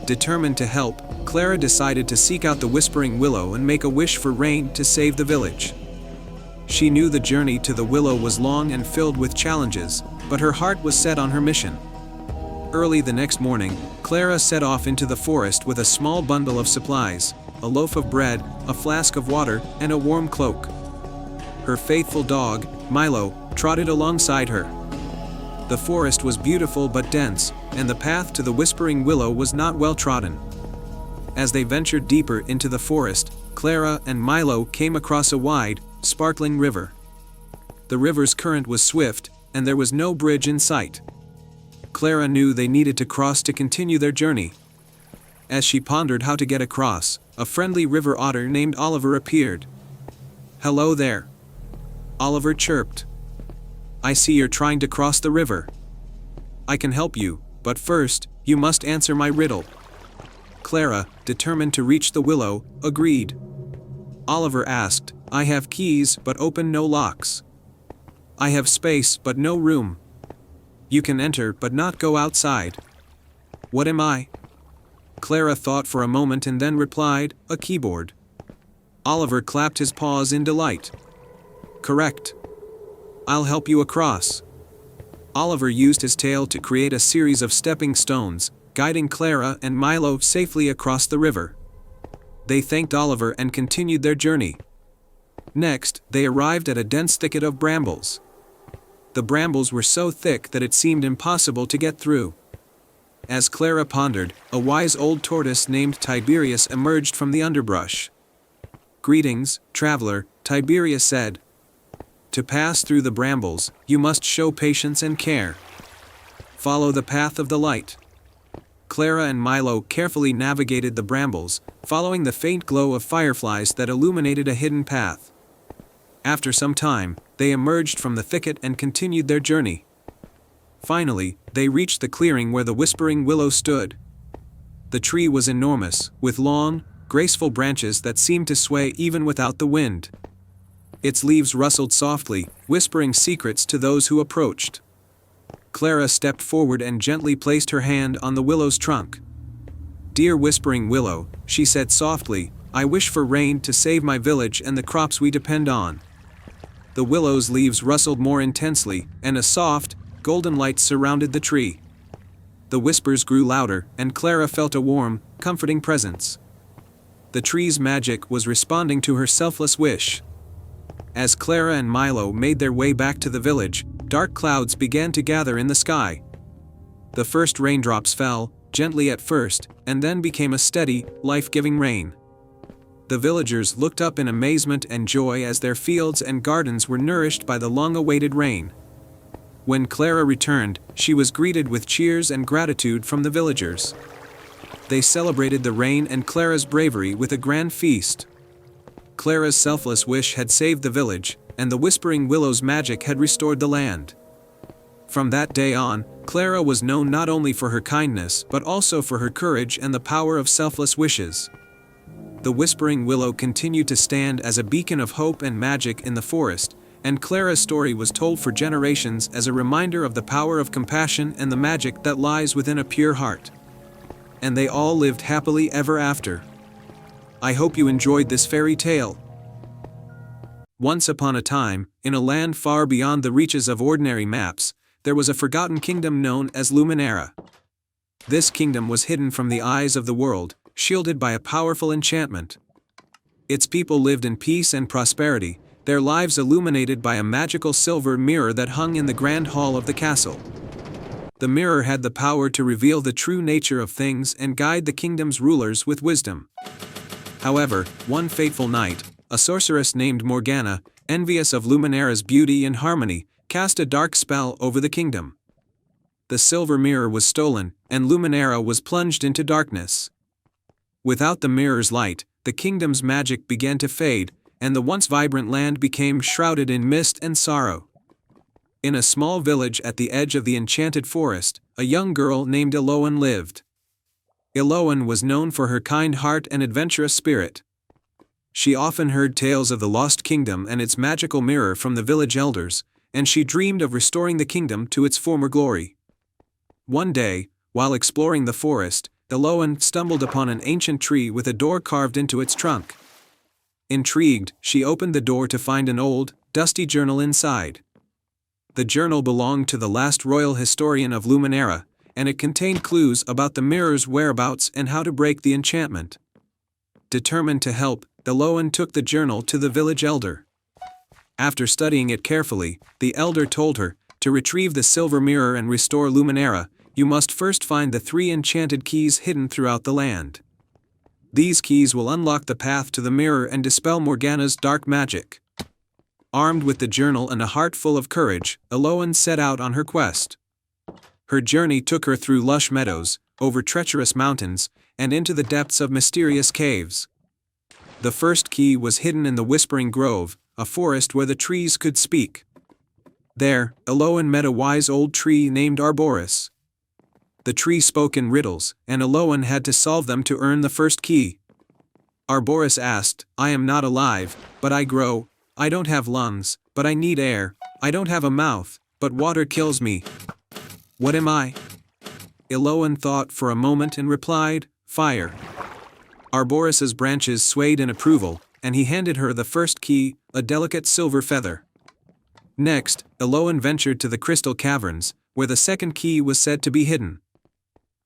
Determined to help, Clara decided to seek out the Whispering Willow and make a wish for rain to save the village. She knew the journey to the willow was long and filled with challenges, but her heart was set on her mission. Early the next morning, Clara set off into the forest with a small bundle of supplies, a loaf of bread, a flask of water, and a warm cloak. Her faithful dog, Milo, trotted alongside her. The forest was beautiful but dense, and the path to the Whispering Willow was not well trodden. As they ventured deeper into the forest, Clara and Milo came across a wide, sparkling river. The river's current was swift, and there was no bridge in sight. Clara knew they needed to cross to continue their journey. As she pondered how to get across, a friendly river otter named Oliver appeared. "Hello there," Oliver chirped. "I see you're trying to cross the river. I can help you, but first, you must answer my riddle." Clara, determined to reach the willow, agreed. Oliver asked, "I have keys but open no locks. I have space but no room. You can enter but not go outside. What am I?" Clara thought for a moment and then replied, "A keyboard." Oliver clapped his paws in delight. "Correct. I'll help you across." Oliver used his tail to create a series of stepping stones, guiding Clara and Milo safely across the river. They thanked Oliver and continued their journey. Next, they arrived at a dense thicket of brambles. The brambles were so thick that it seemed impossible to get through. As Clara pondered, a wise old tortoise named Tiberius emerged from the underbrush. "Greetings, traveler," Tiberius said. "To pass through the brambles, you must show patience and care. Follow the path of the light." Clara and Milo carefully navigated the brambles, following the faint glow of fireflies that illuminated a hidden path. After some time, they emerged from the thicket and continued their journey. Finally, they reached the clearing where the Whispering Willow stood. The tree was enormous, with long, graceful branches that seemed to sway even without the wind. Its leaves rustled softly, whispering secrets to those who approached. Clara stepped forward and gently placed her hand on the willow's trunk. "Dear Whispering Willow," she said softly, "I wish for rain to save my village and the crops we depend on." The willow's leaves rustled more intensely, and a soft, golden light surrounded the tree. The whispers grew louder, and Clara felt a warm, comforting presence. The tree's magic was responding to her selfless wish. As Clara and Milo made their way back to the village, dark clouds began to gather in the sky. The first raindrops fell, gently at first, and then became a steady, life-giving rain. The villagers looked up in amazement and joy as their fields and gardens were nourished by the long-awaited rain. When Clara returned, she was greeted with cheers and gratitude from the villagers. They celebrated the rain and Clara's bravery with a grand feast. Clara's selfless wish had saved the village, and the Whispering Willow's magic had restored the land. From that day on, Clara was known not only for her kindness but also for her courage and the power of selfless wishes. The Whispering Willow continued to stand as a beacon of hope and magic in the forest, and Clara's story was told for generations as a reminder of the power of compassion and the magic that lies within a pure heart. And they all lived happily ever after. I hope you enjoyed this fairy tale. Once upon a time, in a land far beyond the reaches of ordinary maps, there was a forgotten kingdom known as Luminera. This kingdom was hidden from the eyes of the world, shielded by a powerful enchantment. Its people lived in peace and prosperity, their lives illuminated by a magical silver mirror that hung in the grand hall of the castle. The mirror had the power to reveal the true nature of things and guide the kingdom's rulers with wisdom. However, one fateful night, a sorceress named Morgana, envious of Luminera's beauty and harmony, cast a dark spell over the kingdom. The silver mirror was stolen, and Luminera was plunged into darkness. Without the mirror's light, the kingdom's magic began to fade, and the once vibrant land became shrouded in mist and sorrow. In a small village at the edge of the enchanted forest, a young girl named Eloan lived. Eloan was known for her kind heart and adventurous spirit. She often heard tales of the lost kingdom and its magical mirror from the village elders, and she dreamed of restoring the kingdom to its former glory. One day, while exploring the forest, Eloan stumbled upon an ancient tree with a door carved into its trunk. Intrigued, she opened the door to find an old, dusty journal inside. The journal belonged to the last royal historian of Luminera, and it contained clues about the mirror's whereabouts and how to break the enchantment. Determined to help, Eloan took the journal to the village elder. After studying it carefully, the elder told her, to retrieve the silver mirror and restore Luminera, you must first find the 3 enchanted keys hidden throughout the land. These keys will unlock the path to the mirror and dispel Morgana's dark magic. Armed with the journal and a heart full of courage, Eloan set out on her quest. Her journey took her through lush meadows, over treacherous mountains, and into the depths of mysterious caves. The first key was hidden in the Whispering Grove, a forest where the trees could speak. There, Eloan met a wise old tree named Arboris. The tree spoke in riddles, and Eloan had to solve them to earn the first key. Arboris asked, I am not alive, but I grow. I don't have lungs, but I need air. I don't have a mouth, but water kills me. What am I? Eloan thought for a moment and replied, fire. Arboris's branches swayed in approval, and he handed her the first key, a delicate silver feather. Next, Eloan ventured to the crystal caverns, where the second key was said to be hidden.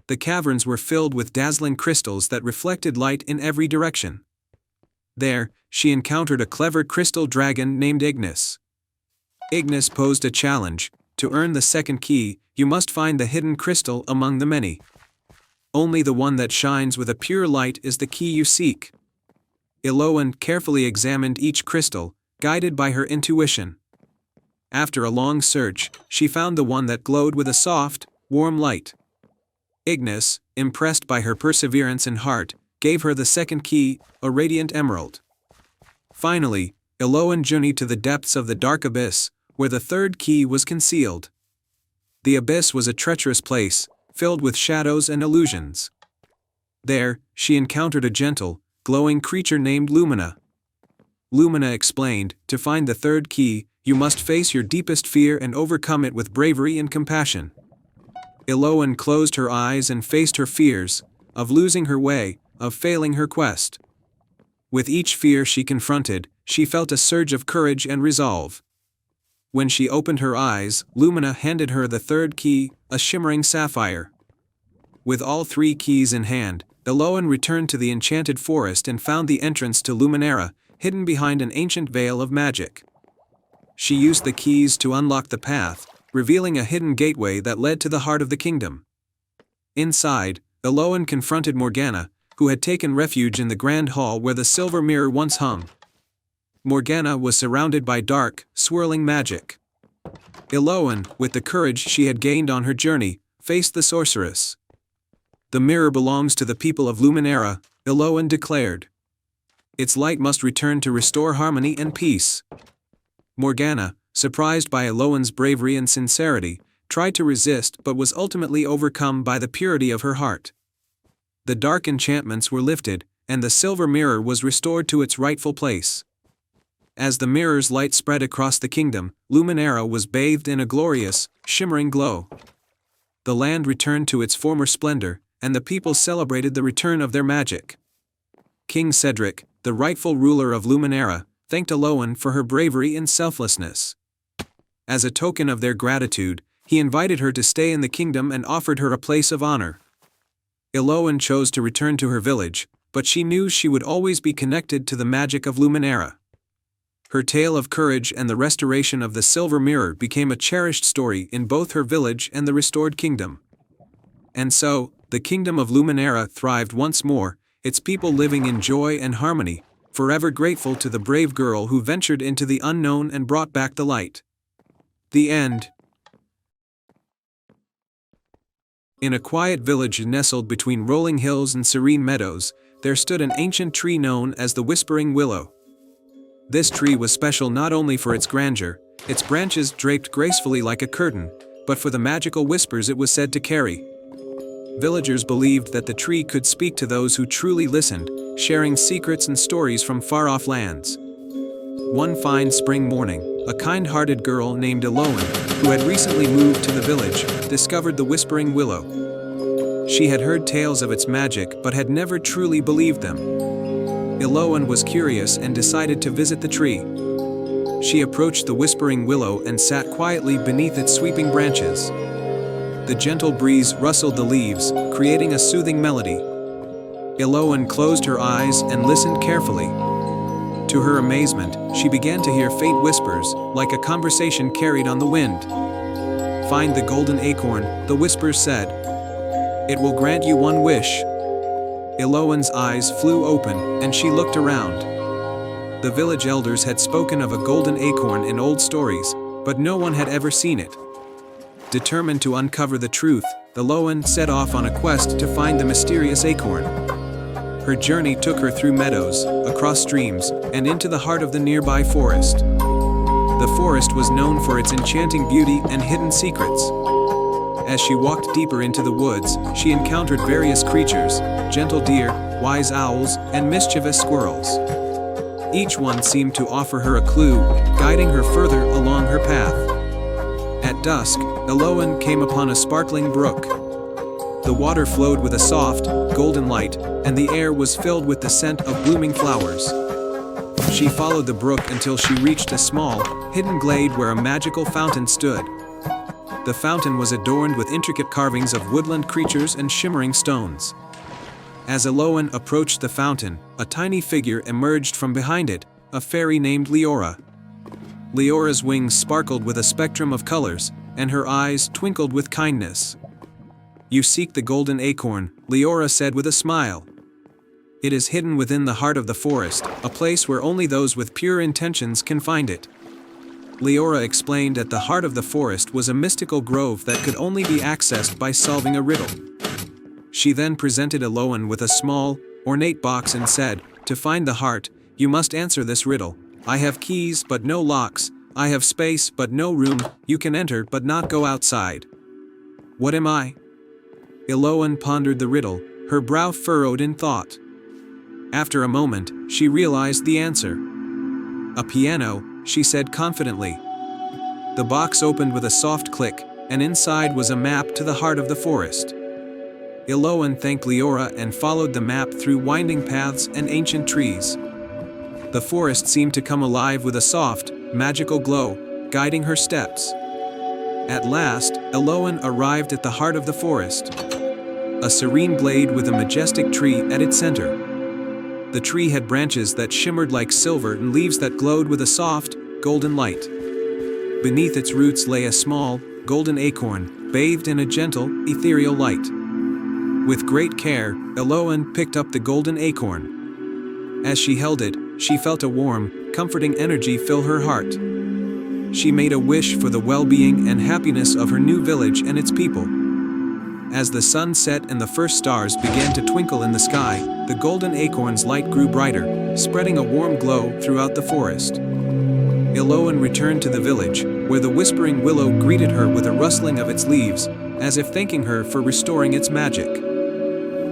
The caverns were filled with dazzling crystals that reflected light in every direction. There, she encountered a clever crystal dragon named Ignis. Ignis posed a challenge. To earn the second key, you must find the hidden crystal among the many. Only the one that shines with a pure light is the key you seek. Eloan carefully examined each crystal, guided by her intuition. After a long search, she found the one that glowed with a soft, warm light. Ignis, impressed by her perseverance and heart, gave her the second key, a radiant emerald. Finally, Eloan journeyed to the depths of the dark abyss, where the third key was concealed. The abyss was a treacherous place, filled with shadows and illusions. There, she encountered a gentle, glowing creature named Lumina. Lumina explained, to find the third key, you must face your deepest fear and overcome it with bravery and compassion. Eloan closed her eyes and faced her fears, of losing her way, of failing her quest. With each fear she confronted, she felt a surge of courage and resolve. When she opened her eyes, Lumina handed her the third key, a shimmering sapphire. With all 3 keys in hand, Eloan returned to the enchanted forest and found the entrance to Luminera, hidden behind an ancient veil of magic. She used the keys to unlock the path, revealing a hidden gateway that led to the heart of the kingdom. Inside, Eloan confronted Morgana, who had taken refuge in the grand hall where the silver mirror once hung. Morgana was surrounded by dark, swirling magic. Eloan, with the courage she had gained on her journey, faced the sorceress. The mirror belongs to the people of Luminera, Eloan declared. Its light must return to restore harmony and peace. Morgana, surprised by Eloan's bravery and sincerity, tried to resist but was ultimately overcome by the purity of her heart. The dark enchantments were lifted, and the silver mirror was restored to its rightful place. As the mirror's light spread across the kingdom, Luminera was bathed in a glorious, shimmering glow. The land returned to its former splendor, and the people celebrated the return of their magic. King Cedric, the rightful ruler of Luminera, thanked Eloan for her bravery and selflessness. As a token of their gratitude, he invited her to stay in the kingdom and offered her a place of honor. Eloan chose to return to her village, but she knew she would always be connected to the magic of Luminera. Her tale of courage and the restoration of the silver mirror became a cherished story in both her village and the restored kingdom. And so, the kingdom of Luminera thrived once more, its people living in joy and harmony, forever grateful to the brave girl who ventured into the unknown and brought back the light. The end. In a quiet village nestled between rolling hills and serene meadows, there stood an ancient tree known as the Whispering Willow. This tree was special not only for its grandeur, its branches draped gracefully like a curtain, but for the magical whispers it was said to carry. Villagers believed that the tree could speak to those who truly listened, sharing secrets and stories from far-off lands. One fine spring morning, a kind-hearted girl named Elowen, who had recently moved to the village, discovered the Whispering Willow. She had heard tales of its magic but had never truly believed them. Elowen was curious and decided to visit the tree. She approached the Whispering Willow and sat quietly beneath its sweeping branches. The gentle breeze rustled the leaves, creating a soothing melody. Elowen closed her eyes and listened carefully. To her amazement, she began to hear faint whispers, like a conversation carried on the wind. "Find the golden acorn," the whispers said. "It will grant you one wish." Elowen's eyes flew open, and she looked around. The village elders had spoken of a golden acorn in old stories, but no one had ever seen it. Determined to uncover the truth, Elowen set off on a quest to find the mysterious acorn. Her journey took her through meadows, across streams, and into the heart of the nearby forest. The forest was known for its enchanting beauty and hidden secrets. As she walked deeper into the woods, she encountered various creatures: gentle deer, wise owls, and mischievous squirrels. Each one seemed to offer her a clue, guiding her further along her path. At dusk, Elowen came upon a sparkling brook. The water flowed with a soft, golden light, and the air was filled with the scent of blooming flowers. She followed the brook until she reached a small, hidden glade where a magical fountain stood. The fountain was adorned with intricate carvings of woodland creatures and shimmering stones. As Elowen approached the fountain, a tiny figure emerged from behind it, a fairy named Leora. Leora's wings sparkled with a spectrum of colors, and her eyes twinkled with kindness. "You seek the golden acorn," Leora said with a smile. "It is hidden within the heart of the forest, a place where only those with pure intentions can find it." Leora explained that the heart of the forest was a mystical grove that could only be accessed by solving a riddle. She then presented Elowen with a small, ornate box and said, "To find the heart, you must answer this riddle. I have keys but no locks, I have space but no room, you can enter but not go outside. What am I?" Elowen pondered the riddle, her brow furrowed in thought. After a moment, she realized the answer. "A piano," she said confidently. The box opened with a soft click, and inside was a map to the heart of the forest. Elowen thanked Leora and followed the map through winding paths and ancient trees. The forest seemed to come alive with a soft, magical glow, guiding her steps. At last, Elowen arrived at the heart of the forest. A serene glade with a majestic tree at its center. The tree had branches that shimmered like silver and leaves that glowed with a soft, golden light. Beneath its roots lay a small, golden acorn, bathed in a gentle, ethereal light. With great care, Elowen picked up the golden acorn. As she held it, she felt a warm, comforting energy fill her heart. She made a wish for the well-being and happiness of her new village and its people. As the sun set and the first stars began to twinkle in the sky, the golden acorn's light grew brighter, spreading a warm glow throughout the forest. Elowen returned to the village, where the Whispering Willow greeted her with a rustling of its leaves, as if thanking her for restoring its magic.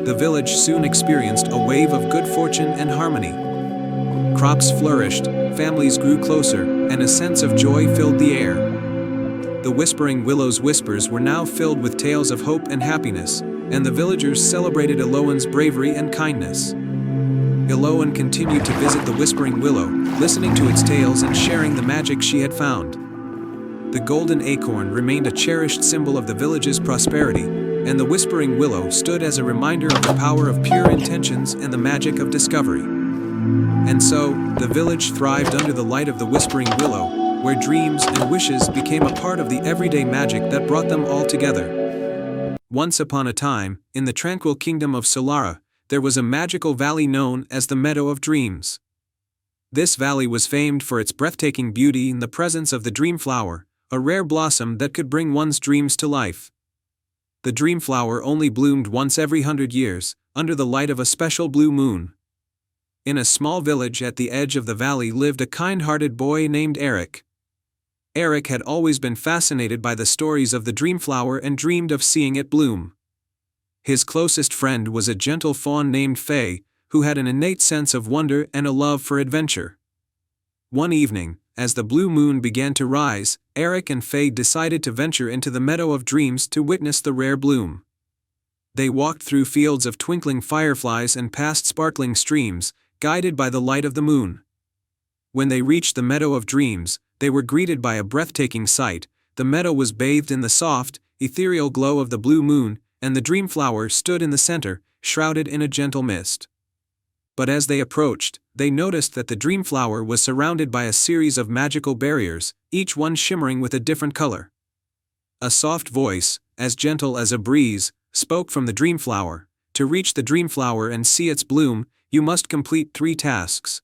The village soon experienced a wave of good fortune and harmony. Crops flourished, families grew closer, and a sense of joy filled the air. The Whispering Willow's whispers were now filled with tales of hope and happiness, and the villagers celebrated Elowen's bravery and kindness. Elowen continued to visit the Whispering Willow, listening to its tales and sharing the magic she had found. The golden acorn remained a cherished symbol of the village's prosperity, and the Whispering Willow stood as a reminder of the power of pure intentions and the magic of discovery. And so, the village thrived under the light of the Whispering Willow, where dreams and wishes became a part of the everyday magic that brought them all together. Once upon a time, in the tranquil kingdom of Solara, there was a magical valley known as the Meadow of Dreams. This valley was famed for its breathtaking beauty in the presence of the dream flower, a rare blossom that could bring one's dreams to life. The dream flower only bloomed once every 100 years, under the light of a special blue moon. In a small village at the edge of the valley lived a kind-hearted boy named Eric. Eric had always been fascinated by the stories of the dream flower and dreamed of seeing it bloom. His closest friend was a gentle fawn named Faye, who had an innate sense of wonder and a love for adventure. One evening, as the blue moon began to rise, Eric and Faye decided to venture into the Meadow of Dreams to witness the rare bloom. They walked through fields of twinkling fireflies and past sparkling streams, guided by the light of the moon. When they reached the Meadow of Dreams, they were greeted by a breathtaking sight. The meadow was bathed in the soft, ethereal glow of the blue moon, and the dream flower stood in the center, shrouded in a gentle mist. But as they approached, they noticed that the dream flower was surrounded by a series of magical barriers, each one shimmering with a different color. A soft voice, as gentle as a breeze, spoke from the dream flower. To reach the dream flower and see its bloom, you must complete 3 tasks.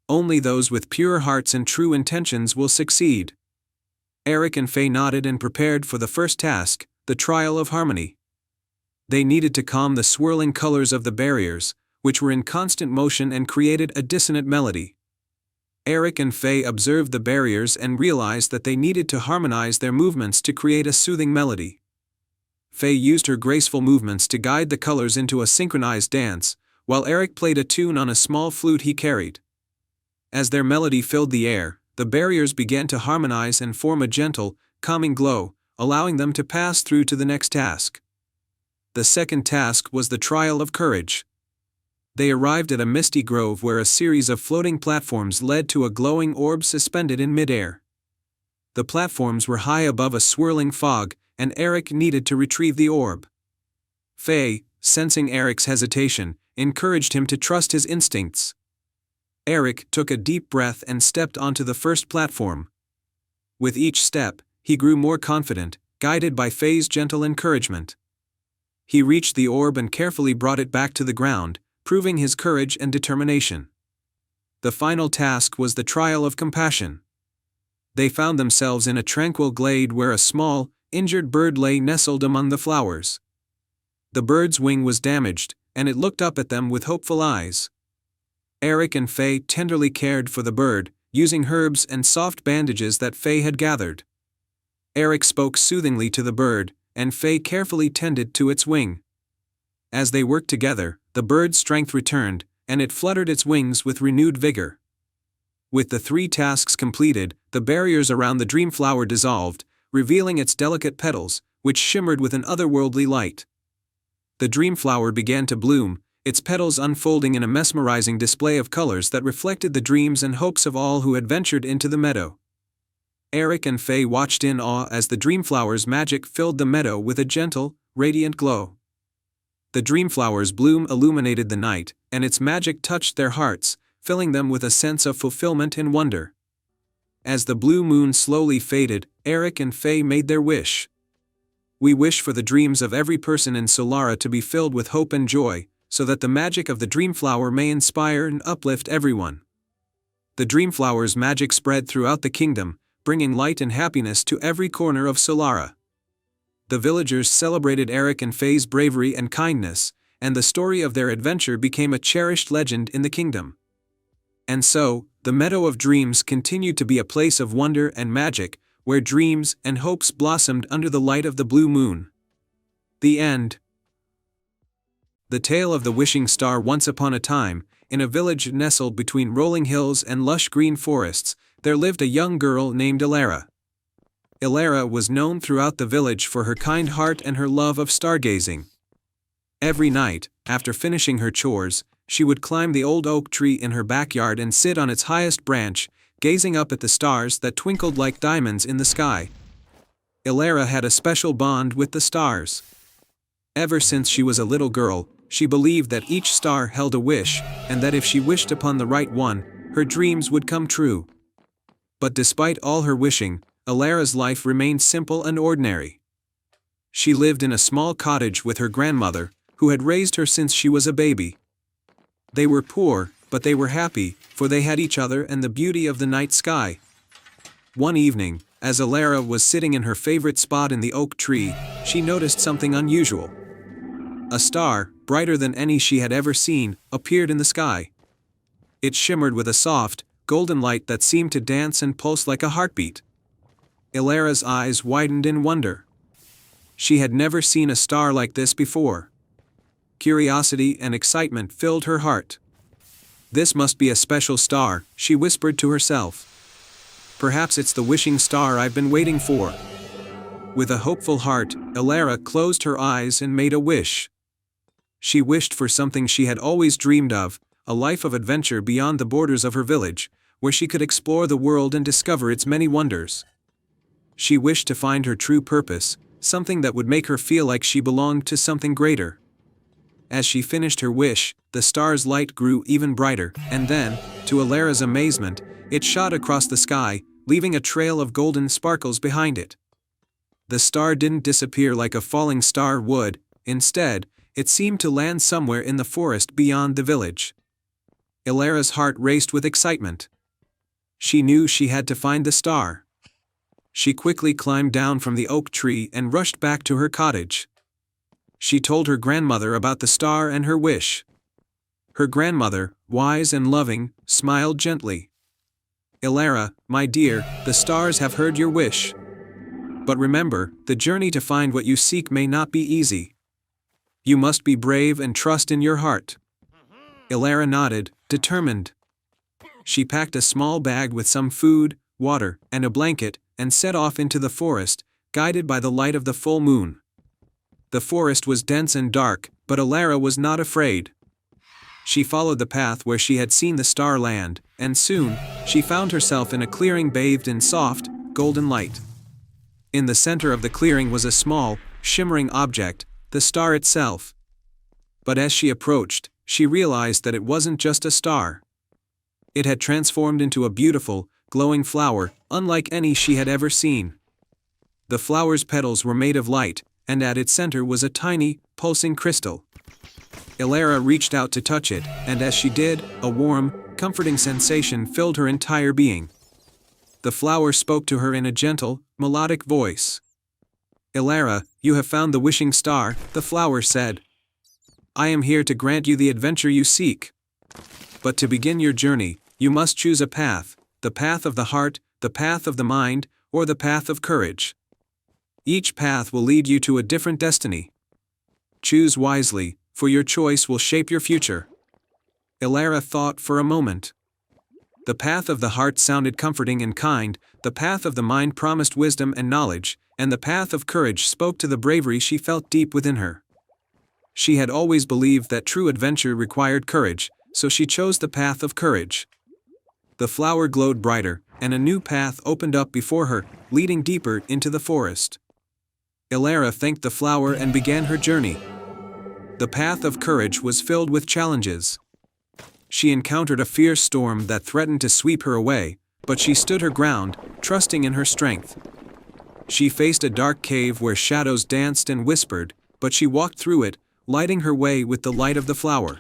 Only those with pure hearts and true intentions will succeed. Eric and Faye nodded and prepared for the first task, the trial of harmony. They needed to calm the swirling colors of the barriers, which were in constant motion and created a dissonant melody. Eric and Faye observed the barriers and realized that they needed to harmonize their movements to create a soothing melody. Faye used her graceful movements to guide the colors into a synchronized dance, while Eric played a tune on a small flute he carried. As their melody filled the air, the barriers began to harmonize and form a gentle, calming glow, allowing them to pass through to the next task. The second task was the trial of courage. They arrived at a misty grove where a series of floating platforms led to a glowing orb suspended in midair. The platforms were high above a swirling fog, and Eric needed to retrieve the orb. Faye, sensing Eric's hesitation, encouraged him to trust his instincts. Eric took a deep breath and stepped onto the first platform. With each step, he grew more confident, guided by Faye's gentle encouragement. He reached the orb and carefully brought it back to the ground, proving his courage and determination. The final task was the trial of compassion. They found themselves in a tranquil glade where a small, injured bird lay nestled among the flowers. The bird's wing was damaged, and it looked up at them with hopeful eyes. Eric and Faye tenderly cared for the bird, using herbs and soft bandages that Faye had gathered. Eric spoke soothingly to the bird, and Faye carefully tended to its wing. As they worked together, the bird's strength returned, and it fluttered its wings with renewed vigor. With the 3 tasks completed, the barriers around the dream flower dissolved, revealing its delicate petals, which shimmered with an otherworldly light. The dream flower began to bloom, its petals unfolding in a mesmerizing display of colors that reflected the dreams and hopes of all who had ventured into the meadow. Eric and Faye watched in awe as the dreamflower's magic filled the meadow with a gentle, radiant glow. The dreamflower's bloom illuminated the night, and its magic touched their hearts, filling them with a sense of fulfillment and wonder. As the blue moon slowly faded, Eric and Faye made their wish. "We wish for the dreams of every person in Solara to be filled with hope and joy, so that the magic of the dreamflower may inspire and uplift everyone." The dreamflower's magic spread throughout the kingdom, bringing light and happiness to every corner of Solara. The villagers celebrated Eric and Faye's bravery and kindness, and the story of their adventure became a cherished legend in the kingdom. And so, the Meadow of Dreams continued to be a place of wonder and magic, where dreams and hopes blossomed under the light of the blue moon. The end. The tale of the wishing star. Once upon a time, in a village nestled between rolling hills and lush green forests, there lived a young girl named Ilara. Ilara was known throughout the village for her kind heart and her love of stargazing. Every night, after finishing her chores, she would climb the old oak tree in her backyard and sit on its highest branch, gazing up at the stars that twinkled like diamonds in the sky. Ilara had a special bond with the stars. Ever since she was a little girl, she believed that each star held a wish, and that if she wished upon the right one, her dreams would come true. But despite all her wishing, Ilara's life remained simple and ordinary. She lived in a small cottage with her grandmother, who had raised her since she was a baby. They were poor, but they were happy, for they had each other and the beauty of the night sky. One evening, as Ilara was sitting in her favorite spot in the oak tree, she noticed something unusual. A star, brighter than any she had ever seen, appeared in the sky. It shimmered with a soft, golden light that seemed to dance and pulse like a heartbeat. Ilara's eyes widened in wonder. She had never seen a star like this before. Curiosity and excitement filled her heart. "This must be a special star," she whispered to herself. "Perhaps it's the wishing star I've been waiting for." With a hopeful heart, Elara closed her eyes and made a wish. She wished for something she had always dreamed of, a life of adventure beyond the borders of her village, where she could explore the world and discover its many wonders. She wished to find her true purpose, something that would make her feel like she belonged to something greater. As she finished her wish, the star's light grew even brighter, and then, to Elara's amazement, it shot across the sky, leaving a trail of golden sparkles behind it. The star didn't disappear like a falling star would. Instead, it seemed to land somewhere in the forest beyond the village. Elara's heart raced with excitement. She knew she had to find the star. She quickly climbed down from the oak tree and rushed back to her cottage. She told her grandmother about the star and her wish. Her grandmother, wise and loving, smiled gently. "Elara, my dear, the stars have heard your wish. But remember, the journey to find what you seek may not be easy. You must be brave and trust in your heart." Elara nodded, determined. She packed a small bag with some food, water, and a blanket, and set off into the forest, guided by the light of the full moon. The forest was dense and dark, but Elara was not afraid. She followed the path where she had seen the star land, and soon, she found herself in a clearing bathed in soft, golden light. In the center of the clearing was a small, shimmering object, the star itself. But as she approached, she realized that it wasn't just a star. It had transformed into a beautiful, glowing flower, unlike any she had ever seen. The flower's petals were made of light, and at its center was a tiny, pulsing crystal. Elara reached out to touch it, and as she did, a warm, comforting sensation filled her entire being. The flower spoke to her in a gentle, melodic voice. "Elara, you have found the wishing star," the flower said. "I am here to grant you the adventure you seek. But to begin your journey, you must choose a path, the path of the heart, the path of the mind, or the path of courage. Each path will lead you to a different destiny. Choose wisely, for your choice will shape your future." Elara thought for a moment. The path of the heart sounded comforting and kind, the path of the mind promised wisdom and knowledge, and the path of courage spoke to the bravery she felt deep within her. She had always believed that true adventure required courage, so she chose the path of courage. The flower glowed brighter, and a new path opened up before her, leading deeper into the forest. Elara thanked the flower and began her journey. The path of courage was filled with challenges. She encountered a fierce storm that threatened to sweep her away, but she stood her ground, trusting in her strength. She faced a dark cave where shadows danced and whispered, but she walked through it, lighting her way with the light of the flower.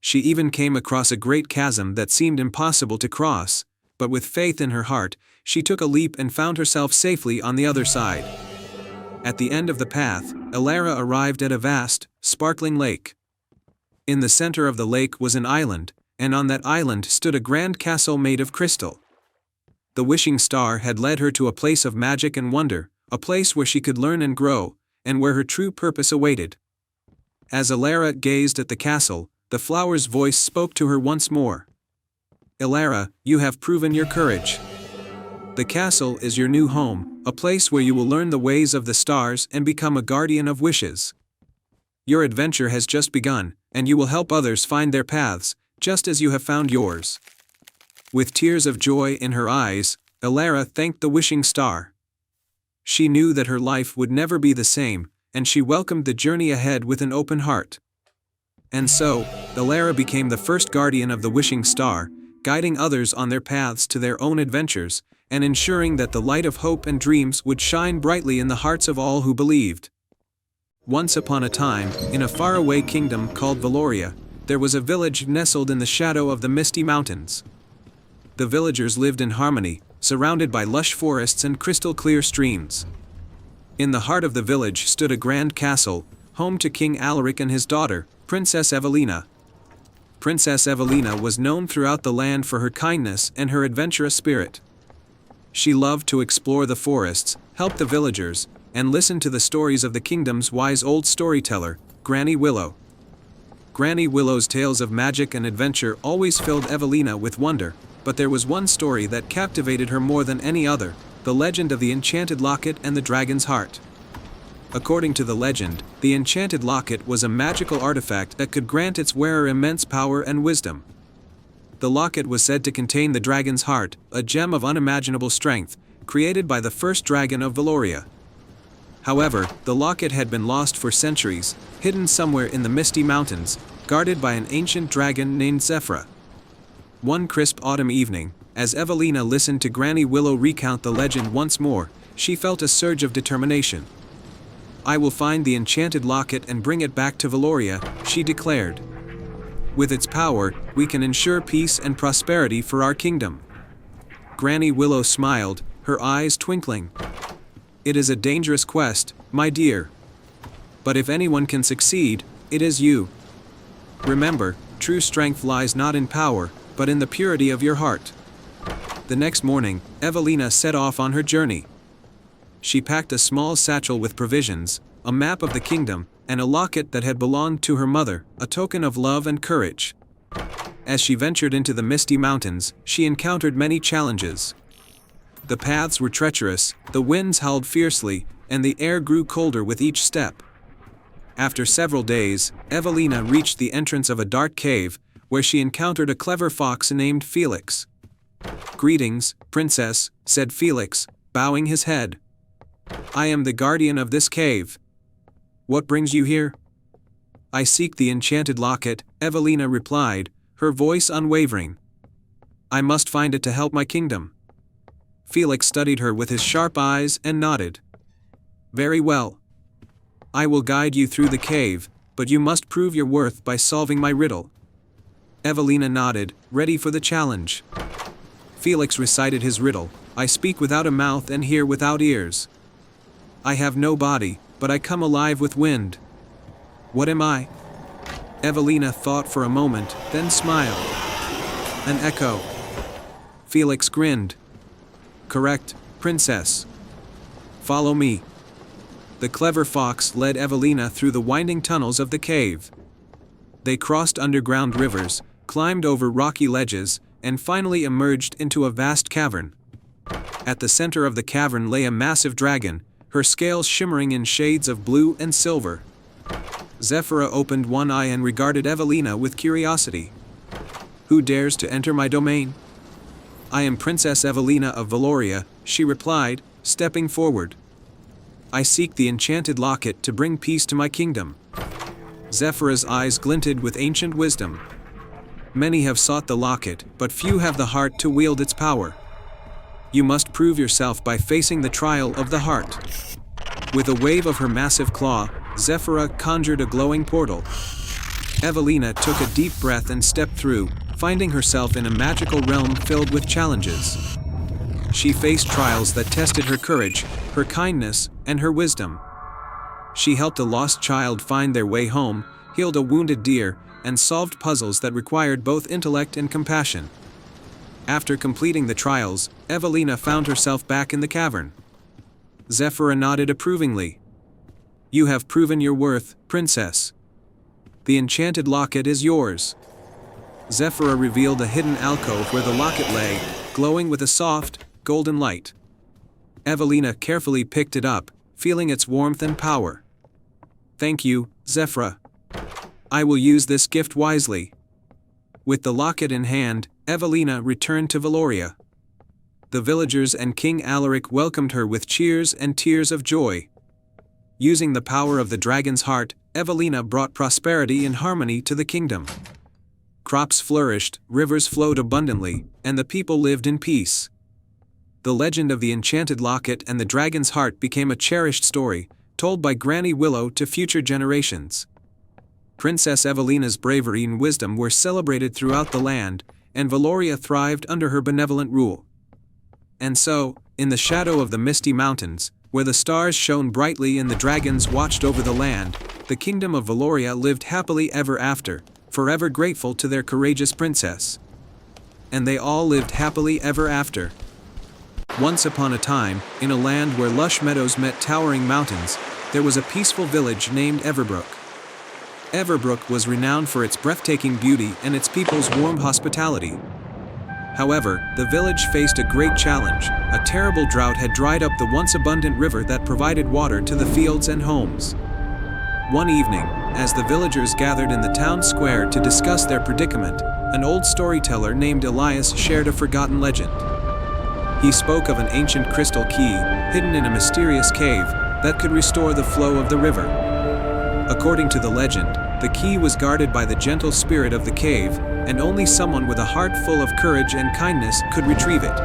She even came across a great chasm that seemed impossible to cross, but with faith in her heart, she took a leap and found herself safely on the other side. At the end of the path, Elara arrived at a vast, sparkling lake. In the center of the lake was an island, and on that island stood a grand castle made of crystal. The wishing star had led her to a place of magic and wonder, a place where she could learn and grow, and where her true purpose awaited. As Elara gazed at the castle, the flower's voice spoke to her once more. "Elara, you have proven your courage. The castle is your new home, a place where you will learn the ways of the stars and become a guardian of wishes. Your adventure has just begun, and you will help others find their paths, just as you have found yours." With tears of joy in her eyes, Elara thanked the wishing star. She knew that her life would never be the same, and she welcomed the journey ahead with an open heart. And so, Elara became the first guardian of the wishing star, guiding others on their paths to their own adventures, and ensuring that the light of hope and dreams would shine brightly in the hearts of all who believed. Once upon a time, in a faraway kingdom called Valoria, there was a village nestled in the shadow of the misty mountains. The villagers lived in harmony, surrounded by lush forests and crystal-clear streams. In the heart of the village stood a grand castle, home to King Alaric and his daughter, Princess Evelina. Princess Evelina was known throughout the land for her kindness and her adventurous spirit. She loved to explore the forests, help the villagers, and listen to the stories of the kingdom's wise old storyteller, Granny Willow. Granny Willow's tales of magic and adventure always filled Evelina with wonder, but there was one story that captivated her more than any other: the legend of the enchanted locket and the dragon's heart. According to the legend, the enchanted locket was a magical artifact that could grant its wearer immense power and wisdom. The locket was said to contain the dragon's heart, a gem of unimaginable strength, created by the first dragon of Valoria. However, the locket had been lost for centuries, hidden somewhere in the Misty Mountains, guarded by an ancient dragon named Zephyra. One crisp autumn evening, as Evelina listened to Granny Willow recount the legend once more, she felt a surge of determination. "I will find the enchanted locket and bring it back to Valoria," she declared. "With its power, we can ensure peace and prosperity for our kingdom." Granny Willow smiled, her eyes twinkling. "It is a dangerous quest, my dear. But if anyone can succeed, it is you. Remember, true strength lies not in power, but in the purity of your heart." The next morning, Evelina set off on her journey. She packed a small satchel with provisions, a map of the kingdom, and a locket that had belonged to her mother, a token of love and courage. As she ventured into the Misty Mountains, she encountered many challenges. The paths were treacherous, the winds howled fiercely, and the air grew colder with each step. After several days, Evelina reached the entrance of a dark cave, where she encountered a clever fox named Felix. "Greetings, Princess," said Felix, bowing his head. "I am the guardian of this cave. What brings you here?" "I seek the enchanted locket," Evelina replied, her voice unwavering. "I must find it to help my kingdom." Felix studied her with his sharp eyes and nodded. "Very well. I will guide you through the cave, but you must prove your worth by solving my riddle." Evelina nodded, ready for the challenge. Felix recited his riddle: "I speak without a mouth and hear without ears. I have no body, but I come alive with wind. What am I?" Evelina thought for a moment, then smiled. "An echo." Felix grinned. "Correct, Princess. Follow me." The clever fox led Evelina through the winding tunnels of the cave. They crossed underground rivers, climbed over rocky ledges, and finally emerged into a vast cavern. At the center of the cavern lay a massive dragon, her scales shimmering in shades of blue and silver. Zephyra opened one eye and regarded Evelina with curiosity. "Who dares to enter my domain?" "I am Princess Evelina of Valoria," she replied, stepping forward. "I seek the enchanted locket to bring peace to my kingdom." Zephyra's eyes glinted with ancient wisdom. "Many have sought the locket, but few have the heart to wield its power. You must prove yourself by facing the trial of the heart." With a wave of her massive claw, Zephyra conjured a glowing portal. Evelina took a deep breath and stepped through, finding herself in a magical realm filled with challenges. She faced trials that tested her courage, her kindness, and her wisdom. She helped a lost child find their way home, healed a wounded deer, and solved puzzles that required both intellect and compassion. After completing the trials, Evelina found herself back in the cavern. Zephyra nodded approvingly. "You have proven your worth, Princess. The enchanted locket is yours." Zephyra revealed a hidden alcove where the locket lay, glowing with a soft, golden light. Evelina carefully picked it up, feeling its warmth and power. "Thank you, Zephyra. I will use this gift wisely." With the locket in hand, Evelina returned to Valoria. The villagers and King Alaric welcomed her with cheers and tears of joy. Using the power of the dragon's heart, Evelina brought prosperity and harmony to the kingdom. Crops flourished, rivers flowed abundantly, and the people lived in peace. The legend of the enchanted locket and the dragon's heart became a cherished story, told by Granny Willow to future generations. Princess Evelina's bravery and wisdom were celebrated throughout the land, and Valoria thrived under her benevolent rule. And so, in the shadow of the Misty Mountains, where the stars shone brightly and the dragons watched over the land, the kingdom of Valoria lived happily ever after, forever grateful to their courageous princess. And they all lived happily ever after. Once upon a time, in a land where lush meadows met towering mountains, there was a peaceful village named Everbrook. Everbrook was renowned for its breathtaking beauty and its people's warm hospitality. However, the village faced a great challenge. A terrible drought had dried up the once abundant river that provided water to the fields and homes. One evening, as the villagers gathered in the town square to discuss their predicament, an old storyteller named Elias shared a forgotten legend. He spoke of an ancient crystal key, hidden in a mysterious cave, that could restore the flow of the river. According to the legend, the key was guarded by the gentle spirit of the cave, and only someone with a heart full of courage and kindness could retrieve it.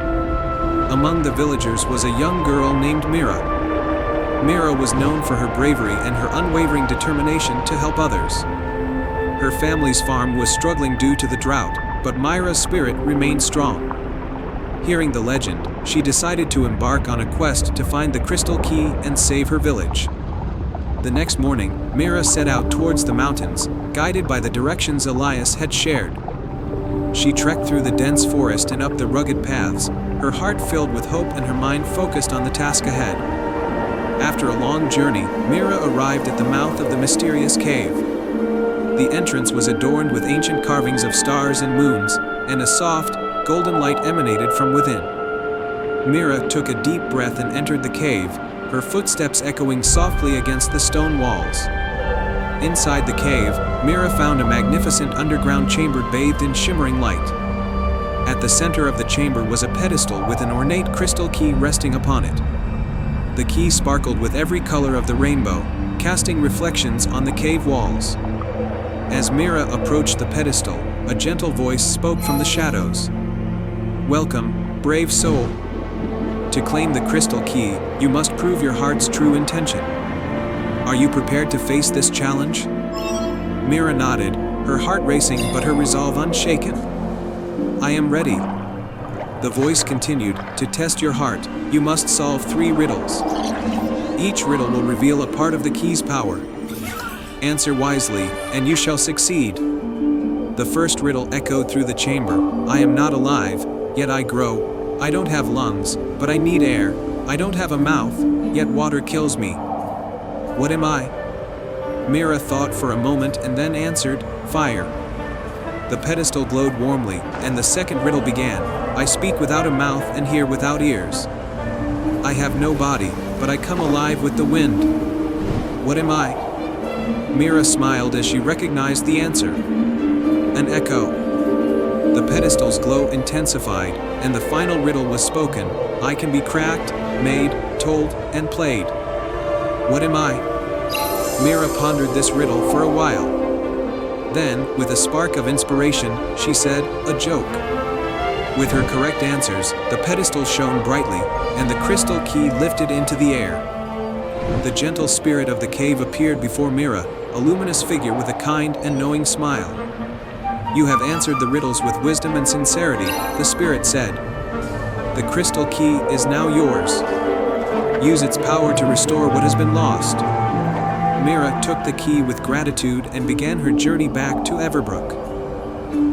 Among the villagers was a young girl named Mira. Mira was known for her bravery and her unwavering determination to help others. Her family's farm was struggling due to the drought, but Mira's spirit remained strong. Hearing the legend, she decided to embark on a quest to find the crystal key and save her village. The next morning, Mira set out towards the mountains, guided by the directions Elias had shared. She trekked through the dense forest and up the rugged paths, her heart filled with hope and her mind focused on the task ahead. After a long journey, Mira arrived at the mouth of the mysterious cave. The entrance was adorned with ancient carvings of stars and moons, and a soft, golden light emanated from within. Mira took a deep breath and entered the cave, her footsteps echoing softly against the stone walls. Inside the cave, Mira found a magnificent underground chamber bathed in shimmering light. At the center of the chamber was a pedestal with an ornate crystal key resting upon it. The key sparkled with every color of the rainbow, casting reflections on the cave walls. As Mira approached the pedestal, a gentle voice spoke from the shadows. "Welcome, brave soul. To claim the crystal key, you must prove your heart's true intention. Are you prepared to face this challenge?" Mira nodded, her heart racing but her resolve unshaken. "I am ready." The voice continued, "To test your heart, you must solve 3 riddles. Each riddle will reveal a part of the key's power. Answer wisely, and you shall succeed." The first riddle echoed through the chamber. "I am not alive, yet I grow. I don't have lungs, but I need air. I don't have a mouth, yet water kills me. What am I?" Mira thought for a moment and then answered, "Fire." The pedestal glowed warmly, and the second riddle began. "I speak without a mouth and hear without ears. I have no body, but I come alive with the wind. What am I?" Mira smiled as she recognized the answer. An echo. The pedestal's glow intensified, and the final riddle was spoken. "I can be cracked, made, told, and played. What am I?" Mira pondered this riddle for a while. Then, with a spark of inspiration, she said, "A joke." With her correct answers, the pedestal shone brightly, and the crystal key lifted into the air. The gentle spirit of the cave appeared before Mira, a luminous figure with a kind and knowing smile. "You have answered the riddles with wisdom and sincerity," the spirit said. "The crystal key is now yours. Use its power to restore what has been lost." Mira took the key with gratitude and began her journey back to Everbrook.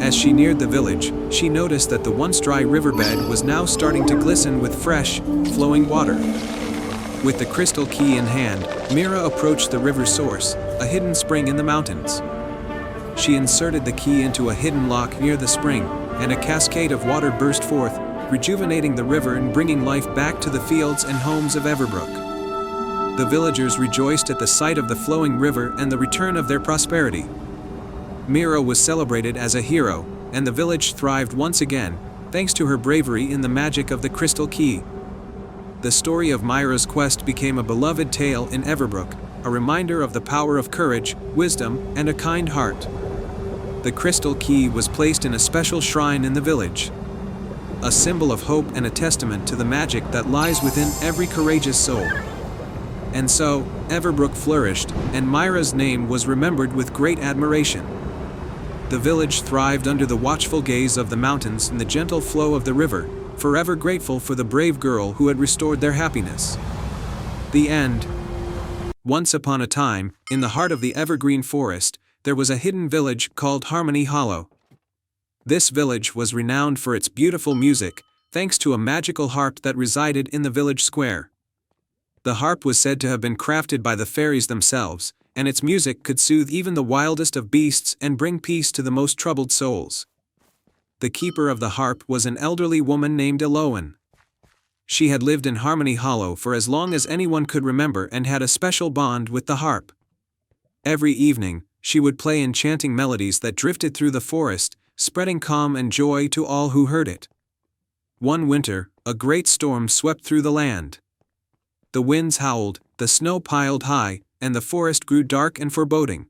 As she neared the village, she noticed that the once dry riverbed was now starting to glisten with fresh, flowing water. With the crystal key in hand, Mira approached the river's source, a hidden spring in the mountains. She inserted the key into a hidden lock near the spring, and a cascade of water burst forth, rejuvenating the river and bringing life back to the fields and homes of Everbrook. The villagers rejoiced at the sight of the flowing river and the return of their prosperity. Mira was celebrated as a hero, and the village thrived once again, thanks to her bravery in the magic of the crystal key. The story of Mira's quest became a beloved tale in Everbrook, a reminder of the power of courage, wisdom, and a kind heart. The crystal key was placed in a special shrine in the village, a symbol of hope and a testament to the magic that lies within every courageous soul. And so, Everbrook flourished, and Mira's name was remembered with great admiration. The village thrived under the watchful gaze of the mountains and the gentle flow of the river, forever grateful for the brave girl who had restored their happiness. The end. Once upon a time, in the heart of the evergreen forest, there was a hidden village called Harmony Hollow. This village was renowned for its beautiful music, thanks to a magical harp that resided in the village square. The harp was said to have been crafted by the fairies themselves, and its music could soothe even the wildest of beasts and bring peace to the most troubled souls. The keeper of the harp was an elderly woman named Elowen. She had lived in Harmony Hollow for as long as anyone could remember and had a special bond with the harp. Every evening, she would play enchanting melodies that drifted through the forest, spreading calm and joy to all who heard it. One winter, a great storm swept through the land. The winds howled, the snow piled high, and the forest grew dark and foreboding.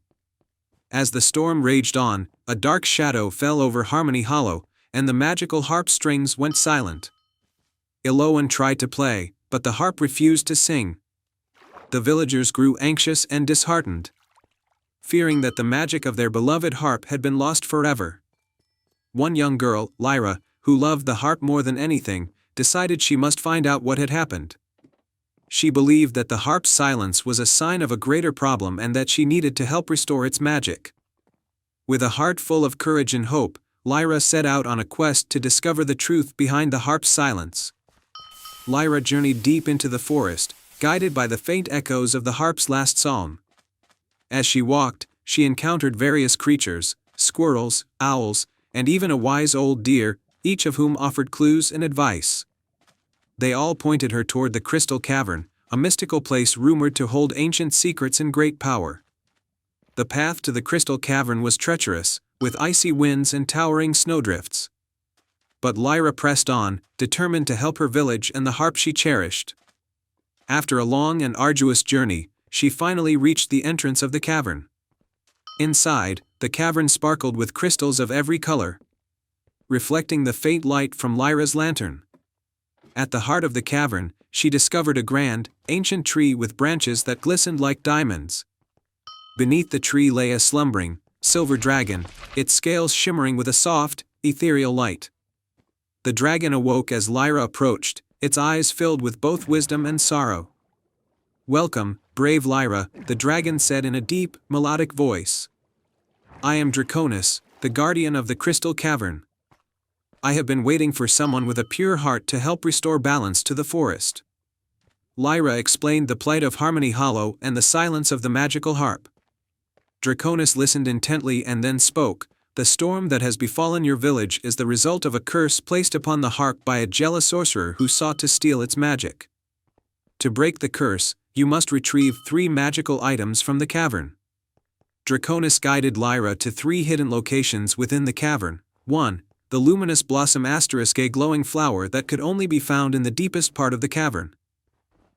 As the storm raged on, a dark shadow fell over Harmony Hollow, and the magical harp strings went silent. Elowen tried to play, but the harp refused to sing. The villagers grew anxious and disheartened, fearing that the magic of their beloved harp had been lost forever. One young girl, Lyra, who loved the harp more than anything, decided she must find out what had happened. She believed that the harp's silence was a sign of a greater problem and that she needed to help restore its magic. With a heart full of courage and hope, Lyra set out on a quest to discover the truth behind the harp's silence. Lyra journeyed deep into the forest, guided by the faint echoes of the harp's last psalm. As she walked, she encountered various creatures, squirrels, owls, and even a wise old deer, each of whom offered clues and advice. They all pointed her toward the Crystal Cavern, a mystical place rumored to hold ancient secrets and great power. The path to the Crystal Cavern was treacherous, with icy winds and towering snowdrifts. But Lyra pressed on, determined to help her village and the harp she cherished. After a long and arduous journey, she finally reached the entrance of the cavern. Inside, the cavern sparkled with crystals of every color, reflecting the faint light from Lyra's lantern. At the heart of the cavern, she discovered a grand, ancient tree with branches that glistened like diamonds. Beneath the tree lay a slumbering, silver dragon, its scales shimmering with a soft, ethereal light. The dragon awoke as Lyra approached, its eyes filled with both wisdom and sorrow. "Welcome, brave Lyra," the dragon said in a deep, melodic voice. "I am Draconis, the guardian of the Crystal Cavern. I have been waiting for someone with a pure heart to help restore balance to the forest." Lyra explained the plight of Harmony Hollow and the silence of the magical harp. Draconis listened intently and then spoke. "The storm that has befallen your village is the result of a curse placed upon the harp by a jealous sorcerer who sought to steal its magic. To break the curse, you must retrieve 3 magical items from the cavern." Draconis guided Lyra to 3 hidden locations within the cavern. 1. The luminous blossom *, a glowing flower that could only be found in the deepest part of the cavern.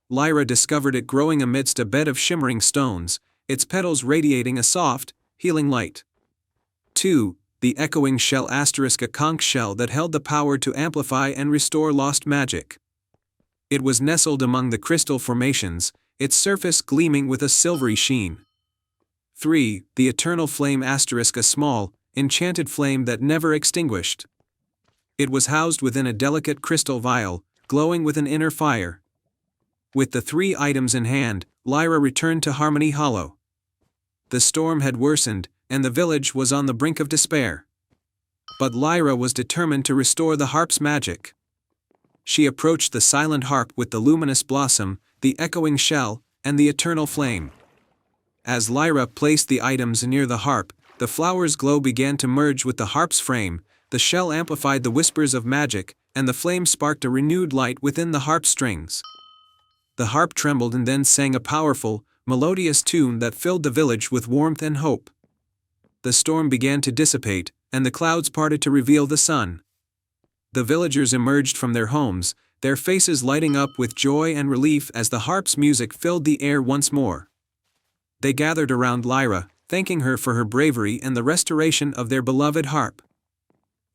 Lyra discovered it growing amidst a bed of shimmering stones, its petals radiating a soft, healing light. 2. The echoing shell *, a conch shell that held the power to amplify and restore lost magic. It was nestled among the crystal formations, its surface gleaming with a silvery sheen. 3. The eternal flame *, a small, enchanted flame that never extinguished. It was housed within a delicate crystal vial, glowing with an inner fire. With the 3 items in hand, Lyra returned to Harmony Hollow. The storm had worsened, and the village was on the brink of despair. But Lyra was determined to restore the harp's magic. She approached the silent harp with the luminous blossom, the echoing shell, and the eternal flame. As Lyra placed the items near the harp, the flower's glow began to merge with the harp's frame, the shell amplified the whispers of magic, and the flame sparked a renewed light within the harp strings. The harp trembled and then sang a powerful, melodious tune that filled the village with warmth and hope. The storm began to dissipate, and the clouds parted to reveal the sun. The villagers emerged from their homes, their faces lighting up with joy and relief as the harp's music filled the air once more. They gathered around Lyra, thanking her for her bravery and the restoration of their beloved harp.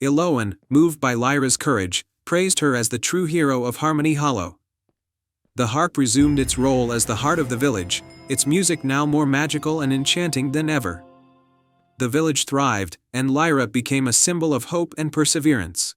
Elowen, moved by Lyra's courage, praised her as the true hero of Harmony Hollow. The harp resumed its role as the heart of the village, its music now more magical and enchanting than ever. The village thrived, and Lyra became a symbol of hope and perseverance.